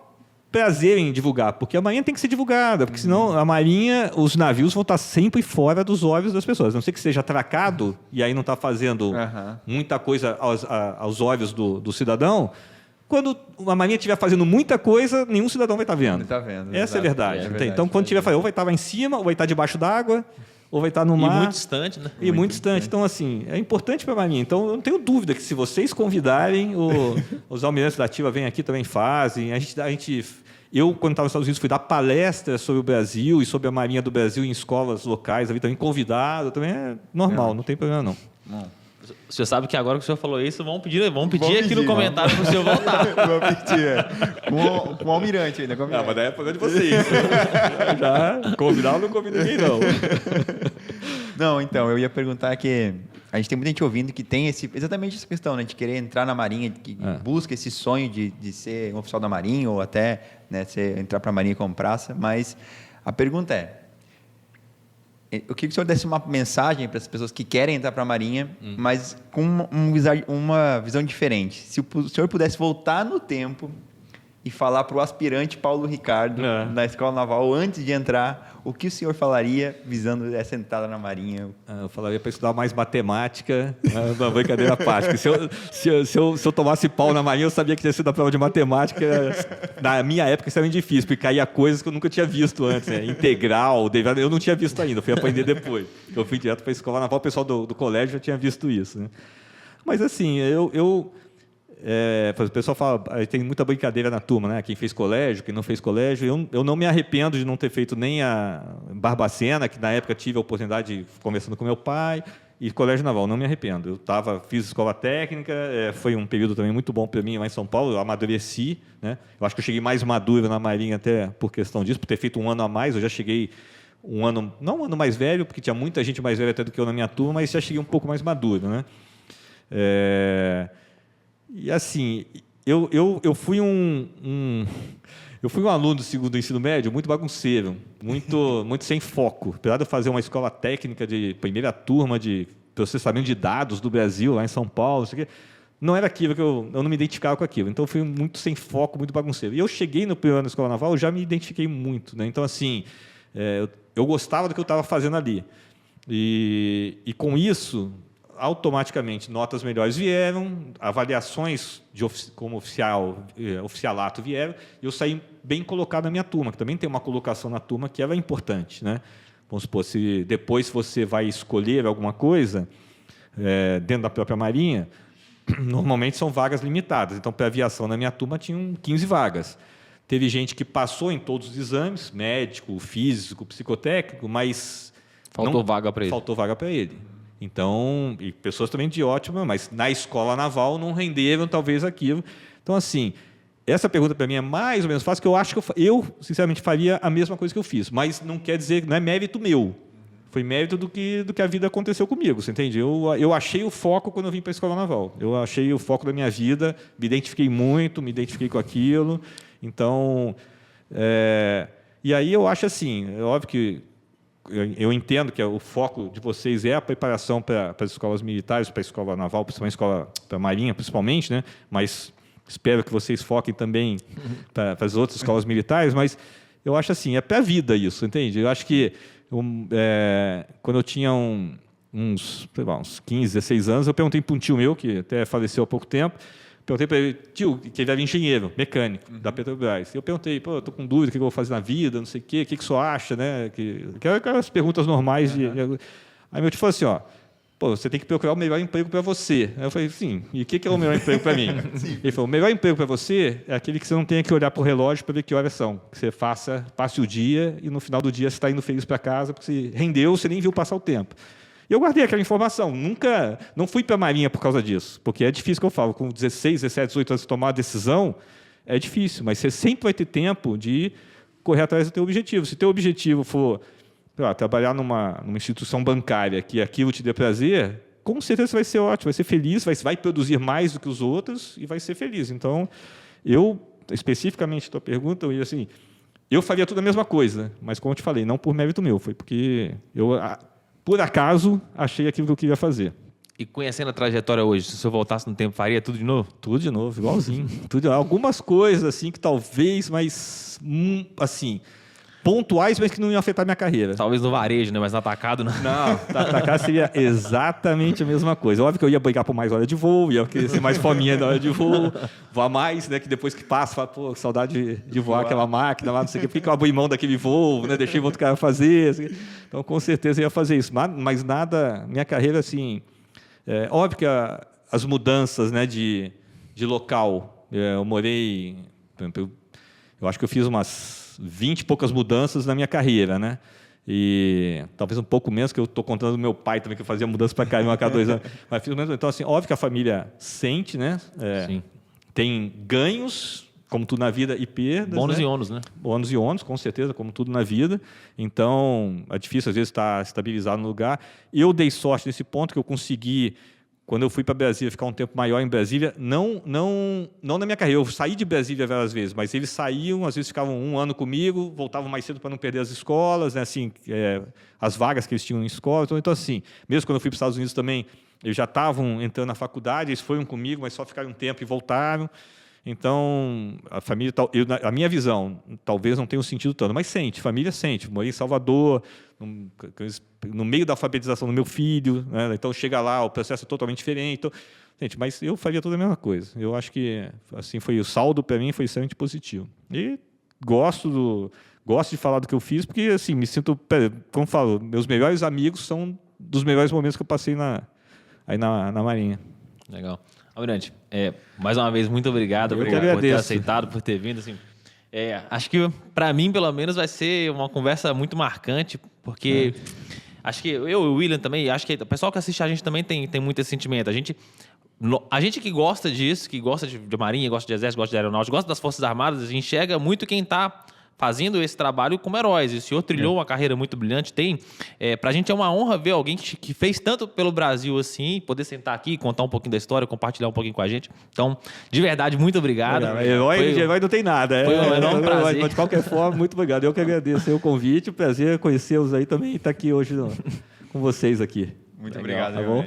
prazer em divulgar, porque a Marinha tem que ser divulgada, porque senão a Marinha, os navios vão estar sempre fora dos olhos das pessoas, a não ser que seja atracado e aí não está fazendo muita coisa aos olhos do cidadão. Quando a Marinha estiver fazendo muita coisa, nenhum cidadão vai estar vendo. Essa é a verdade. Então, quando estiver fazendo, ou vai estar lá em cima, ou vai estar debaixo d'água, ou vai estar no mar. E muito distante, né? Muito distante. Então, assim, é importante para a Marinha. Então, eu não tenho dúvida que se vocês convidarem, os almirantes da Ativa vêm aqui também fazem. Eu, quando estava nos Estados Unidos, fui dar palestras sobre o Brasil e sobre a Marinha do Brasil em escolas locais, também convidado. Também é normal, não tem problema, não. Bom, O senhor sabe que agora que o senhor falou isso, vamos pedir aqui no comentário para o senhor voltar. Vamos pedir, com o Almirante ainda. Não, mas daí é problema de vocês. Já convidar ou não convidar ninguém, não. Não, então, eu ia perguntar que a gente tem muita gente ouvindo que tem exatamente essa questão, né, de querer entrar na Marinha, que busca esse sonho de ser um oficial da Marinha ou até, né, entrar para a Marinha como praça, mas a pergunta é, eu queria que o senhor desse uma mensagem para as pessoas que querem entrar para a Marinha, mas com uma visão diferente. Se o senhor pudesse voltar no tempo e falar para o aspirante Paulo Ricardo na Escola Naval antes de entrar, o que o senhor falaria visando essa entrada na Marinha? Eu falaria para estudar mais matemática, uma brincadeira prática. Se eu tomasse pau na Marinha, eu sabia que tinha sido a prova de matemática. Na minha época, extremamente difícil, porque caía coisas que eu nunca tinha visto antes. Né? Integral, derivada, eu não tinha visto ainda, fui aprender depois. Eu fui direto para a Escola Naval, o pessoal do colégio já tinha visto isso. Né? Mas assim, o pessoal fala, tem muita brincadeira na turma, né? Quem fez colégio, quem não fez colégio. Eu não me arrependo de não ter feito nem a Barbacena, que na época tive a oportunidade de conversando com meu pai, e colégio naval, não me arrependo. Fiz escola técnica, foi um período também muito bom para mim lá em São Paulo, eu amadureci, né? Eu acho que eu cheguei mais maduro na Marinha até por questão disso, por ter feito um ano a mais, eu já cheguei não um ano mais velho, porque tinha muita gente mais velha até do que eu na minha turma, mas já cheguei um pouco mais maduro, né? E assim, eu fui um aluno do segundo ensino médio muito bagunceiro, muito sem foco. Apesar de eu fazer uma escola técnica de primeira turma de processamento de dados do Brasil, lá em São Paulo, não era aquilo que eu não me identificava com aquilo. Então, eu fui muito sem foco, muito bagunceiro. E eu cheguei no primeiro ano da Escola Naval, eu já me identifiquei muito. Né? Então, assim, eu gostava do que eu estava fazendo ali. E com isso, automaticamente, notas melhores vieram, avaliações como oficialato vieram, e eu saí bem colocado na minha turma, que também tem uma colocação na turma que é importante. Né? Vamos supor, se depois você vai escolher alguma coisa dentro da própria Marinha, normalmente são vagas limitadas. Então, para a aviação, na minha turma, tinham 15 vagas. Teve gente que passou em todos os exames, médico, físico, psicotécnico, mas faltou vaga para ele. Faltou vaga para ele. Então, e pessoas também de ótima, mas na escola naval não renderam talvez aquilo. Então, assim, essa pergunta para mim é mais ou menos fácil, que eu acho que eu sinceramente faria a mesma coisa que eu fiz, mas não quer dizer, não é mérito meu. Foi mérito do que a vida aconteceu comigo, você entende? Eu achei o foco quando eu vim para a escola naval. Eu achei o foco da minha vida, me identifiquei muito, me identifiquei com aquilo. Então, e aí eu acho assim, é óbvio que eu entendo que o foco de vocês é a preparação para as escolas militares, para a escola naval, principalmente para a Marinha, principalmente, né? Mas espero que vocês foquem também para as outras escolas militares, mas eu acho assim, é para a vida isso, entende? Eu acho que quando eu tinha uns 15, 16 anos, eu perguntei para um tio meu, que até faleceu há pouco tempo, perguntei para ele, tio, que ele era engenheiro, mecânico, da Petrobras. Eu perguntei, eu estou com dúvida, o que eu vou fazer na vida, não sei o que o senhor acha, né? Que aquelas perguntas normais. Aí meu tio falou assim, você tem que procurar o melhor emprego para você. Aí eu falei, sim, e o que é o melhor emprego para mim? Ele falou, o melhor emprego para você é aquele que você não tenha que olhar para o relógio para ver que horas são. Que você passe o dia e no final do dia você está indo feliz para casa porque você rendeu, você nem viu passar o tempo. E eu guardei aquela informação, não fui para a Marinha por causa disso, porque é difícil que eu falo, com 16, 17, 18 anos, tomar a decisão, é difícil, mas você sempre vai ter tempo de correr atrás do teu objetivo. Se o teu objetivo for trabalhar numa instituição bancária que aquilo te dê prazer, com certeza você vai ser ótimo, vai ser feliz, vai produzir mais do que os outros e vai ser feliz. Então, especificamente a tua pergunta, eu faria tudo a mesma coisa, mas como eu te falei, não por mérito meu, foi porque por acaso, achei aquilo que eu queria fazer. E conhecendo a trajetória hoje, se o senhor voltasse no tempo, faria tudo de novo? Tudo de novo, igualzinho. Algumas coisas assim que talvez, mas assim, pontuais, mas que não iam afetar a minha carreira. Talvez no varejo, né? Mas no atacado não. Não, no atacado seria exatamente a mesma coisa. Óbvio que eu ia brigar por mais hora de voo, ia querer ser mais fominha na hora de voo, voar mais, né? Que depois que passa, fala, saudade de voar aquela máquina lá, não sei o quê, por que eu abri mão daquele voo, né? Deixei o outro cara fazer. Assim. Então, com certeza eu ia fazer isso. Mas nada, minha carreira, assim... óbvio que as mudanças, né, de local, eu morei... Eu acho que eu fiz umas 20 e poucas mudanças na minha carreira, né? E talvez um pouco menos, que eu estou contando do meu pai também, que eu fazia mudança para cá a cada 2 anos. Mas, então, assim, óbvio que a família sente, né? Sim. Tem ganhos, como tudo na vida, e perdas. Bônus, né? E ônus, né? Bônus e ônus, com certeza, como tudo na vida. Então, é difícil, às vezes, estar estabilizado no lugar. Eu dei sorte nesse ponto, que eu consegui, quando eu fui para Brasília, ficar um tempo maior em Brasília, não na minha carreira. Eu saí de Brasília várias vezes, mas eles saíam, às vezes ficavam 1 ano comigo, voltavam mais cedo para não perder as escolas, né? Assim, as vagas que eles tinham em escola. Então, assim, mesmo quando eu fui para os Estados Unidos também, eles já estavam entrando na faculdade, eles foram comigo, mas só ficaram um tempo e voltaram. Então, a família, a minha visão, talvez não tenha um sentido tanto, mas família sente. Morei em Salvador, no meio da alfabetização do meu filho, né? Então chega lá, o processo é totalmente diferente. Então, gente, mas eu faria toda a mesma coisa. Eu acho que assim foi o saldo para mim foi extremamente positivo. E gosto de falar do que eu fiz, porque assim me sinto, como eu falo, meus melhores amigos são dos melhores momentos que eu passei na Marinha. Legal. Almirante, mais uma vez, muito obrigado por ter aceitado, por ter vindo. Assim, acho que, para mim, pelo menos, vai ser uma conversa muito marcante, porque acho que eu e o William também, acho que o pessoal que assiste a gente também tem muito esse sentimento. A gente que gosta disso, que gosta de Marinha, gosta de Exército, gosta de Aeronáutica, gosta das Forças Armadas, a gente enxerga muito quem está fazendo esse trabalho como heróis. E o senhor trilhou uma carreira muito brilhante. Pra gente é uma honra ver alguém que fez tanto pelo Brasil assim, poder sentar aqui, contar um pouquinho da história, compartilhar um pouquinho com a gente. Então, de verdade, muito obrigado. Herói não tem nada. Foi um enorme prazer. Mas de qualquer forma, muito obrigado. Eu que agradeço o convite, o prazer conhecê-los aí também e estar aqui hoje com vocês aqui. Muito obrigado, tá bom?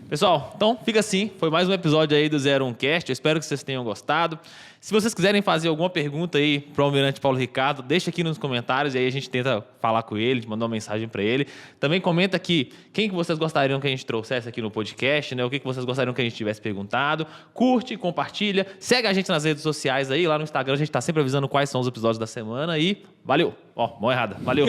Pessoal, então fica assim, foi mais um episódio aí do 01Cast, eu espero que vocês tenham gostado. Se vocês quiserem fazer alguma pergunta aí para o Almirante Paulo Ricardo, deixa aqui nos comentários e aí a gente tenta falar com ele, mandar uma mensagem para ele. Também comenta aqui quem que vocês gostariam que a gente trouxesse aqui no podcast, né? O que vocês gostariam que a gente tivesse perguntado. Curte, compartilha, segue a gente nas redes sociais aí, lá no Instagram a gente está sempre avisando quais são os episódios da semana e valeu! Mão errada, valeu!